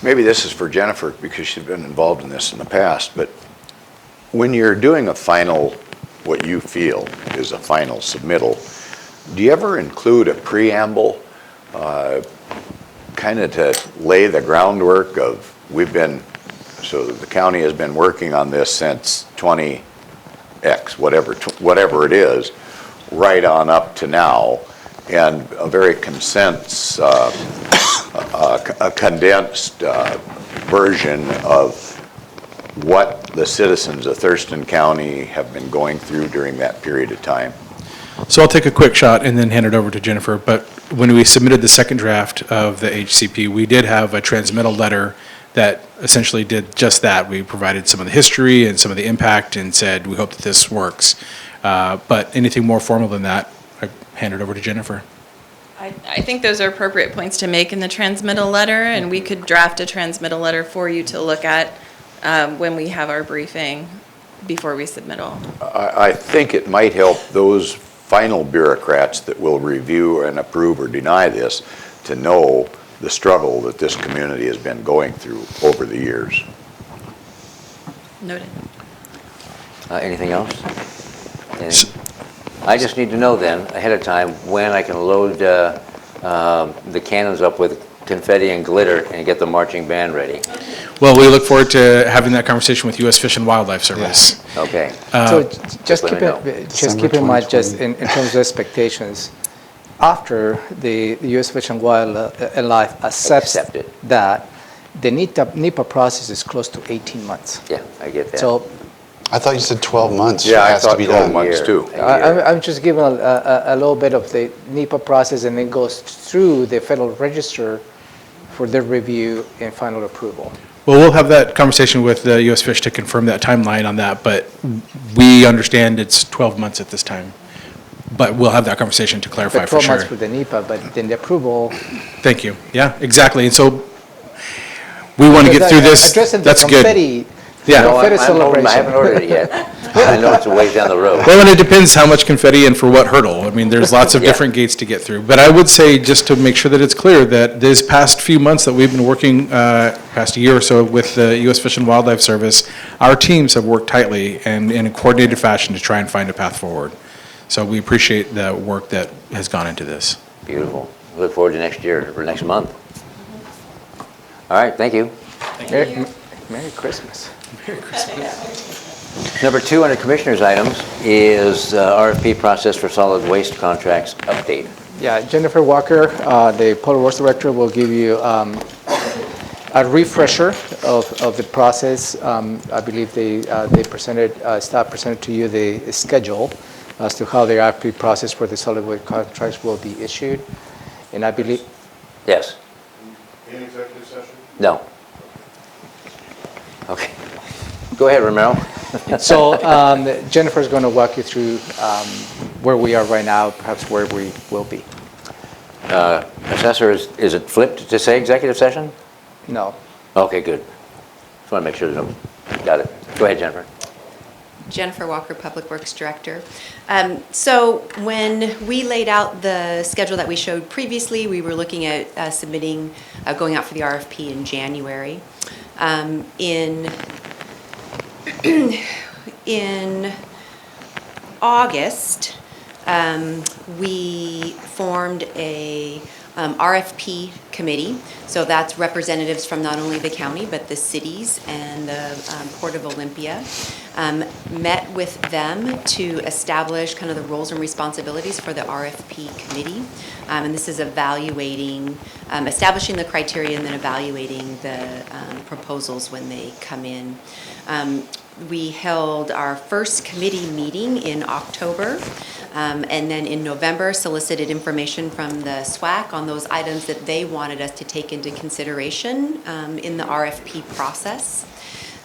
Speaker 2: Maybe this is for Jennifer because she's been involved in this in the past, but when you're doing a final, what you feel is a final submittal, do you ever include a preamble kind of to lay the groundwork of, so the county has been working on this since 20X, whatever it is, right on up to now, and a very condensed version of what the citizens of Thurston County have been going through during that period of time?
Speaker 15: So I'll take a quick shot and then hand it over to Jennifer. But when we submitted the second draft of the HCP, we did have a transmittal letter that essentially did just that. We provided some of the history and some of the impact and said, we hope that this works. But anything more formal than that, I hand it over to Jennifer.
Speaker 14: I think those are appropriate points to make in the transmittal letter, and we could draft a transmittal letter for you to look at when we have our briefing before we submittal.
Speaker 2: I think it might help those final bureaucrats that will review and approve or deny this to know the struggle that this community has been going through over the years.
Speaker 14: Noted.
Speaker 1: Anything else? Anything? I just need to know then, ahead of time, when I can load the cannons up with confetti and glitter and get the marching band ready.
Speaker 15: Well, we look forward to having that conversation with U.S. Fish and Wildlife Service.
Speaker 1: Okay.
Speaker 5: So just
Speaker 1: let
Speaker 5: keep
Speaker 1: me know.
Speaker 5: keep in mind, just in terms of expectations, after the U.S. Fish and Wildlife accepts
Speaker 1: Accept it.
Speaker 5: that, the NEPA process is close to 18 months.
Speaker 1: Yeah, I get that.
Speaker 5: So
Speaker 3: I thought you said 12 months.
Speaker 2: Yeah, I
Speaker 3: has to
Speaker 2: thought
Speaker 3: be
Speaker 2: 12
Speaker 3: done.
Speaker 2: months too.
Speaker 5: I'm just giving a little bit of the NEPA process, and then goes through the Federal Register for their review and final approval.
Speaker 15: Well, we'll have that conversation with U.S. Fish to confirm that timeline on that, but we understand it's 12 months at this time. But we'll have that conversation to clarify
Speaker 5: But
Speaker 15: for
Speaker 5: 12
Speaker 15: sure.
Speaker 5: months for the NEPA, but then the approval.
Speaker 15: Thank you. Yeah, exactly. And so we want to get through this.
Speaker 5: Addressing the
Speaker 15: That's good.
Speaker 5: confetti.
Speaker 15: Yeah.
Speaker 1: No,
Speaker 5: Confetti
Speaker 1: I
Speaker 5: celebration.
Speaker 1: haven't ordered it yet. I know it's a ways down the road.
Speaker 15: Well, and it depends how much confetti and for what hurdle. I mean, there's lots of
Speaker 1: Yeah.
Speaker 15: different gates to get through. But I would say, just to make sure that it's clear, that this past few months that we've been working, past a year or so with the U.S. Fish and Wildlife Service, our teams have worked tightly and in a coordinated fashion to try and find a path forward. So we appreciate the work that has gone into this.
Speaker 1: Beautiful. Look forward to next year, or next month. All right, thank you.
Speaker 5: Merry Christmas.
Speaker 1: Number 2 under Commissioners' items is RFP process for solid waste contracts update.
Speaker 5: Yeah, Jennifer Walker, the Public Works Director, will give you a refresher of the process. I believe they presented, staff presented to you the schedule as to how the RFP process for the solid waste contracts will be issued. And I believe,
Speaker 1: Yes?
Speaker 2: In executive session?
Speaker 1: No. Okay. Go ahead, Romero.
Speaker 5: so Jennifer's going to walk you through where we are right now, perhaps where we will be.
Speaker 1: Assessor, is it flipped to say executive session?
Speaker 5: No.
Speaker 1: Okay, good. Just want to make sure there's no, got it. Go ahead, Jennifer.
Speaker 4: Jennifer Walker, Public Works Director. So when we laid out the schedule that we showed previously, we were looking at submitting, going out for the RFP in January. In August, we formed a RFP committee. So that's representatives from not only the county, but the cities and the Port of Olympia. Met with them to establish kind of the roles and responsibilities for the RFP committee. And this is evaluating, establishing the criteria and then evaluating the proposals when they come in. We held our first committee meeting in October, and then in November solicited information from the SWAC on those items that they wanted us to take into consideration in the RFP process.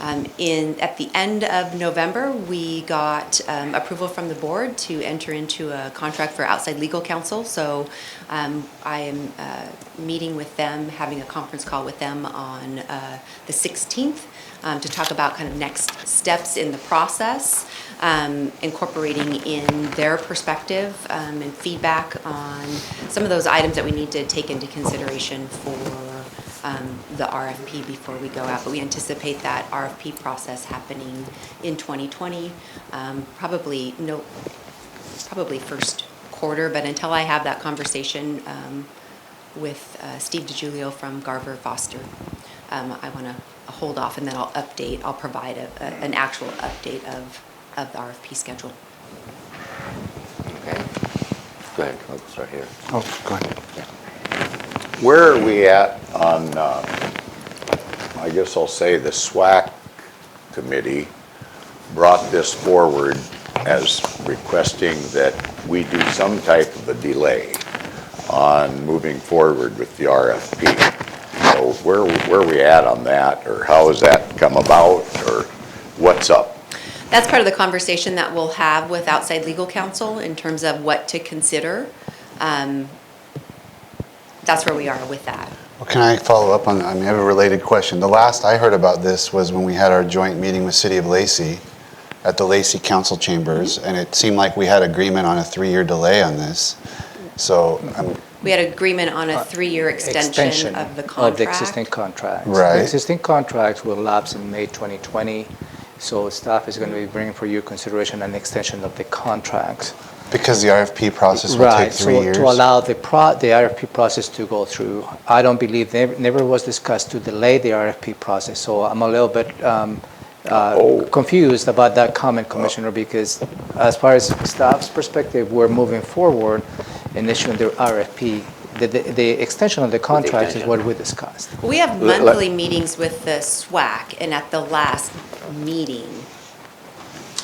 Speaker 4: At the end of November, we got approval from the board to enter into a contract for outside legal counsel. So I am meeting with them, having a conference call with them on the 16th to talk about kind of next steps in the process, incorporating in their perspective and feedback on some of those items that we need to take into consideration for the RFP before we go out. But we anticipate that RFP process happening in 2020, probably first quarter, but until I have that conversation with Steve DiGiulio from Garver Foster, I want to hold off, and then I'll provide an actual update of the RFP schedule.
Speaker 1: Okay. Go ahead, I'll start here.
Speaker 5: Oh, go ahead.
Speaker 1: Yeah.
Speaker 2: Where are we at on, I guess I'll say the SWAC committee brought this forward as requesting that we do some type of a delay on moving forward with the RFP. So where are we at on that, or how has that come about, or what's up?
Speaker 4: That's part of the conversation that we'll have with outside legal counsel in terms of what to consider. That's where we are with that.
Speaker 3: Well, can I follow up on, I have a related question. The last I heard about this was when we had our joint meeting with City of Lacey at the Lacey Council Chambers, and it seemed like we had agreement on a 3-year delay on this. So
Speaker 4: We had agreement on a 3-year extension of the contract.
Speaker 5: Of the existing contracts.
Speaker 3: Right.
Speaker 5: The existing contracts will lapse in May 2020. So staff is going to be bringing for your consideration an extension of the contracts.
Speaker 3: Because the RFP process will take 3 years?
Speaker 5: To allow the RFP process to go through. I don't believe, never was discussed to delay the RFP process, so I'm a little bit confused about that comment, Commissioner, because as far as staff's perspective, we're moving forward and issuing the RFP. The extension of the contract is what we discussed.
Speaker 4: We have monthly meetings with the SWAC, and at the last meeting,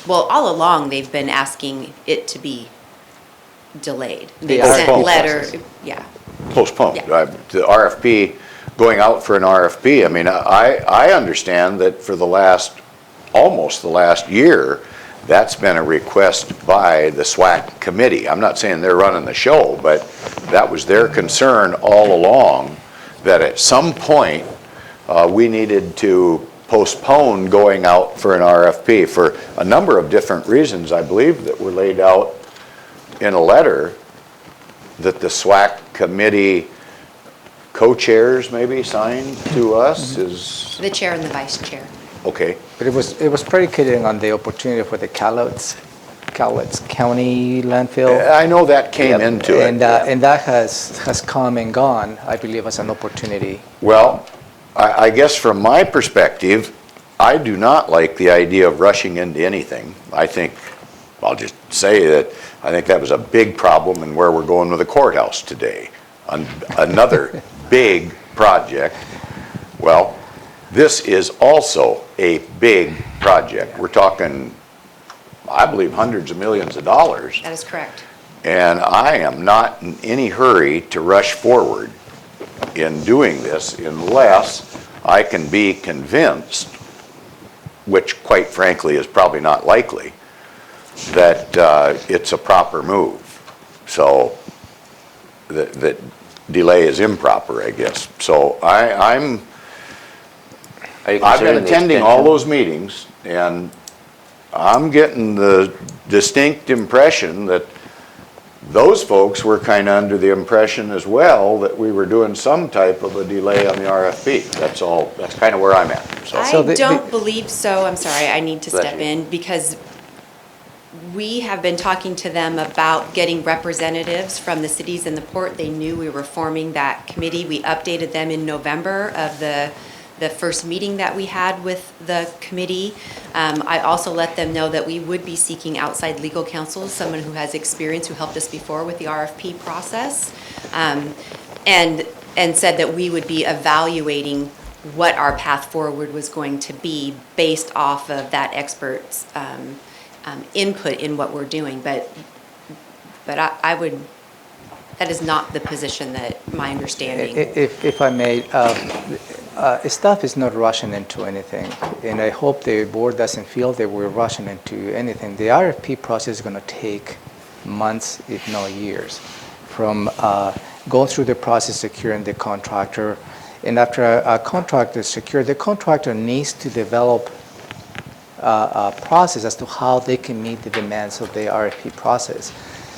Speaker 4: well, all along, they've been asking it to be delayed. They sent
Speaker 2: RFP
Speaker 4: letter,
Speaker 2: process.
Speaker 4: yeah.
Speaker 2: Postponed.
Speaker 4: Yeah.
Speaker 2: The RFP, going out for an RFP, I mean, I understand that for almost the last year, that's been a request by the SWAC committee. I'm not saying they're running the show, but that was their concern all along, that at some point, we needed to postpone going out for an RFP for a number of different reasons, I believe, that were laid out in a letter that the SWAC committee co-chairs maybe signed to us. Is
Speaker 4: The chair and the vice chair.
Speaker 2: okay.
Speaker 5: But it was predicated on the opportunity for the Cowlitz County landfill.
Speaker 2: I know that came into it.
Speaker 5: And that has come and gone, I believe, as an opportunity.
Speaker 2: Well, I guess from my perspective, I do not like the idea of rushing into anything. I'll just say that I think that was a big problem in where we're going with the courthouse today. Another big project. Well, this is also a big project. We're talking, I believe, hundreds of millions of dollars.
Speaker 4: That is correct.
Speaker 2: And I am not in any hurry to rush forward in doing this unless I can be convinced, which quite frankly is probably not likely, that it's a proper move. So that delay is improper, I guess. So I've been attending all those meetings, and I'm getting the distinct impression that those folks were kind of under the impression as well that we were doing some type of a delay on the RFP. That's all, that's kind of where I'm at.
Speaker 4: I don't believe so. I'm sorry, I need to step in because we have been talking to them about getting representatives from the cities and the port. They knew we were forming that committee. We updated them in November of the first meeting that we had with the committee. I also let them know that we would be seeking outside legal counsel, someone who has experience, who helped us before with the RFP process, and said that we would be evaluating what our path forward was going to be based off of that expert's input in what we're doing. But I would, that is not the position that my understanding.
Speaker 5: If I may, staff is not rushing into anything, and I hope the board doesn't feel that we're rushing into anything. The RFP process is going to take months, if not years, from going through the process, securing the contractor, and after a contract is secured, the contractor needs to develop a process as to how they can meet the demands of the RFP process.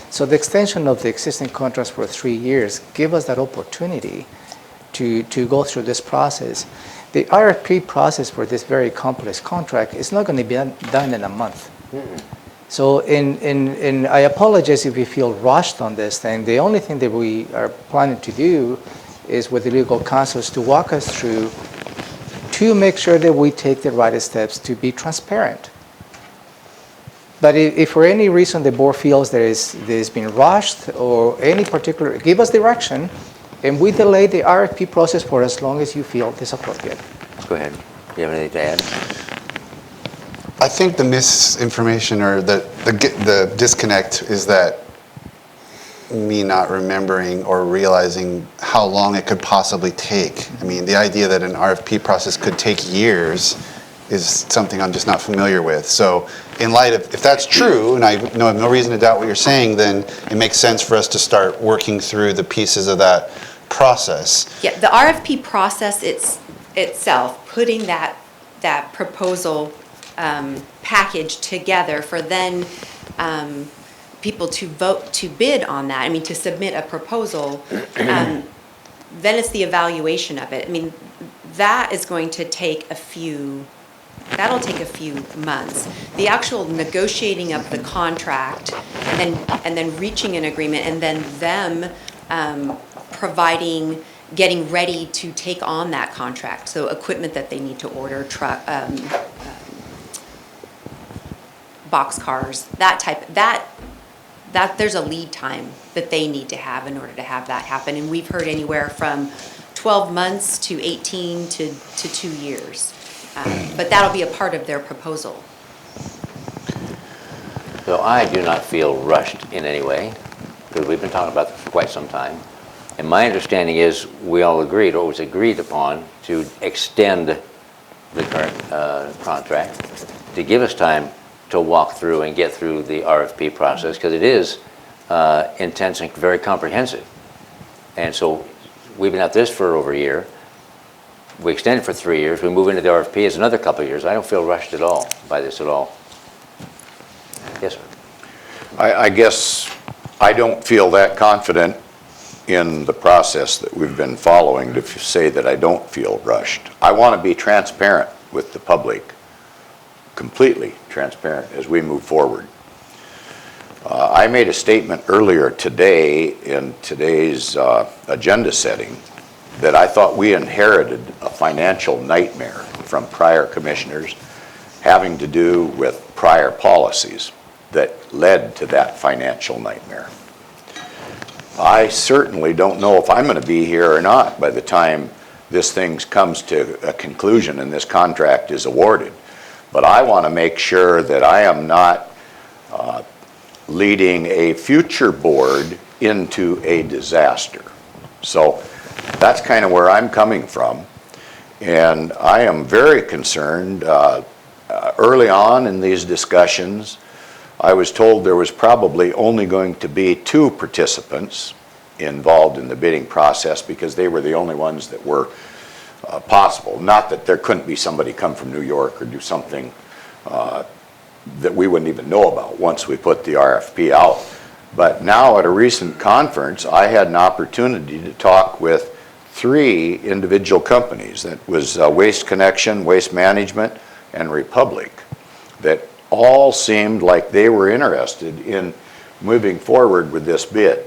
Speaker 5: So the extension of the existing contracts for 3 years give us that opportunity to go through this process. The RFP process for this very complex contract is not going to be done in a month. So I apologize if we feel rushed on this thing. The only thing that we are planning to do is with the legal counsels to walk us through to make sure that we take the right steps to be transparent. But if for any reason the board feels there's been rushed or any particular, give us direction, and we delay the RFP process for as long as you feel is appropriate.
Speaker 1: Go ahead. Do you have anything to add?
Speaker 3: I think the misinformation or the disconnect is that me not remembering or realizing how long it could possibly take. I mean, the idea that an RFP process could take years is something I'm just not familiar with. So in light of, if that's true, and I have no reason to doubt what you're saying, then it makes sense for us to start working through the pieces of that process.
Speaker 4: Yeah, the RFP process itself, putting that proposal package together for then people to vote to bid on that, I mean, to submit a proposal, then it's the evaluation of it. I mean, that is going to take a few that'll take a few months. The actual negotiating of the contract and then reaching an agreement and then them providing, getting ready to take on that contract. So equipment that they need to order, boxcars, that there's a lead time that they need to have in order to have that happen. And we've heard anywhere from 12 months to 18 to 2 years. But that'll be a part of their proposal.
Speaker 1: So I do not feel rushed in any way, because we've been talking about this for quite some time. And my understanding is we all agreed, or was agreed upon, to extend the current contract to give us time to walk through and get through the RFP process, because it is intense and very comprehensive. And so we've been at this for over a year. We extended for 3 years. We move into the RFP, it's another couple of years. I don't feel rushed at all by this at all. Yes, sir.
Speaker 2: I guess I don't feel that confident in the process that we've been following to say that I don't feel rushed. I want to be transparent with the public, completely transparent as we move forward. I made a statement earlier today in today's agenda setting that I thought we inherited a financial nightmare from prior commissioners having to do with prior policies that led to that financial nightmare. I certainly don't know if I'm going to be here or not by the time this thing comes to a conclusion and this contract is awarded. But I want to make sure that I am not leading a future board into a disaster. So that's kind of where I'm coming from. And I am very concerned. Early on in these discussions, I was told there was probably only going to be 2 participants involved in the bidding process because they were the only ones that were possible. Not that there couldn't be somebody come from New York or do something that we wouldn't even know about once we put the RFP out. But now at a recent conference, I had an opportunity to talk with 3 individual companies. That was Waste Connection, Waste Management, and Republic, that all seemed like they were interested in moving forward with this bid.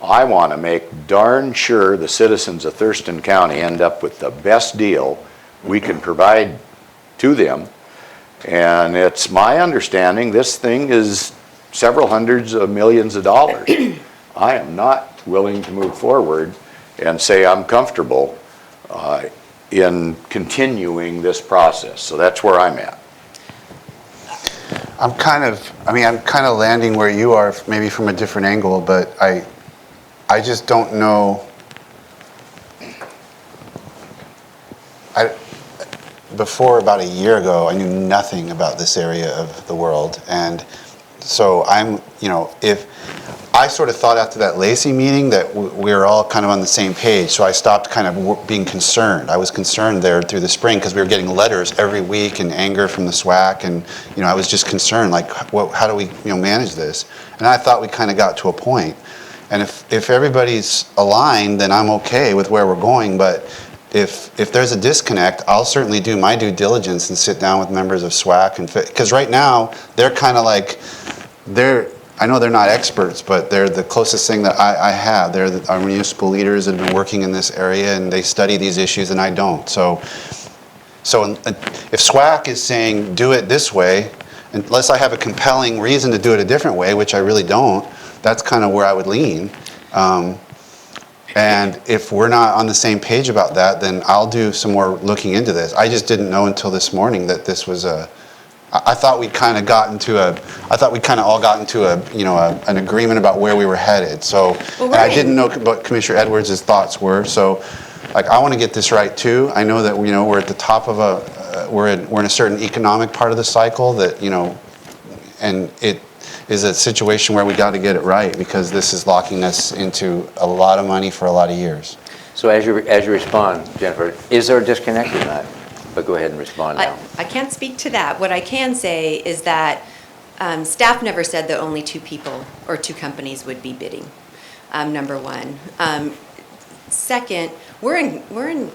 Speaker 2: I want to make darn sure the citizens of Thurston County end up with the best deal we can provide to them. And it's my understanding this thing is several hundreds of millions of dollars. I am not willing to move forward and say I'm comfortable in continuing this process. So that's where I'm at.
Speaker 3: I'm kind of landing where you are, maybe from a different angle, but I just don't know. Before about a year ago, I knew nothing about this area of the world, and so if I sort of thought after that Lacey meeting that we were all kind of on the same page, so I stopped kind of being concerned. I was concerned there through the spring because we were getting letters every week and anger from the SWAC, and I was just concerned, like, how do we manage this? And I thought we kind of got to a point. And if everybody's aligned, then I'm okay with where we're going. But if there's a disconnect, I'll certainly do my due diligence and sit down with members of SWAC, because right now they're kind of like I know they're not experts, but they're the closest thing that I have. They're our municipal leaders that have been working in this area, and they study these issues, and I don't. So if SWAC is saying do it this way, unless I have a compelling reason to do it a different way, which I really don't, that's kind of where I would lean. And if we're not on the same page about that, then I'll do some more looking into this. I just didn't know until this morning that this was I thought we'd kind of all got into an agreement about where we were headed. So, and I didn't know what Commissioner Edwards' thoughts were. So, like, I want to get this right too. I know that we're at the top of we're in a certain economic part of the cycle that and it is a situation where we got to get it right because this is locking us into a lot of money for a lot of years.
Speaker 1: So as you respond, Jennifer, is there a disconnect or not? But go ahead and respond now.
Speaker 4: I can't speak to that. What I can say is that staff never said that only 2 people or 2 companies would be bidding, number one. Second, we're in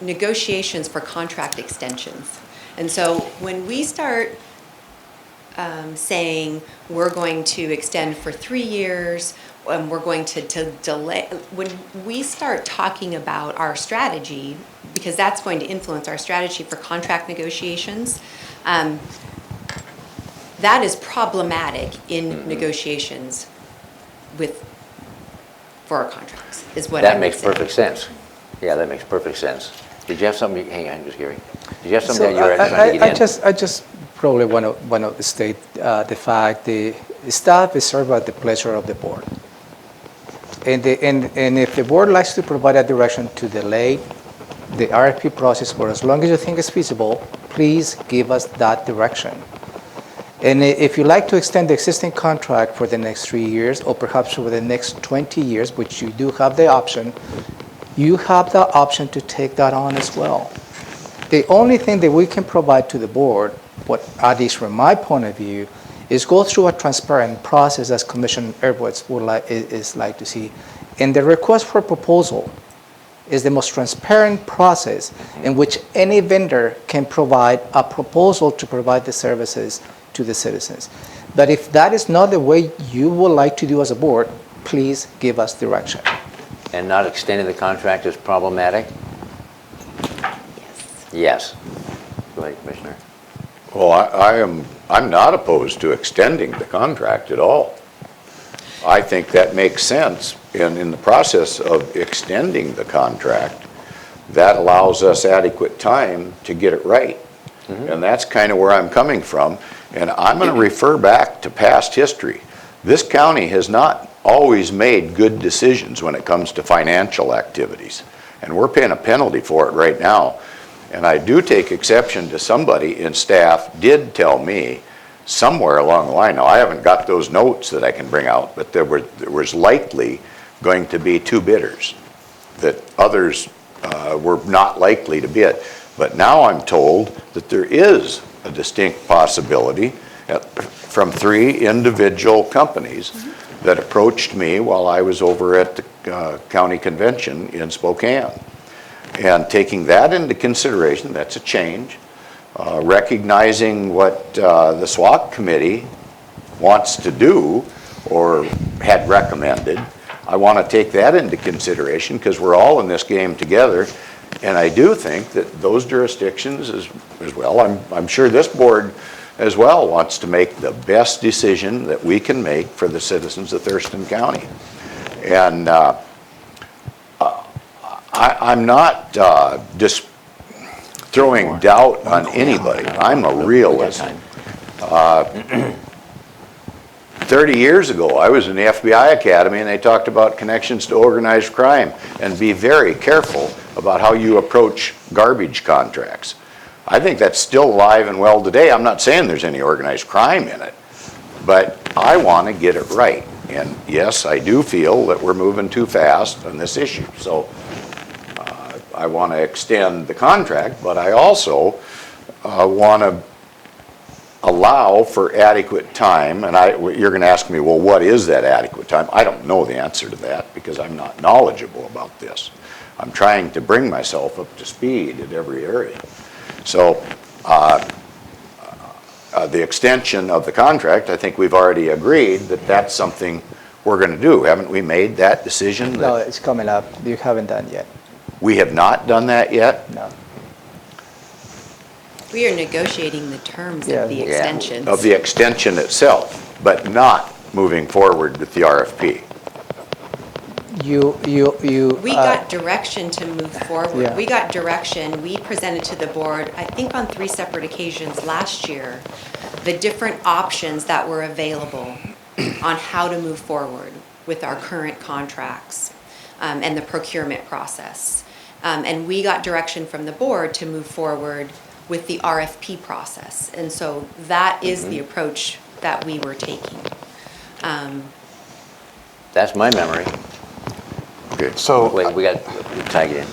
Speaker 4: negotiations for contract extensions. And so when we start saying we're going to extend for 3 years, we're going to delay, when we start talking about our strategy, because that's going to influence our strategy for contract negotiations, that is problematic in negotiations for our contracts, is what I
Speaker 1: That
Speaker 4: would
Speaker 1: makes
Speaker 4: say.
Speaker 1: perfect sense. Yeah, that makes perfect sense. Did you have something, hang on, just Gary. Did you have something that you were trying to get in?
Speaker 5: I just probably want to state the fact the staff is served at the pleasure of the board. And if the board likes to provide a direction to delay the RFP process for as long as you think is feasible, please give us that direction. And if you like to extend the existing contract for the next 3 years, or perhaps for the next 20 years, which you do have the option, you have the option to take that on as well. The only thing that we can provide to the board, what at least from my point of view, is go through a transparent process as Commissioner Edwards is like to see. And the request for proposal is the most transparent process in which any vendor can provide a proposal to provide the services to the citizens. But if that is not the way you would like to do as a board, please give us direction.
Speaker 1: And not extending the contract is problematic? Yes. Go ahead, Commissioner.
Speaker 2: Well, I'm not opposed to extending the contract at all. I think that makes sense. In the process of extending the contract, that allows us adequate time to get it right. And that's kind of where I'm coming from. And I'm going to refer back to past history. This county has not always made good decisions when it comes to financial activities. And we're paying a penalty for it right now. And I do take exception to somebody in staff did tell me somewhere along the line, now I haven't got those notes that I can bring out, but there was likely going to be 2 bidders, that others were not likely to bid. But now I'm told that there is a distinct possibility from 3 individual companies that approached me while I was over at the county convention in Spokane. And taking that into consideration, that's a change. Recognizing what the SWAC committee wants to do or had recommended, I want to take that into consideration because we're all in this game together. And I do think that those jurisdictions as well, I'm sure this board as well wants to make the best decision that we can make for the citizens of Thurston County. And I'm not just throwing doubt on anybody. I'm a realist. 30 years ago, I was in the FBI Academy and they talked about connections to organized crime and be very careful about how you approach garbage contracts. I think that's still alive and well today. I'm not saying there's any organized crime in it, but I want to get it right. And yes, I do feel that we're moving too fast on this issue. So I want to extend the contract, but I also want to allow for adequate time. And you're going to ask me, well, what is that adequate time? I don't know the answer to that because I'm not knowledgeable about this. I'm trying to bring myself up to speed at every area. So the extension of the contract, I think we've already agreed that that's something we're going to do. Haven't we made that decision?
Speaker 5: No, it's coming up. You haven't done yet.
Speaker 2: We have not done that yet?
Speaker 5: No.
Speaker 4: We are negotiating the terms of the extensions.
Speaker 2: Of the extension itself, but not moving forward with the RFP.
Speaker 4: We got direction to move forward.
Speaker 5: Yeah.
Speaker 4: We got direction. We presented to the board, I think on 3 separate occasions last year, the different options that were available on how to move forward with our current contracts and the procurement process. And we got direction from the board to move forward with the RFP process. And so that is the approach that we were taking.
Speaker 1: That's my memory.
Speaker 2: Okay.
Speaker 3: So
Speaker 1: Wait, we got to tag it in.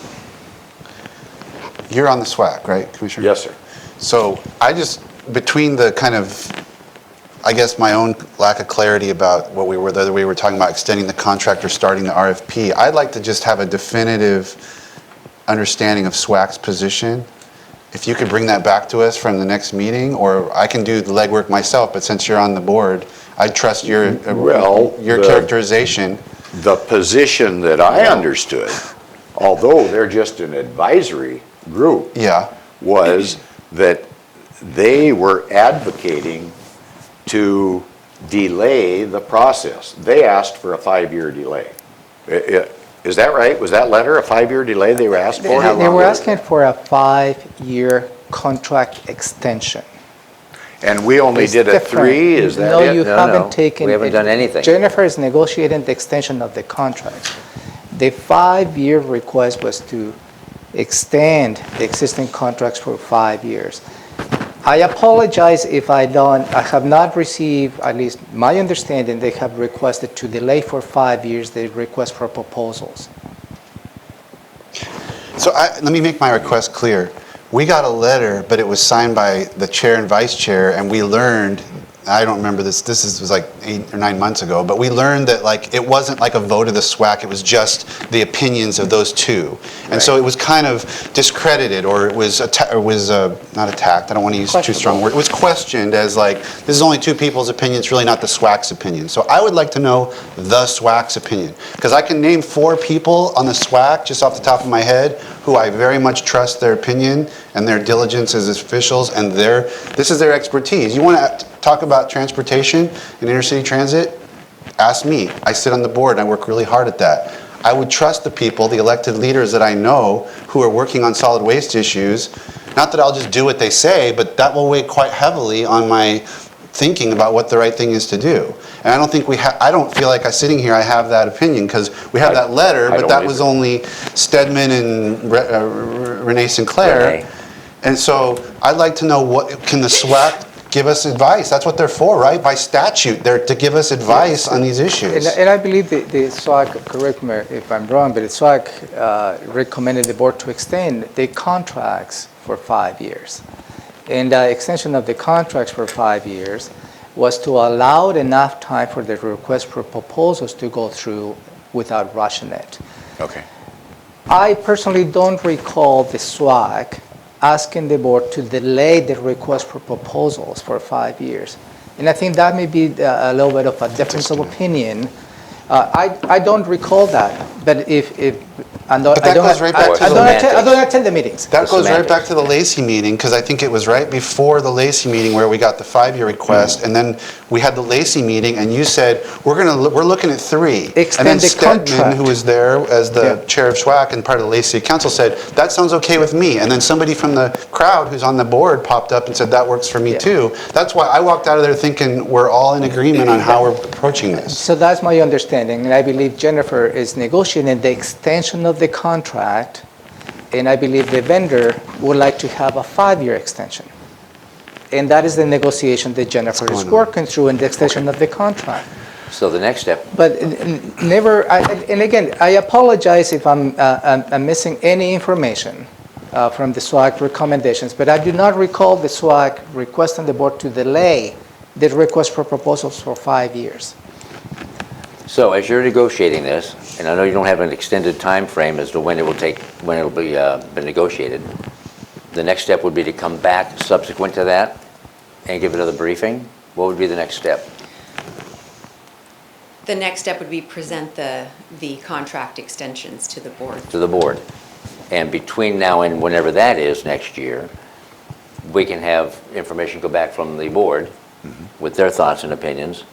Speaker 3: you're on the SWAC, right, Commissioner?
Speaker 2: Yes, sir.
Speaker 3: So I just, between the kind of, I guess my own lack of clarity about whether we were talking about extending the contract or starting the RFP, I'd like to just have a definitive understanding of SWAC's position if you could bring that back to us from the next meeting, or I can do the legwork myself, but since you're on the board, I trust your characterization.
Speaker 2: The position that I understood, although they're just an advisory group,
Speaker 3: Yeah.
Speaker 2: was that they were advocating to delay the process. They asked for a 5-year delay. Is that right? Was that letter a 5-year delay they were asked for?
Speaker 5: They were asking for a 5-year contract extension.
Speaker 2: And we only
Speaker 5: It's
Speaker 2: did a
Speaker 5: different.
Speaker 2: 3, is that
Speaker 5: No,
Speaker 2: it?
Speaker 5: you
Speaker 1: No,
Speaker 5: haven't
Speaker 1: no.
Speaker 5: taken.
Speaker 1: We haven't done anything.
Speaker 5: Jennifer is negotiating the extension of the contract. The 5-year request was to extend the existing contracts for 5 years. I apologize if I have not received, at least my understanding, they have requested to delay for 5 years the request for proposals.
Speaker 3: So let me make my request clear. We got a letter, but it was signed by the chair and vice chair, and we learned, I don't remember this was like 8 or 9 months ago, but we learned that like it wasn't like a vote of the SWAC, it was just the opinions of those two. And so it was kind of discredited, or it was, not attacked, I don't want to use too strong words. It was questioned as like, this is only two people's opinion, it's really not the SWAC's opinion. So I would like to know the SWAC's opinion, because I can name 4 people on the SWAC, just off the top of my head, who I very much trust their opinion and their diligence as officials, and this is their expertise. You want to talk about transportation and intercity transit? Ask me. I sit on the board and I work really hard at that. I would trust the people, the elected leaders that I know who are working on solid waste issues. Not that I'll just do what they say, but that will weigh quite heavily on my thinking about what the right thing is to do. And I don't think I don't feel like sitting here I have that opinion, because we have that letter, but that was only Stedman and Renee Sinclair.
Speaker 1: Renee.
Speaker 3: And so I'd like to know, can the SWAC give us advice? That's what they're for, right? By statute, they're to give us advice on these issues.
Speaker 5: And I believe the SWAC, correct me if I'm wrong, but the SWAC recommended the board to extend the contracts for 5 years. And the extension of the contracts for 5 years was to allow enough time for the request for proposals to go through without rushing it.
Speaker 2: Okay.
Speaker 5: I personally don't recall the SWAC asking the board to delay the request for proposals for 5 years. And I think that may be a little bit of a difference of opinion. I don't recall that, but I don't attend the meetings.
Speaker 3: That goes right back to the Lacey meeting, because I think it was right before the Lacey meeting where we got the 5-year request, and then we had the Lacey meeting, and you said, we're looking at 3.
Speaker 5: Extend
Speaker 3: and then
Speaker 5: the
Speaker 3: Stedman,
Speaker 5: contract.
Speaker 3: who was there as the chair of SWAC and part of the Lacey Council, said, that sounds okay with me. And then somebody from the crowd who's on the board popped up and said, that works for me too. That's why I walked out of there thinking we're all in agreement on how we're approaching this.
Speaker 5: So that's my understanding, and I believe Jennifer is negotiating the extension of the contract, and I believe the vendor would like to have a 5-year extension. And that is the negotiation that Jennifer is working through in the extension of the contract.
Speaker 1: So the next step,
Speaker 5: But and again, I apologize if I'm missing any information from the SWAC recommendations, but I do not recall the SWAC requesting the board to delay the request for proposals for 5 years.
Speaker 1: so as you're negotiating this, and I know you don't have an extended time frame as to when it'll be been negotiated, the next step would be to come back subsequent to that and give another briefing? What would be the next step?
Speaker 16: The next step would be present the contract extensions to the board.
Speaker 1: To the board. And between now and whenever that is next year, we can have information go back from the board with their thoughts and opinions,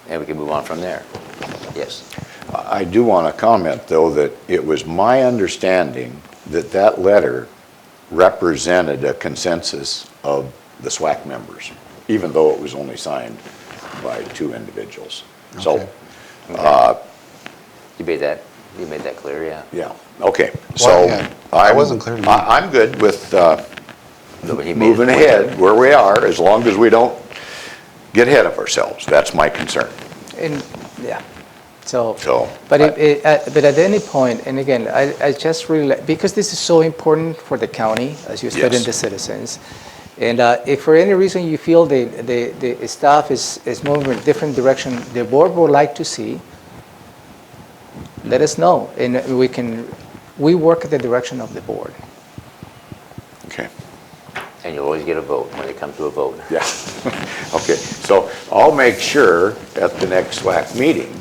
Speaker 1: and we can move on from there. Yes.
Speaker 2: I do want to comment, though, that it was my understanding that that letter represented a consensus of the SWAC members, even though it was only signed by 2 individuals. So,
Speaker 1: You made that clear, yeah.
Speaker 2: yeah, okay. So
Speaker 3: Well, yeah, that wasn't clear to me.
Speaker 2: I'm good with
Speaker 1: Nobody made
Speaker 2: moving
Speaker 1: it.
Speaker 2: ahead where we are, as long as we don't get ahead of ourselves. That's my concern.
Speaker 5: And, yeah, so,
Speaker 2: So,
Speaker 5: but but at any point, and again, I just really, because this is so important for the county, as you said,
Speaker 2: Yes.
Speaker 5: and the citizens, and if for any reason you feel the staff is moving in a different direction, the board would like to see, let us know, and we work at the direction of the board.
Speaker 2: okay.
Speaker 1: And you'll always get a vote when it comes to a vote.
Speaker 2: Yeah. Okay, so I'll make sure at the next SWAC meeting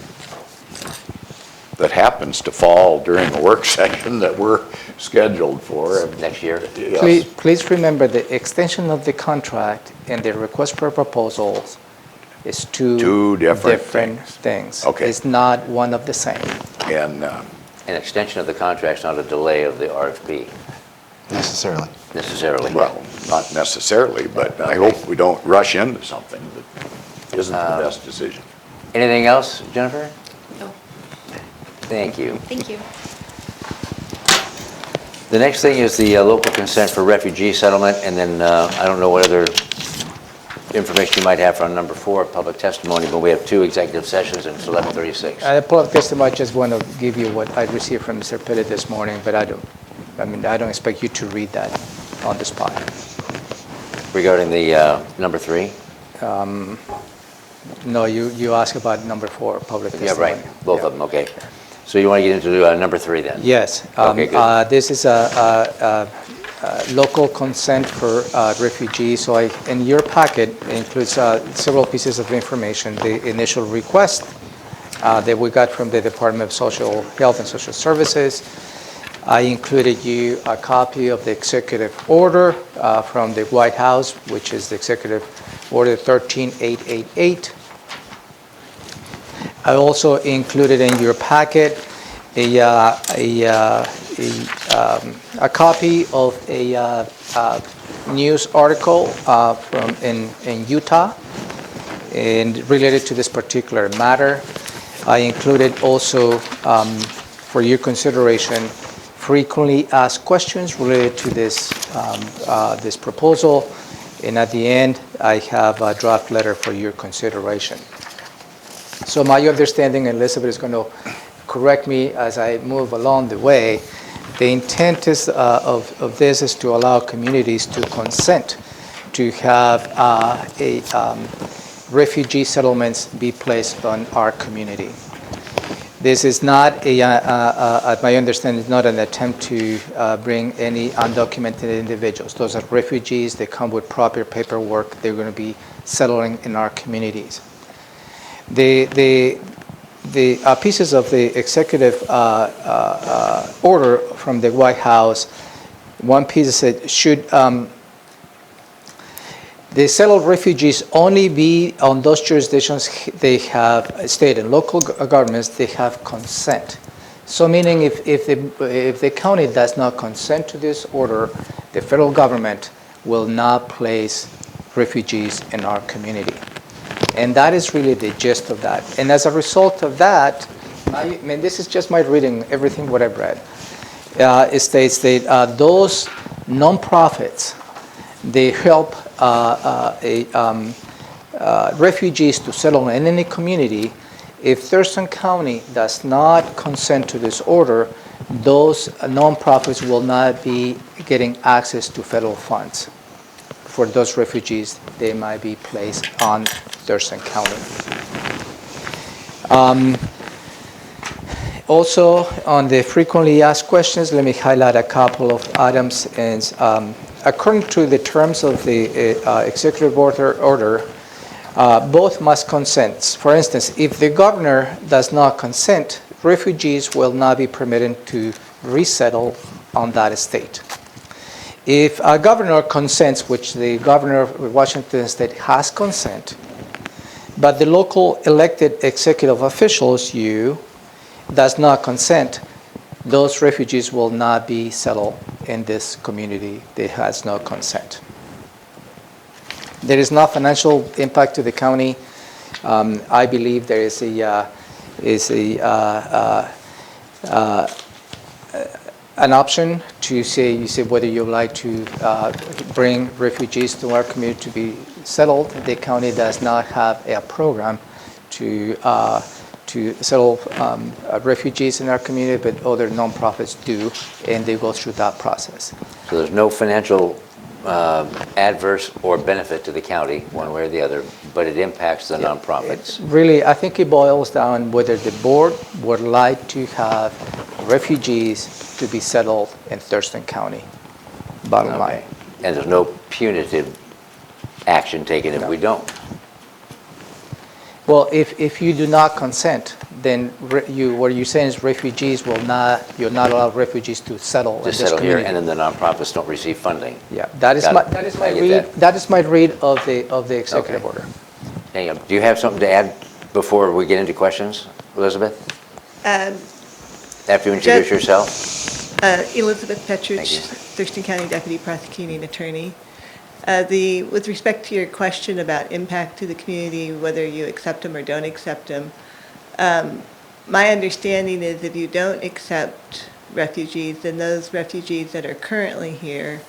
Speaker 2: that happens to fall during the work session that we're scheduled for.
Speaker 1: Next year?
Speaker 2: Yes.
Speaker 5: Please remember the extension of the contract and the request for proposals is two
Speaker 2: different
Speaker 5: things.
Speaker 2: Okay.
Speaker 5: It's not one of the same.
Speaker 2: And
Speaker 1: An extension of the contract's not a delay of the RFP,
Speaker 3: Necessarily.
Speaker 1: necessarily.
Speaker 2: well, not necessarily, but I hope we don't rush into something that isn't the best decision.
Speaker 1: Anything else, Jennifer?
Speaker 10: No.
Speaker 1: Thank you.
Speaker 10: Thank you.
Speaker 1: The next thing is the local consent for refugee settlement, and then I don't know what other information you might have on number 4, public testimony, but we have 2 executive sessions and it's 11:36.
Speaker 5: Public testimony, I just want to give you what I received from Mr. Pettit this morning, but I don't expect you to read that on the spot.
Speaker 1: Regarding the number 3?
Speaker 5: No, you asked about number 4, public
Speaker 1: Yeah,
Speaker 5: testimony.
Speaker 1: right, both of them, okay. So you want to get into number 3 then?
Speaker 5: Yes.
Speaker 1: Okay, good.
Speaker 5: This is a local consent for refugees. So in your packet includes several pieces of information. The initial request that we got from the Department of Social Health and Social Services. I included you a copy of the executive order from the White House, which is the executive order 13888. I also included in your packet a copy of a news article from in Utah and related to this particular matter. I included also for your consideration frequently asked questions related to this this proposal, and at the end I have a draft letter for your consideration. So my understanding, and Elizabeth is going to correct me as I move along the way, the intent is, of this is to allow communities to consent to have refugee settlements be placed on our community. This is not, at my understanding, is not an attempt to bring any undocumented individuals. Those are refugees. They come with proper paperwork. They're going to be settling in our communities. The pieces of the executive order from the White House, one piece said should the settled refugees only be on those jurisdictions they have state and local governments, they have consent. So meaning if the county does not consent to this order, the federal government will not place refugees in our community. And that is really the gist of that. And as a result of that, I mean, this is just my reading, everything what I've read. It states that those nonprofits, they help refugees to settle in any community. If Thurston County does not consent to this order, those nonprofits will not be getting access to federal funds for those refugees. They might be placed on Thurston County. Also, on the frequently asked questions, let me highlight a couple of items. And according to the terms of the executive order, both must consent. For instance, if the governor does not consent, refugees will not be permitted to resettle on that estate. If a governor consents, which the governor of Washington State has consent, but the local elected executive officials, does not consent, those refugees will not be settled in this community that has no consent. There is no financial impact to the county. I believe there is an option to say whether you would like to bring refugees to our community to be settled. The county does not have a program to settle refugees in our community, but other nonprofits do, and they go through that process.
Speaker 1: So there's no financial adverse or benefit to the county, one way or the other, but it impacts the nonprofits.
Speaker 5: Really, I think it boils down whether the board would like to have refugees to be settled in Thurston County, bottom line.
Speaker 1: and there's no punitive action taken if we don't.
Speaker 5: Well, if you do not consent, then what you're saying is refugees will not, you'll not allow refugees to settle in
Speaker 1: Just
Speaker 5: this
Speaker 1: settle here,
Speaker 5: community.
Speaker 1: and then the nonprofits don't receive funding.
Speaker 5: Yeah, that is
Speaker 1: Got
Speaker 5: my,
Speaker 1: it.
Speaker 5: that is my
Speaker 1: I get
Speaker 5: read,
Speaker 1: that.
Speaker 5: that is my read of the executive
Speaker 1: Okay.
Speaker 5: order.
Speaker 1: Hang on. Do you have something to add before we get into questions, Elizabeth? After you introduce yourself?
Speaker 17: Elizabeth
Speaker 1: Thank you.
Speaker 17: Petrich, Thurston County Deputy Prosecuting Attorney. With respect to your question about impact to the community, whether you accept them or don't accept them, my understanding is if you don't accept refugees, then those refugees that are currently here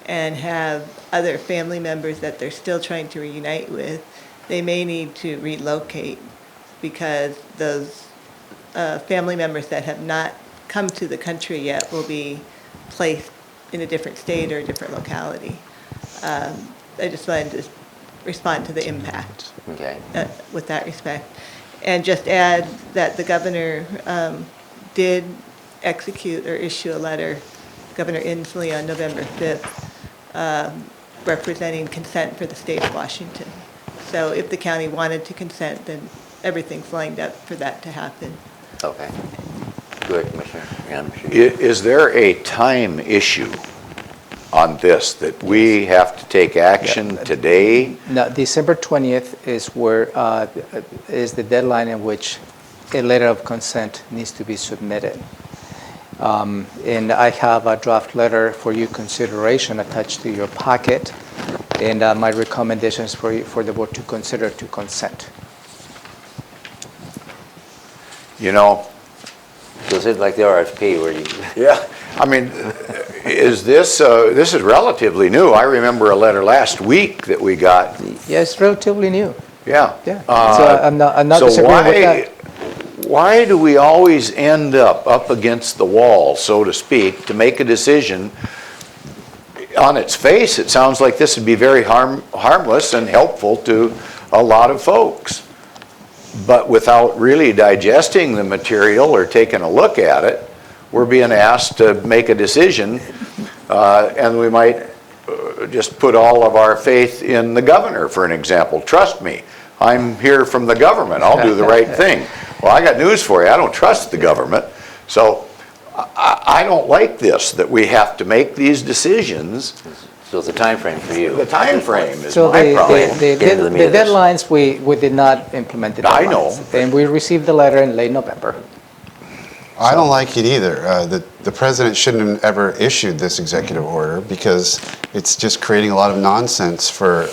Speaker 17: and have other family members that they're still trying to reunite with, they may need to relocate because those family members that have not come to the country yet will be placed in a different state or a different locality. I just wanted to respond to the impact
Speaker 1: Okay.
Speaker 17: with that respect. And just add that the governor did execute or issue a letter, Governor Inslee, on November 5th, representing consent for the state of Washington. So if the county wanted to consent, then everything's lined up for that to happen.
Speaker 1: Okay. Go ahead, Commissioner. Yeah, I'm sure.
Speaker 2: Is there a time issue on this, that we have to take action today?
Speaker 5: Now, December 20th is where, is the deadline in which a letter of consent needs to be submitted. And I have a draft letter for your consideration attached to your packet, and my recommendations for the board to consider to consent.
Speaker 2: You know,
Speaker 1: So is it like the RFP where you?
Speaker 2: yeah, I mean, is this is relatively new. I remember a letter last week that we got.
Speaker 5: Yeah, it's relatively new.
Speaker 2: Yeah.
Speaker 5: Yeah. So I'm not
Speaker 2: So
Speaker 5: disagreeing with that.
Speaker 2: why do we always end up against the wall, so to speak, to make a decision? On its face, it sounds like this would be very harmless and helpful to a lot of folks. But without really digesting the material or taking a look at it, we're being asked to make a decision, and we might just put all of our faith in the governor, for an example. Trust me, I'm here from the government. I'll do the right thing. Well, I got news for you. I don't trust the government. So I don't like this, that we have to make these decisions.
Speaker 1: So it's a time frame for you.
Speaker 2: The time frame is
Speaker 5: So
Speaker 2: my problem.
Speaker 5: the
Speaker 1: Get into the meat of this.
Speaker 5: deadlines, we did not implement the deadlines.
Speaker 2: I know.
Speaker 5: And we received the letter in late November.
Speaker 3: I don't like it either. The president shouldn't have ever issued this executive order because it's just creating a lot of nonsense for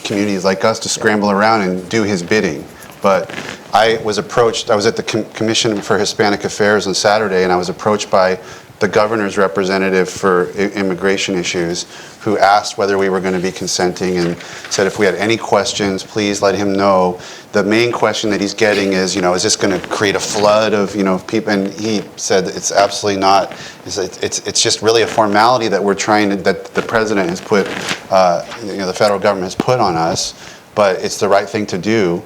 Speaker 3: communities like us to scramble around and do his bidding. But I was approached, I was at the Commission for Hispanic Affairs on Saturday, and I was approached by the governor's representative for immigration issues, who asked whether we were going to be consenting and said if we had any questions, please let him know. The main question that he's getting is, is this going to create a flood of, people? And he said that it's absolutely not. It's just really a formality that we're trying to, that the president has put, the federal government has put on us, but it's the right thing to do.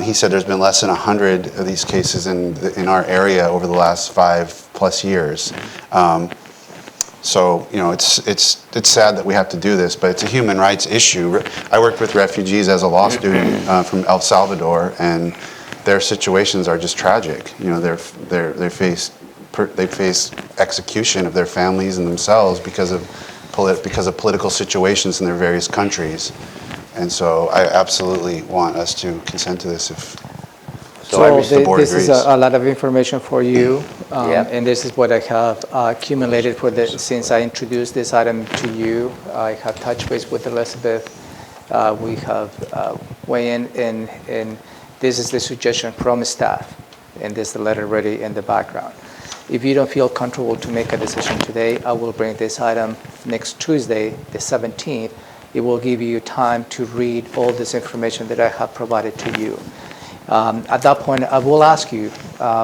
Speaker 3: He said there's been less than 100 of these cases in our area over the last 5+ years. So it's sad that we have to do this, but it's a human rights issue. I worked with refugees as a law student from El Salvador, and their situations are just tragic. They face execution of their families and themselves because of political situations in their various countries. And so I absolutely want us to consent to this if the board
Speaker 5: this
Speaker 3: agrees.
Speaker 5: is a lot of information for you,
Speaker 1: Yep.
Speaker 5: and this is what I have accumulated since I introduced this item to you. I have touched base with Elizabeth. We have weighed in, and this is the suggestion from staff, and there's the letter ready in the background. If you don't feel comfortable to make a decision today, I will bring this item next Tuesday, the 17th. It will give you time to read all this information that I have provided to you. At that point, I will ask you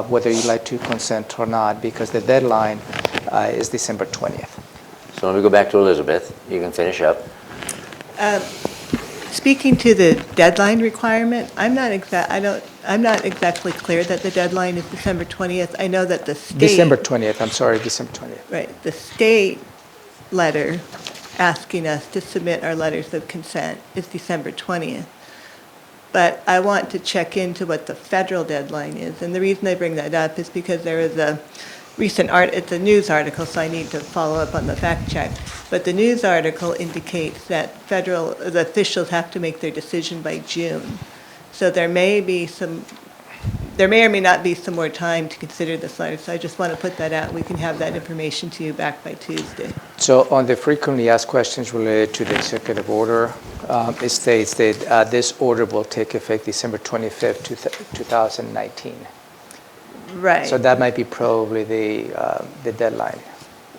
Speaker 5: whether you'd like to consent or not, because the deadline is December 20th.
Speaker 1: So let me go back to Elizabeth. You can finish up.
Speaker 17: Speaking to the deadline requirement, I'm not exactly clear that the deadline is December 20th. I know that the state.
Speaker 5: December 20th, I'm sorry, December 20th.
Speaker 17: Right, the state letter asking us to submit our letters of consent is December 20th. But I want to check into what the federal deadline is. And the reason I bring that up is because there is a recent it's a news article, so I need to follow up on the fact check. But the news article indicates that the officials have to make their decision by June. So there may or may not be some more time to consider this letter. So I just want to put that out. We can have that information to you back by Tuesday.
Speaker 5: So on the frequently asked questions related to the executive order, it states that this order will take effect December 25th, 2019.
Speaker 17: Right.
Speaker 5: So that might be probably the deadline.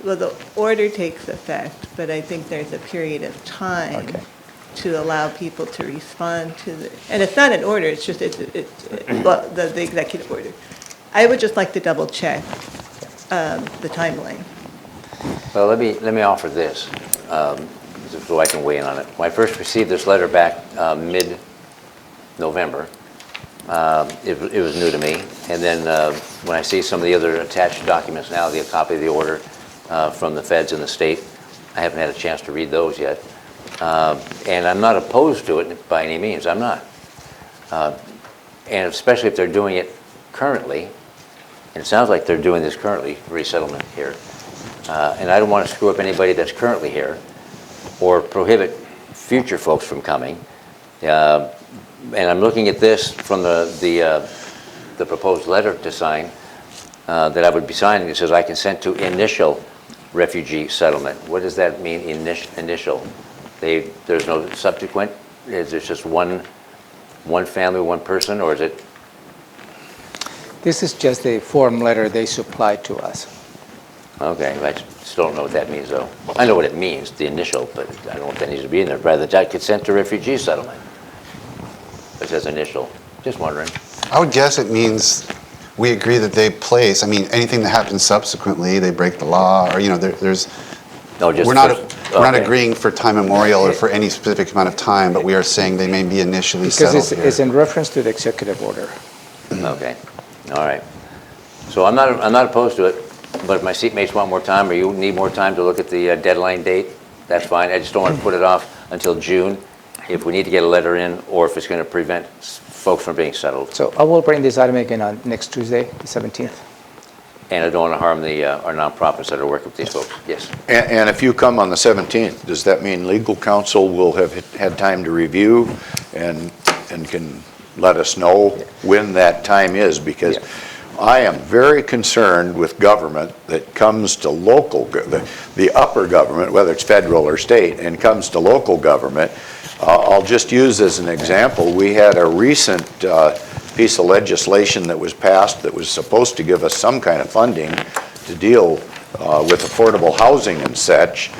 Speaker 17: Well, the order takes effect, but I think there's a period of time to allow people to respond to and it's not an order, it's just, well, the executive order. I would just like to double check the timeline.
Speaker 1: Well, let me offer this, so I can weigh in on it. When I first received this letter back mid-November, it was new to me. And then when I see some of the other attached documents now, the copy of the order from the feds and the state, I haven't had a chance to read those yet. And I'm not opposed to it by any means, I'm not. And especially if they're doing it currently, and it sounds like they're doing this currently, resettlement here. And I don't want to screw up anybody that's currently here or prohibit future folks from coming. And I'm looking at this from the proposed letter to sign that I would be signing. It says, I consent to initial refugee settlement. What does that mean, initial? There's no subsequent? Is it just one family, one person, or is it?
Speaker 5: This is just a form letter they supplied to us.
Speaker 1: Okay, I still don't know what that means, though. I know what it means, the initial, but I don't know if that needs to be in there. Rather, that consent to refugee settlement. It says initial. Just wondering.
Speaker 3: I would guess it means we agree that they place, I mean, anything that happens subsequently, they break the law, or, there's,
Speaker 1: no, just
Speaker 3: we're not agreeing for time memorial or for any specific amount of time, but we are saying they may be initially settled
Speaker 5: Because
Speaker 3: here.
Speaker 5: it's in reference to the executive order.
Speaker 1: Okay, all right. So I'm not opposed to it, but if my seatmates want more time or you need more time to look at the deadline date, that's fine. I just don't want to put it off until June if we need to get a letter in or if it's going to prevent folks from being settled.
Speaker 5: So I will bring this item again on next Tuesday, the 17th.
Speaker 1: And I don't want to harm our nonprofits that are working with these folks. Yes.
Speaker 2: And if you come on the 17th, does that mean legal counsel will have had time to review and can let us know when that time is? Because I am very concerned with government that comes to local, the upper government, whether it's federal or state, and comes to local government. I'll just use as an example, we had a recent piece of legislation that was passed that was supposed to give us some kind of funding to deal with affordable housing and such,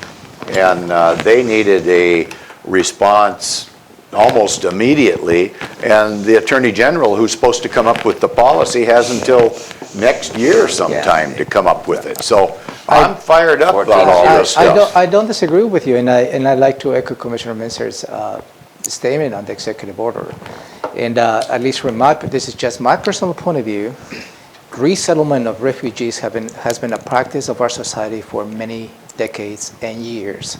Speaker 2: and they needed a response almost immediately, and the Attorney General, who's supposed to come up with the policy, has until next year sometime to come up with it. So I'm fired up about all this stuff.
Speaker 5: I don't disagree with you, and I'd like to echo Commissioner Mintzer's statement on the executive order. And at least from this is just my personal point of view, resettlement of refugees has been a practice of our society for many decades and years.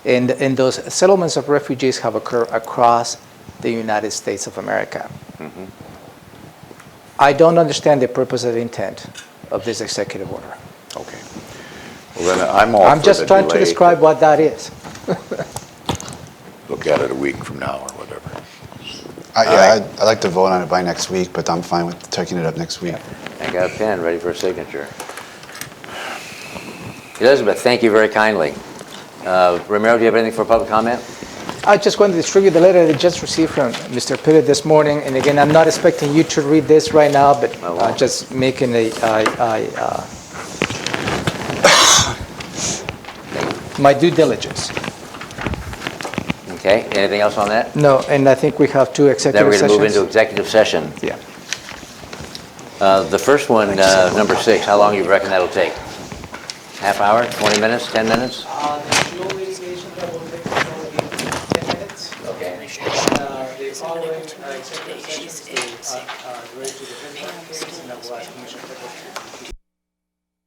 Speaker 5: And those settlements of refugees have occurred across the United States of America.
Speaker 1: Mm-hmm.
Speaker 5: I don't understand the purpose of the intent of this executive order.
Speaker 2: Okay. Well, then I'm
Speaker 5: just trying to describe what that is.
Speaker 2: Look at it a week from now or whatever.
Speaker 3: I'd like to vote on it by next week, but I'm fine with taking it up next week.
Speaker 1: I got a pen ready for a signature. Elizabeth, thank you very kindly. Romero, do you have anything for public comment?
Speaker 5: I just want to distribute the letter that I just received from Mr. Pitt this morning. And again, I'm not expecting you to read this right now, but just making my due diligence.
Speaker 1: Okay, anything else on that?
Speaker 5: No, and I think we have two executive sessions.
Speaker 1: Then we're going to move into executive session.
Speaker 5: Yeah.
Speaker 1: The first one, number 6, how long do you reckon that'll take? Half hour, 20 minutes, 10 minutes?
Speaker 5: The dual litigation that will take probably 10 minutes.
Speaker 1: Okay.
Speaker 5: The following executive sessions is related to the business case, and I will ask Commissioner Pitt